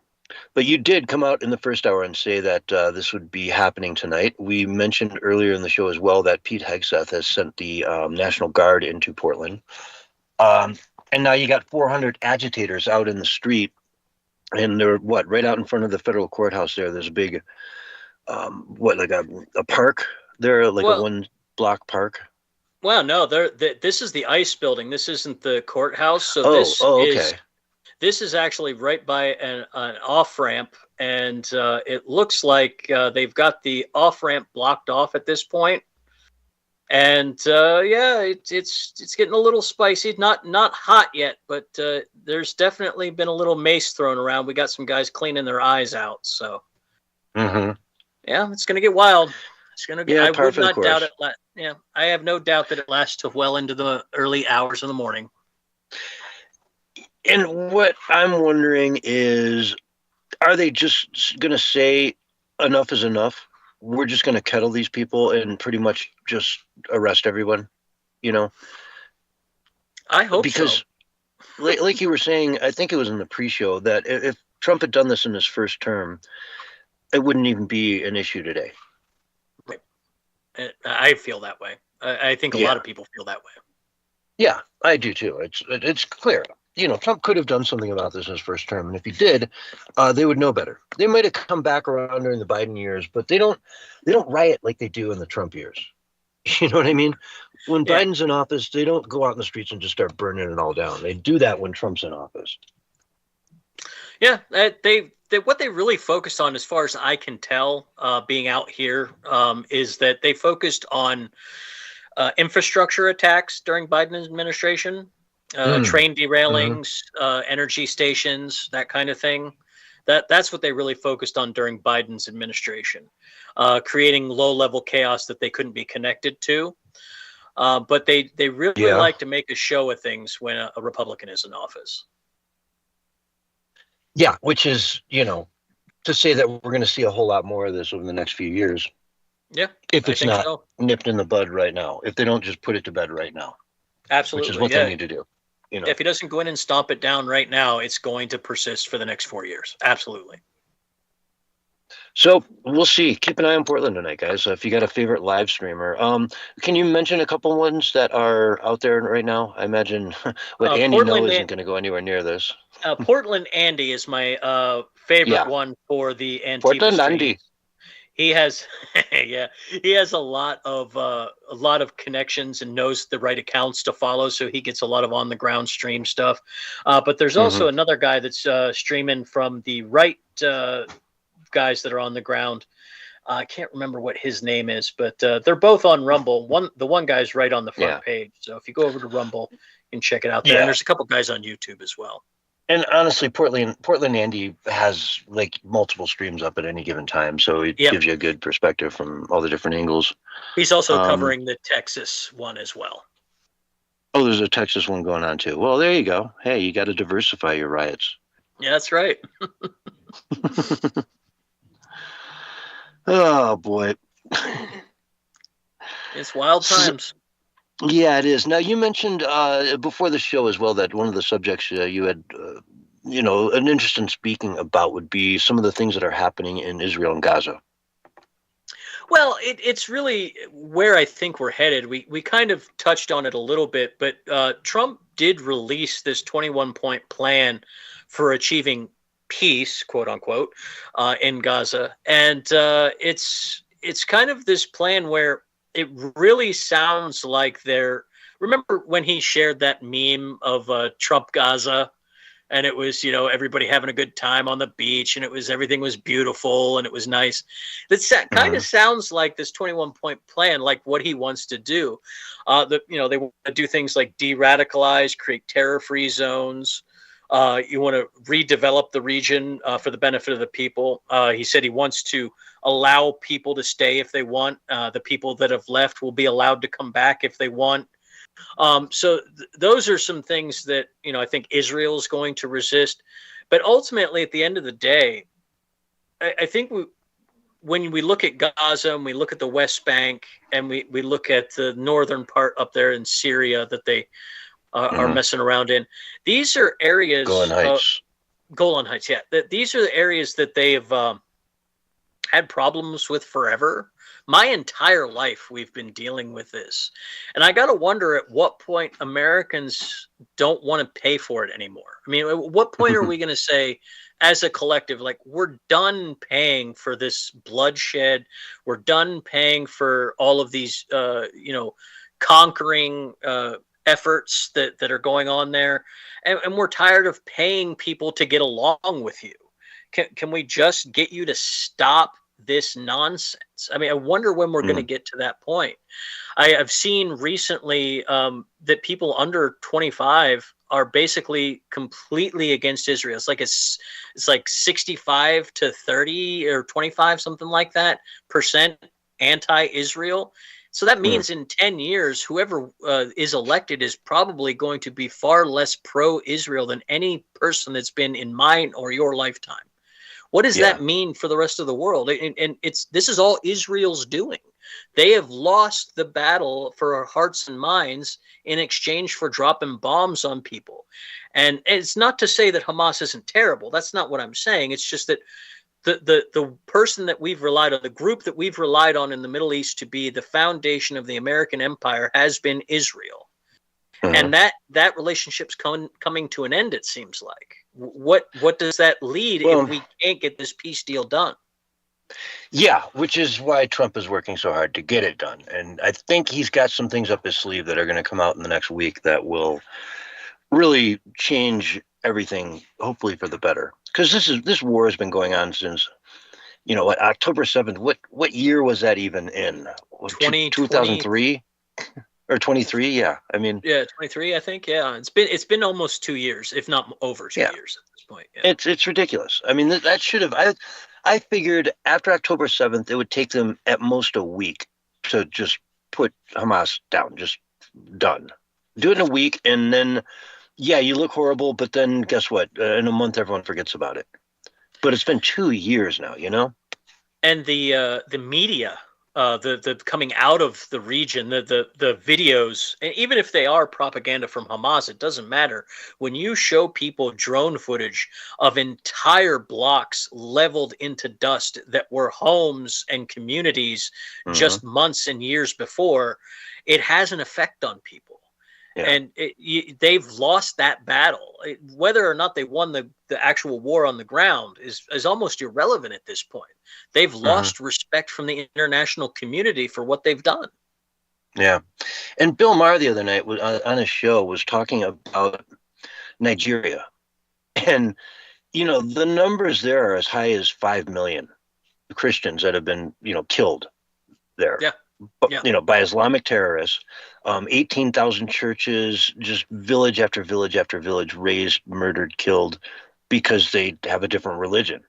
But you did come out in the first hour and say that this would be happening tonight. We mentioned earlier in the show as well that Pete Hegseth has sent the National Guard into Portland. And now you got 400 agitators out in the street. And they're, right out in front of the federal courthouse there. There's a big, a park there, like a one-block park? Well, no, this is the ICE building. This isn't the courthouse. So okay. This is actually right by an off-ramp, and it looks like they've got the off-ramp blocked off at this point. And it's getting a little spicy. Not hot yet, but there's definitely been a little mace thrown around. We got some guys cleaning their eyes out. So, yeah, it's gonna get wild. It's gonna get. I would not doubt it. I have no doubt that it lasts till well into the early hours of the morning. And what I'm wondering is, are they just going to say enough is enough? We're just going to kettle these people and pretty much just arrest everyone, I hope because, so. like you were saying, I think it was in the pre-show, that if Trump had done this in his first term, it wouldn't even be an issue today. Right. I feel that way. I think a lot of people feel that way. Yeah, I do too. It's clear. Trump could have done something about this in his first term, and if he did, they would know better. They might have come back around during the Biden years, but they don't riot like they do in the Trump years. You know what I mean? When Biden's in office, they don't go out in the streets and just start burning it all down. They do that when Trump's in office. Yeah, what they really focused on, as far as I can tell, being out here, is that they focused on infrastructure attacks during Biden's administration, train derailings, energy stations, that kind of thing. That's what they really focused on during Biden's administration, creating low-level chaos that they couldn't be connected to. But they really like to make a show of things when a Republican is in office. Yeah, which is, to say that we're going to see a whole lot more of this over the next few years. Yeah, if it's not nipped in the bud right now, if they don't just put it to bed right now. Absolutely, which is what they need to do. If he doesn't go in and stomp it down right now, it's going to persist for the next 4 years. Absolutely. So we'll see. Keep an eye on Portland tonight, guys. If you got a favorite live streamer, can you mention a couple ones that are out there right now? I imagine what Andy knows isn't going to go anywhere near this. Portland Andy is my favorite one for the Antifa Portland Andy. He has, he has a lot of connections and knows the right accounts to follow, so he gets a lot of on the ground stream stuff. But there's also another guy that's streaming from the right guys that are on the ground. I can't remember what his name is, but they're both on Rumble. The one guy's right on the front page, so if you go over to Rumble, you can check it out there. And there's a couple guys on YouTube as well. And honestly, Portland Andy has like multiple streams up at any given time, so it gives you a good perspective from all the different angles. He's also covering the Texas one as well. Oh, there's a Texas one going on too. Well, there you go. Hey, you got to diversify your riots. Yeah, that's right. Oh boy, it's wild times. Yeah, it is. Now, you mentioned before the show as well that one of the subjects you had, an interest in speaking about would be some of the things that are happening in Israel and Gaza. Well, it's really where I think we're headed. We kind of touched on it a little bit, but Trump did release this 21-point plan for achieving peace, quote unquote, in Gaza. And it's kind of this plan where it really sounds like remember when he shared that meme of Trump Gaza, and it was, everybody having a good time on the beach, and everything was beautiful and it was nice. That kind of sounds like this 21-point plan, like what he wants to do. They want to do things like de-radicalize, create terror-free zones. You want to redevelop the region for the benefit of the people. He said he wants to allow people to stay if they want. The people that have left will be allowed to come back if they want. So those are some things that, I think Israel is going to resist. But ultimately, at the end of the day, I think when we look at Gaza and we look at the West Bank and we look at the northern part up there in Syria that they are messing around in. These are areas. Golan Heights, yeah. These are the areas that they have had problems with forever. My entire life, we've been dealing with this. And I got to wonder at what point Americans don't want to pay for it anymore. I mean, at what point are we going to say, as a collective, like, we're done paying for this bloodshed. We're done paying for all of these, conquering efforts that are going on there, and we're tired of paying people to get along with you. Can we just get you to stop this nonsense? I mean, I wonder when we're going to get to that point. I've seen recently that people under 25 are basically completely against Israel. It's like 65 to 30 or 25, something like that, % anti-Israel. So that means in 10 years, whoever is elected is probably going to be far less pro-Israel than any person that's been in mine or your lifetime. What does that mean for the rest of the world? And this is all Israel's doing. They have lost the battle for our hearts and minds in exchange for dropping bombs on people. And it's not to say that Hamas isn't terrible. That's not what I'm saying. It's just that the person that we've relied on, the group that we've relied on in the Middle East to be the foundation of the American empire has been Israel. And that relationship's coming to an end, it seems like. What does that lead if we can't get this peace deal done? Yeah, which is why Trump is working so hard to get it done. And I think he's got some things up his sleeve that are going to come out in the next week that will really change everything, hopefully for the better. Because this war has been going on since, October 7th. What year was that even in? 2003? or 23. Yeah, I mean, Yeah, 23, I think. Yeah, it's been almost 2 years, if not over 2 years at this point. Yeah. it's ridiculous. I mean, that should have. I figured after October 7th, it would take them at most a week to just put Hamas down, just done. Do it in a week, and then yeah, you look horrible, but then guess what? In a month, everyone forgets about it. But it's been 2 years now, you know. And the media, the coming out of the region, the videos, and even if they are propaganda from Hamas, it doesn't matter. When you show people drone footage of entire blocks leveled into dust that were homes and communities just months and years before, it has an effect on people. Yeah. And they've lost that battle. Whether or not they won the actual war on the ground is almost irrelevant at this point. They've lost respect from the international community for what they've done. Yeah. And Bill Maher the other night was on a show was talking about Nigeria. And, you know, the numbers there are as high as 5 million Christians that have been, you know, killed there. Yeah. You know, by Islamic terrorists, 18,000 churches, just village after village after village, razed, murdered, killed, because they have a different religion.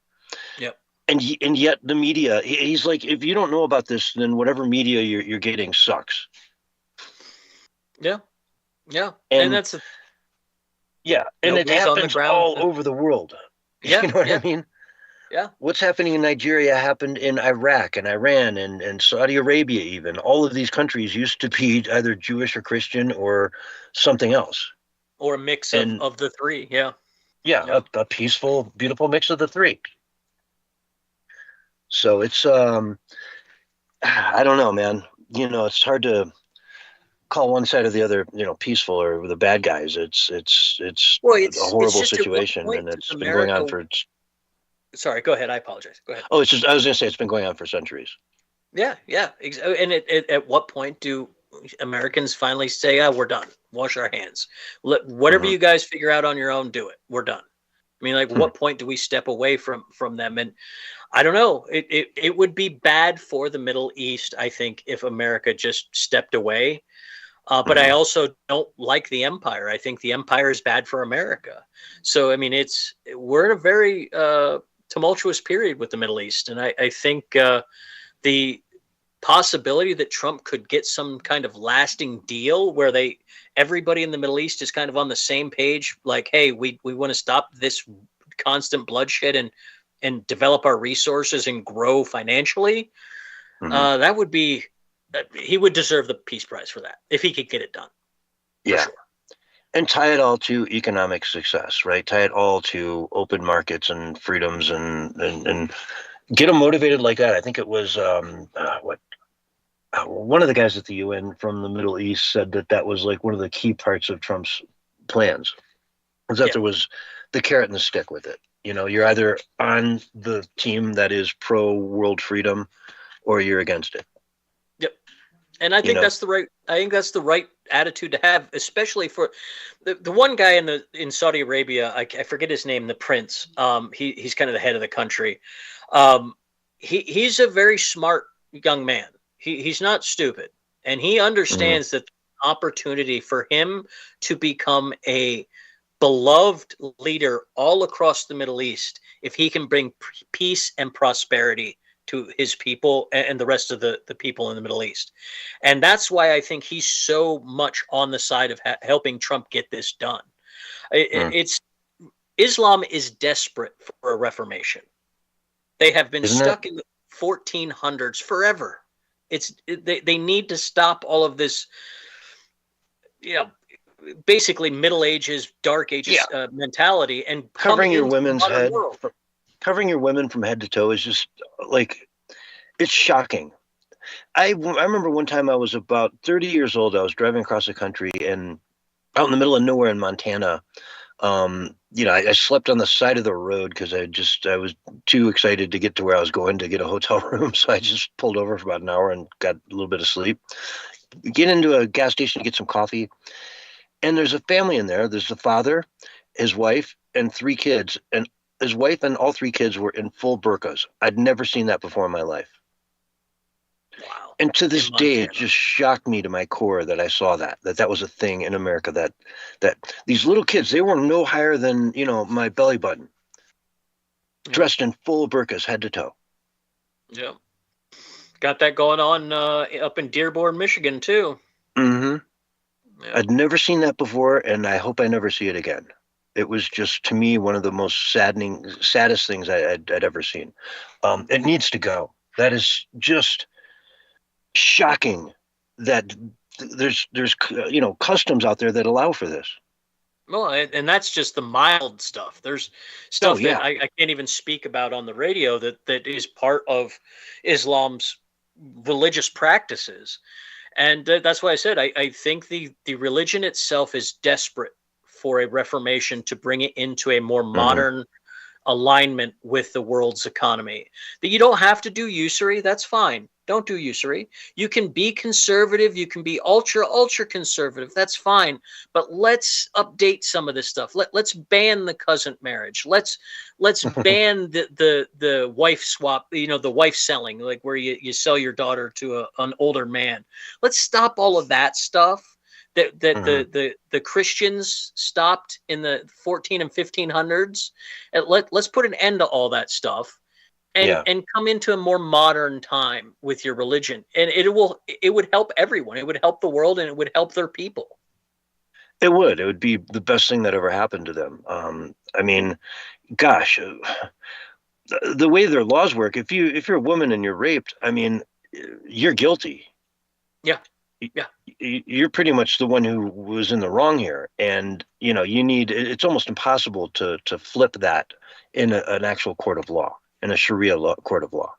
Yep. And yet the media, he's like, if you don't know about this, then whatever media you're getting sucks. Yeah, yeah, and that's and it happens all over the world. Yeah, you know what I mean? Yeah. What's happening in Nigeria happened in Iraq and Iran and Saudi Arabia even. All of these countries used to be either Jewish or Christian or something else. Or a mix of the three, yeah. Yeah, a peaceful, beautiful mix of the three. So it's, I don't know, man. You know, it's hard to call one side or the other, you know, peaceful or the bad guys. It's a horrible situation, and it's been going on for... Sorry, go ahead. I apologize. Go ahead. Oh, it's just, I was going to say it's been going on for centuries. Yeah. And at what point do Americans finally say, we're done, wash our hands? Whatever you guys figure out on your own, do it. We're done. I mean, like, what point do we step away from them? And I don't know. It would be bad for the Middle East, I think, if America just stepped away. But I also don't like the empire. I think the empire is bad for America. So, I mean, we're in a very tumultuous period with the Middle East. And I think the possibility that Trump could get some kind of lasting deal where everybody in the Middle East is kind of on the same page, like, hey, we want to stop this constant bloodshed and develop our resources and grow financially, that would be... he would deserve the Peace Prize for that if he could get it done. Yeah. Sure. And tie it all to economic success, right? Tie it all to open markets and freedoms and get them motivated like that. I think it was one of the guys at the UN from the Middle East said that was like one of the key parts of Trump's plans, was that there was the carrot and the stick with it. You know, you're either on the team that is pro world freedom or you're against it. And I think that's the right attitude to have, especially for the one guy in Saudi Arabia. I forget his name, the prince. He's kind of the head of the country. He's a very smart young man. He's not stupid, and he understands that the opportunity for him to become a beloved leader all across the Middle East, if he can bring peace and prosperity to his people and the rest of the people in the Middle East. And that's why I think he's so much on the side of helping Trump get this done. Islam is desperate for a reformation. They have been stuck in the 1400s forever. They need to stop all of this, basically Middle Ages, Dark Ages mentality, and covering your women's head. Covering your women from head to toe is just like, it's shocking. I remember one time I was about 30 years old. I was driving across the country and out in the middle of nowhere in Montana. I slept on the side of the road because I was too excited to get to where I was going to get a hotel room. So I just pulled over for about an hour and got a little bit of sleep. Get into a gas station to get some coffee. And there's a family in there. There's the father, his wife, and 3 kids. And his wife and all 3 kids were in full burqas. I'd never seen that before in my life. Wow. And to this in day, it Montana. just shocked me to my core that I saw that was a thing in America, that these little kids, they were no higher than, my belly button, dressed in full burqas head to toe. Yeah. Got that going on up in Dearborn, Michigan, too. Mm-hmm. Yeah. I'd never seen that before, and I hope I never see it again. It was just, to me, one of the most saddest things I'd ever seen. It needs to go. That is just shocking that there's customs out there that allow for this. Well, and that's just the mild stuff. There's stuff that I can't even speak about on the radio that is part of Islam's religious practices. And that's why I said I think the religion itself is desperate for a reformation to bring it into a more modern alignment with the world's economy. That you don't have to do usury. That's fine. Don't do usury. You can be conservative. You can be ultra conservative. That's fine. But let's update some of this stuff. Let's ban the cousin marriage. Let's ban the wife swap. The wife selling, like where you sell your daughter to an older man. Let's stop all of that stuff. That the Christians stopped in the 14 and 1500s. And let's put an end to all that stuff. And come into a more modern time with your religion, and it would help everyone. It would help the world, and it would help their people. It would be the best thing that ever happened to them. I mean, gosh, the way their laws work, if you're a woman and you're raped, I mean, you're guilty. Yeah. You're pretty much the one who was in the wrong here, and it's almost impossible to flip that in an actual court of law. In a Sharia court of law.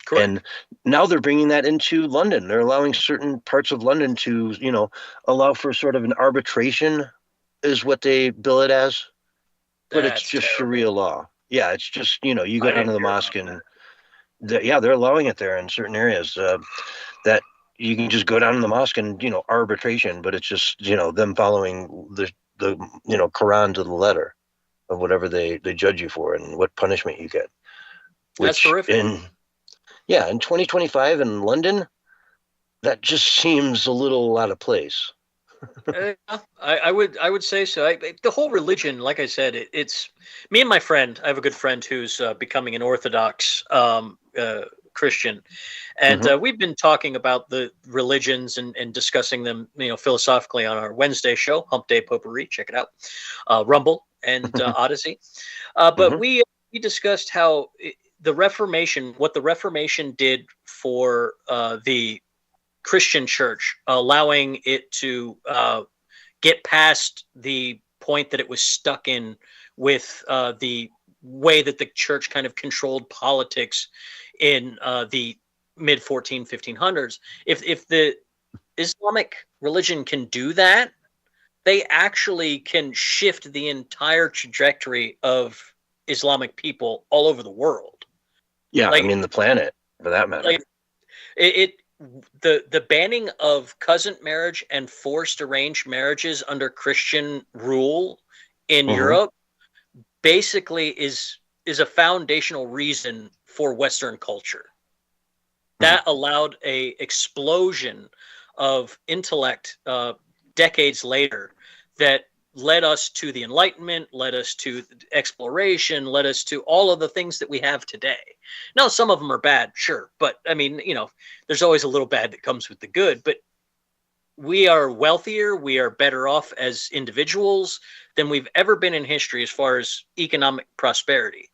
Correct. And now they're bringing that into London. They're allowing certain parts of London to, allow for sort of an arbitration, is what they bill it as. But it's just terrible. Sharia law. Yeah, it's just, you go down to the mosque and, they're allowing it there in certain areas that you can just go down to the mosque and, arbitration, but it's just, them following the Quran to the letter of whatever they judge you for and what punishment you get. That's terrific. In 2025 in London, that just seems a little out of place. I would say so. The whole religion, like I said, it's me and my friend. I have a good friend who's becoming an Orthodox Christian, and we've been talking about the religions and discussing them, philosophically on our Wednesday show, Hump Day Potpourri. Check it out, Rumble and Odyssey. But we discussed how the Reformation, what the Reformation did for the Christian church, allowing it to get past the point that it was stuck in with the way that the church kind of controlled politics in the mid 1500s. If the Islamic religion can do that, they actually can shift the entire trajectory of Islamic people all over the world. Yeah, I mean the planet, for that matter. Like the banning of cousin marriage and forced arranged marriages under Christian rule in Europe basically is a foundational reason for Western culture. That allowed a explosion of intellect decades later that led us to the Enlightenment, led us to exploration, led us to all of the things that we have today. Now, some of them are bad, sure, but I mean, there's always a little bad that comes with the good, but we are wealthier, we are better off as individuals than we've ever been in history as far as economic prosperity.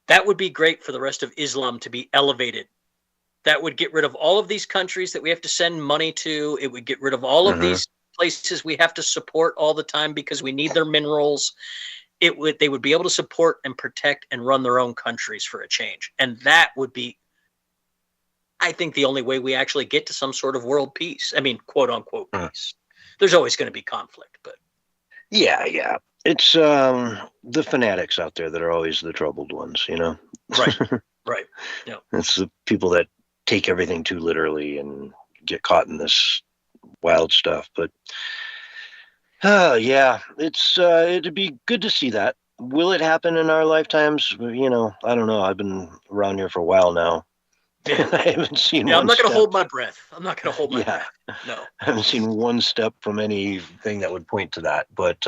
That would be great for the rest of Islam to be elevated. That would get rid of all of these countries that we have to send money to. It would get rid of all of these places we have to support all the time because we need their minerals. They would be able to support and protect and run their own countries for a change. And that would be, I think, the only way we actually get to some sort of world peace. I mean, quote unquote peace. There's always going to be conflict, but yeah. It's the fanatics out there that are always the troubled ones, Right. Yeah. It's the people that take everything too literally and get caught in this wild stuff. But it'd be good to see that. Will it happen in our lifetimes? I don't know. I've been around here for a while now. I haven't seen Yeah, one I'm not going step. to hold my breath. I'm not going to hold my Yeah. breath. No. I haven't seen one step from anything that would point to that. But,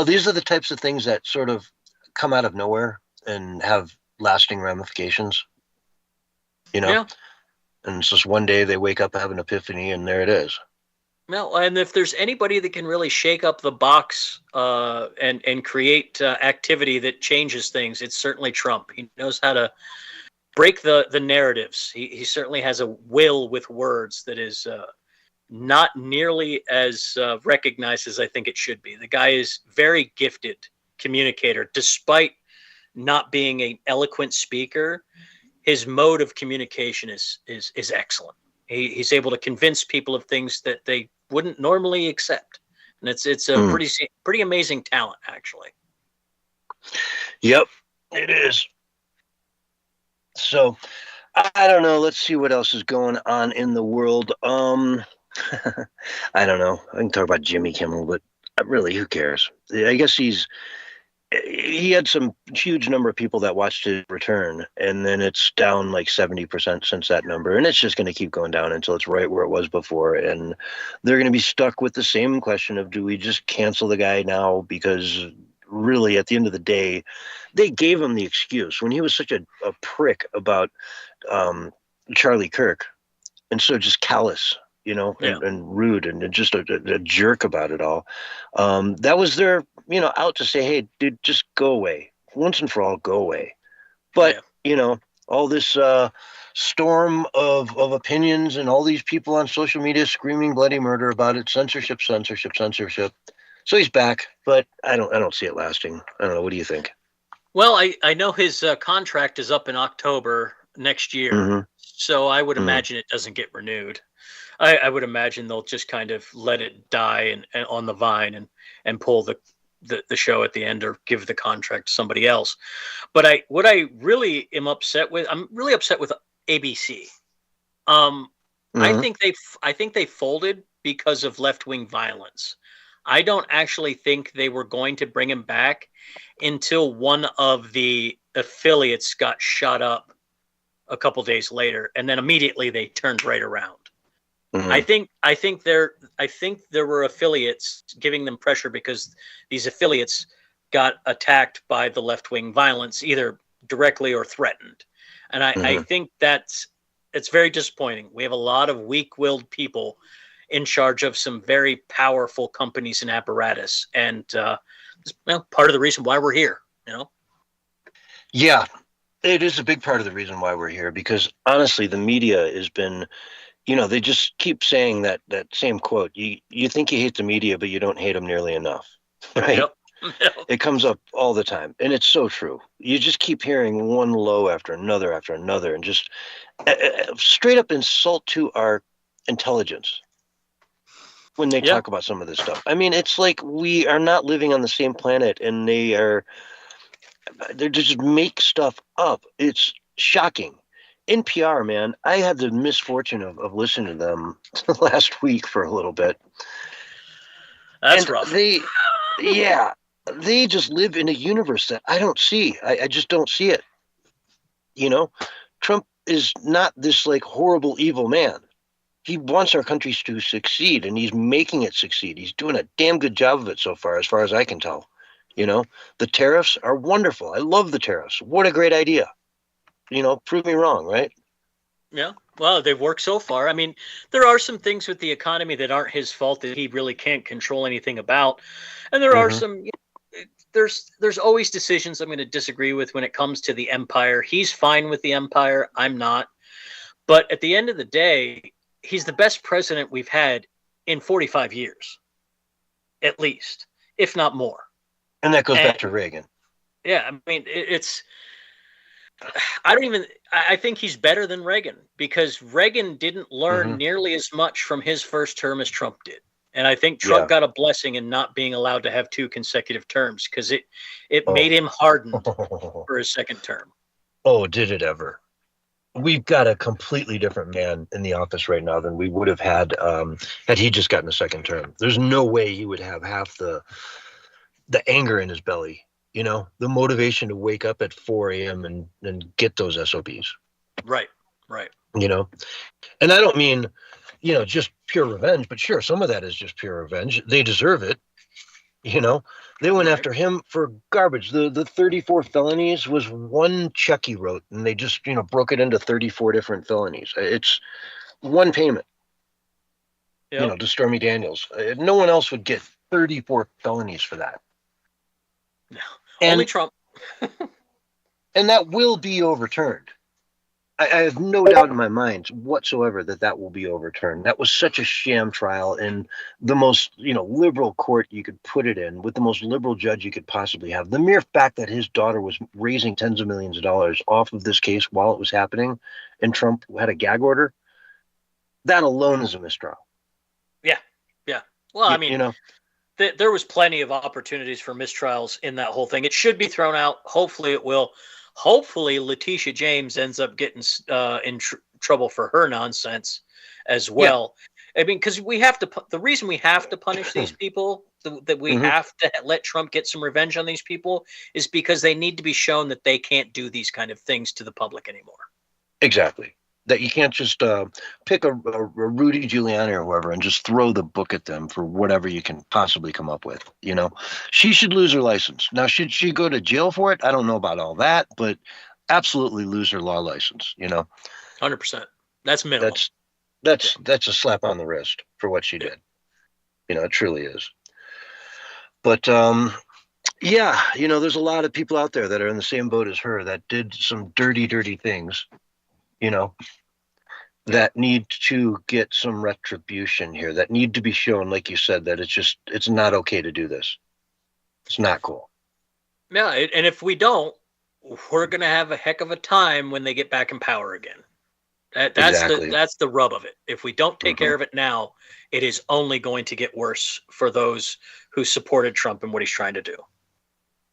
these are the types of things that sort of come out of nowhere and have lasting ramifications, Yeah. And it's just one day they wake up, have an epiphany, and there it is. Well, and if there's anybody that can really shake up the box and create activity that changes things, it's certainly Trump. He knows how to break the narratives. He certainly has a will with words that is not nearly as recognized as I think it should be. The guy is very gifted communicator, despite not being an eloquent speaker. His mode of communication is excellent. He's able to convince people of things that they wouldn't normally accept, and it's a pretty amazing talent, actually. Yep, it is. So, I don't know. Let's see what else is going on in the world. I don't know. I can talk about Jimmy Kimmel, but really, who cares? I guess he had some huge number of people that watched his return, and then it's down like 70% since that number, and it's just going to keep going down until it's right where it was before, and they're going to be stuck with the same question of, do we just cancel the guy now? Because really, at the end of the day, they gave him the excuse when he was such a prick about Charlie Kirk, and so just callous, and rude and just a jerk about it all. That was their, out to say, hey, dude, just go away. Once and for all, go away. But, all this storm of opinions and all these people on social media screaming bloody murder about it, censorship, censorship, censorship. So he's back, but I don't see it lasting. I don't know. What do you think? Well, I know his contract is up in October next year, so I would imagine it doesn't get renewed. I would imagine they'll just kind of let it die and on the vine and pull the show at the end, or give the contract to somebody else. But what I really am upset with, I'm really upset with ABC. I think they folded because of left-wing violence. I don't actually think they were going to bring him back until one of the affiliates got shot up a couple days later, and then immediately they turned right around. I think there were affiliates giving them pressure because these affiliates got attacked by the left-wing violence, either directly or threatened. And I think it's very disappointing. We have a lot of weak-willed people in charge of some very powerful companies and apparatus, and part of the reason why we're here. Yeah, it is a big part of the reason why we're here, because honestly, the media has been, they just keep saying that same quote. You think you hate the media, but you don't hate them nearly enough, right? Yep. It comes up all the time, and it's so true. You just keep hearing one low after another, and just straight up insult to our intelligence when they talk about some of this stuff. I mean, it's like we are not living on the same planet, and they just make stuff up. It's shocking. NPR, man, I had the misfortune of listening to them last week for a little bit. That's rough. They just live in a universe that I don't see. I just don't see it. Trump is not this like horrible, evil man. He wants our country to succeed, and he's making it succeed. He's doing a damn good job of it so far as I can tell. The tariffs are wonderful. I love the tariffs. What a great idea. Prove me wrong, right? Yeah. Well, they've worked so far. I mean, there are some things with the economy that aren't his fault, that he really can't control anything about. And there are some, there's always decisions I'm going to disagree with when it comes to the empire. He's fine with the empire. I'm not. But at the end of the day, he's the best president we've had in 45 years, at least, if not more. And that goes back to Reagan. Yeah. I mean, I think he's better than Reagan, because Reagan didn't learn nearly as much from his first term as Trump did. And I think Trump got a blessing in not being allowed to have 2 consecutive terms, because it made him hardened for his second term. Oh, did it ever? We've got a completely different man in the office right now than we would have had he just gotten a second term. There's no way he would have half the anger in his belly. The motivation to wake up at 4 a.m. and get those SOBs. Right. Right. You know, and I don't mean, you know, just pure revenge, but sure, some of that is just pure revenge. They deserve it. You know, they went after him for garbage. The 34 felonies was one check he wrote, and they just, you know, broke it into 34 different felonies. It's one payment, you know, to Stormy Daniels. No one else would get 34 felonies for that. No, and, only Trump. And that will be overturned. I have no doubt in my mind whatsoever that will be overturned. That was such a sham trial in the most, you know, liberal court you could put it in, with the most liberal judge you could possibly have. The mere fact that his daughter was raising tens of millions of dollars off of this case while it was happening, and Trump had a gag order, that alone is a mistrial. Yeah, yeah. Well, I mean, you know, there was plenty of opportunities for mistrials in that whole thing. It should be thrown out. Hopefully it will. Hopefully Letitia James ends up getting in trouble for her nonsense as well. Yeah. I mean, because we have to. The reason we have to punish these people, that we have to let Trump get some revenge on these people, is because they need to be shown that they can't do these kind of things to the public anymore. Exactly. That you can't just pick a Rudy Giuliani or whoever and just throw the book at them for whatever you can possibly come up with. You know, she should lose her license. Now, should she go to jail for it? I don't know about all that, but absolutely lose her law license. You know, 100%. That's minimum. That's a slap on the wrist for what she did. You know, it truly is. But yeah, you know, there's a lot of people out there that are in the same boat as her that did some dirty, dirty things. You know, that need to get some retribution here, that need to be shown, like you said, that it's not okay to do this. It's not cool. Yeah, and if we don't, we're going to have a heck of a time when they get back in power again. That's the rub of it. If we don't take care of it now, it is only going to get worse for those who supported Trump and what he's trying to do.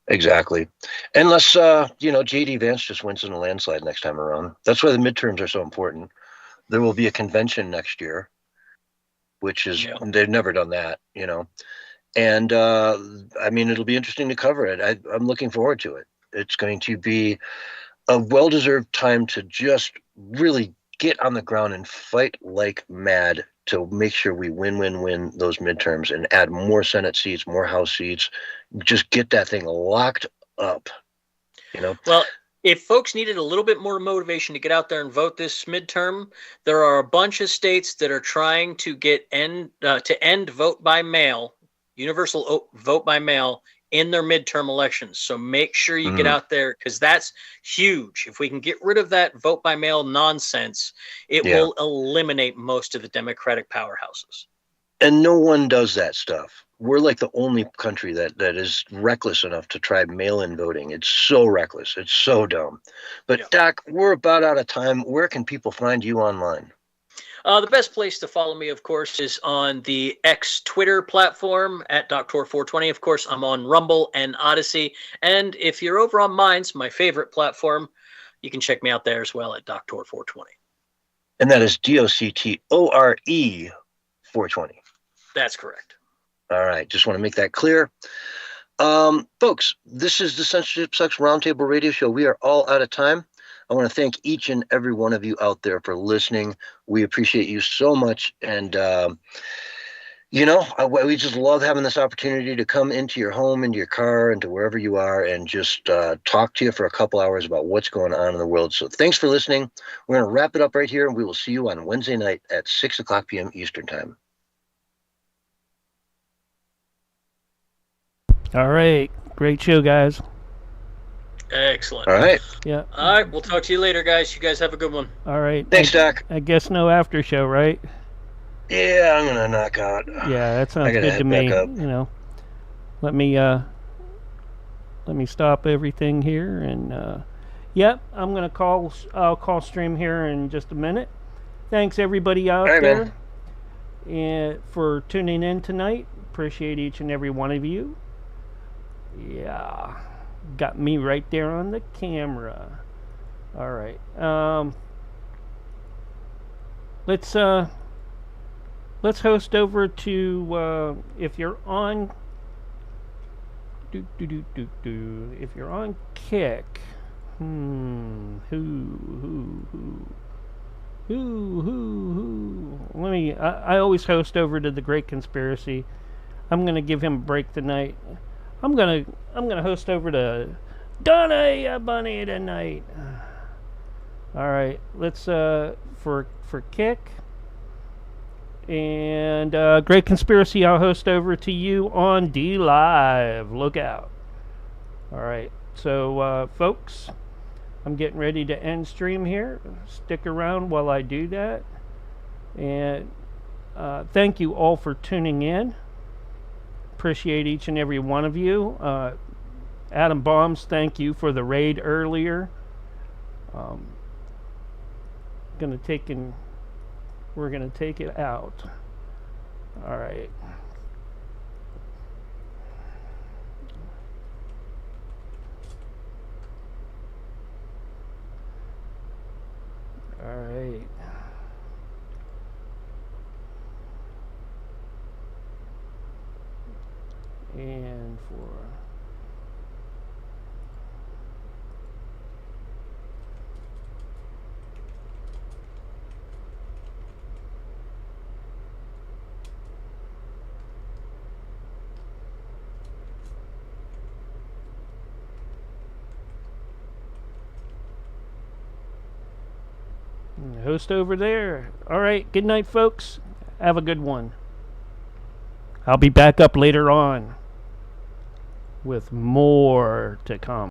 Exactly. Unless, you know, J.D. Vance just wins in a landslide next time around. That's why the midterms are so important. There will be a convention next year, which is, they've never done that, you know. And, I mean, it'll be interesting to cover it. I'm looking forward to it. It's going to be a well-deserved time to just really get on the ground and fight like mad to make sure we win those midterms and add more Senate seats, more House seats. Just get that thing locked up, you know? Well, if folks needed a little bit more motivation to get out there and vote this midterm, there are a bunch of states that are trying to end vote by mail, universal vote by mail, in their midterm elections. So make sure you get out there, because that's huge. If we can get rid of that vote by mail nonsense, it will eliminate most of the Democratic powerhouses. And no one does that stuff. We're like the only country that is reckless enough to try mail-in voting. It's so reckless. It's so dumb. But Doc, we're about out of time. Where can people find you online? The best place to follow me, of course, is on the X Twitter platform at Doctor420. Of course, I'm on Rumble and Odyssey. And if you're over on Minds, my favorite platform, you can check me out there as well at Doctor420. And that is DOCTORE 420. That's correct. All right. Just want to make that clear. Folks, this is the Censorship Sucks Roundtable Radio Show. We are all out of time. I want to thank each and every one of you out there for listening. We appreciate you so much. And, you know, we just love having this opportunity to come into your home, into your car, into wherever you are, and just talk to you for a couple hours about what's going on in the world. So thanks for listening. We're going to wrap it up right here, and we will see you on Wednesday night at 6 o'clock p.m. Eastern Time. All right. Great show, guys. Excellent. All right. Yeah. All right. We'll talk to you later, guys. You guys have a good one. All right. Thanks, Doc. I guess no after show, right? Yeah, I'm gonna knock out. Yeah, that sounds good to me. You know, let me stop everything here, and yep, I'll call stream here in just a minute. Thanks everybody out there, and for tuning in tonight. Appreciate each and every one of you. Yeah. Got me right there on the camera. All right. Let's host over to if you're on if you're on Kick. Who Let me. I always host over to the Great Conspiracy. I'm gonna give him a break tonight. I'm gonna host over to Donna Bunny tonight. All right, let's for Kick and Great Conspiracy. I'll host over to you on D Live. Look out. All right, so folks, I'm getting ready to end stream here. Stick around while I do that. And thank you all for tuning in. Appreciate each and every one of you. Adam Bombs, thank you for the raid earlier. We're gonna take it out. All right. All right. And for host over there. All right. Good night, folks. Have a good one. I'll be back up later on with more to come.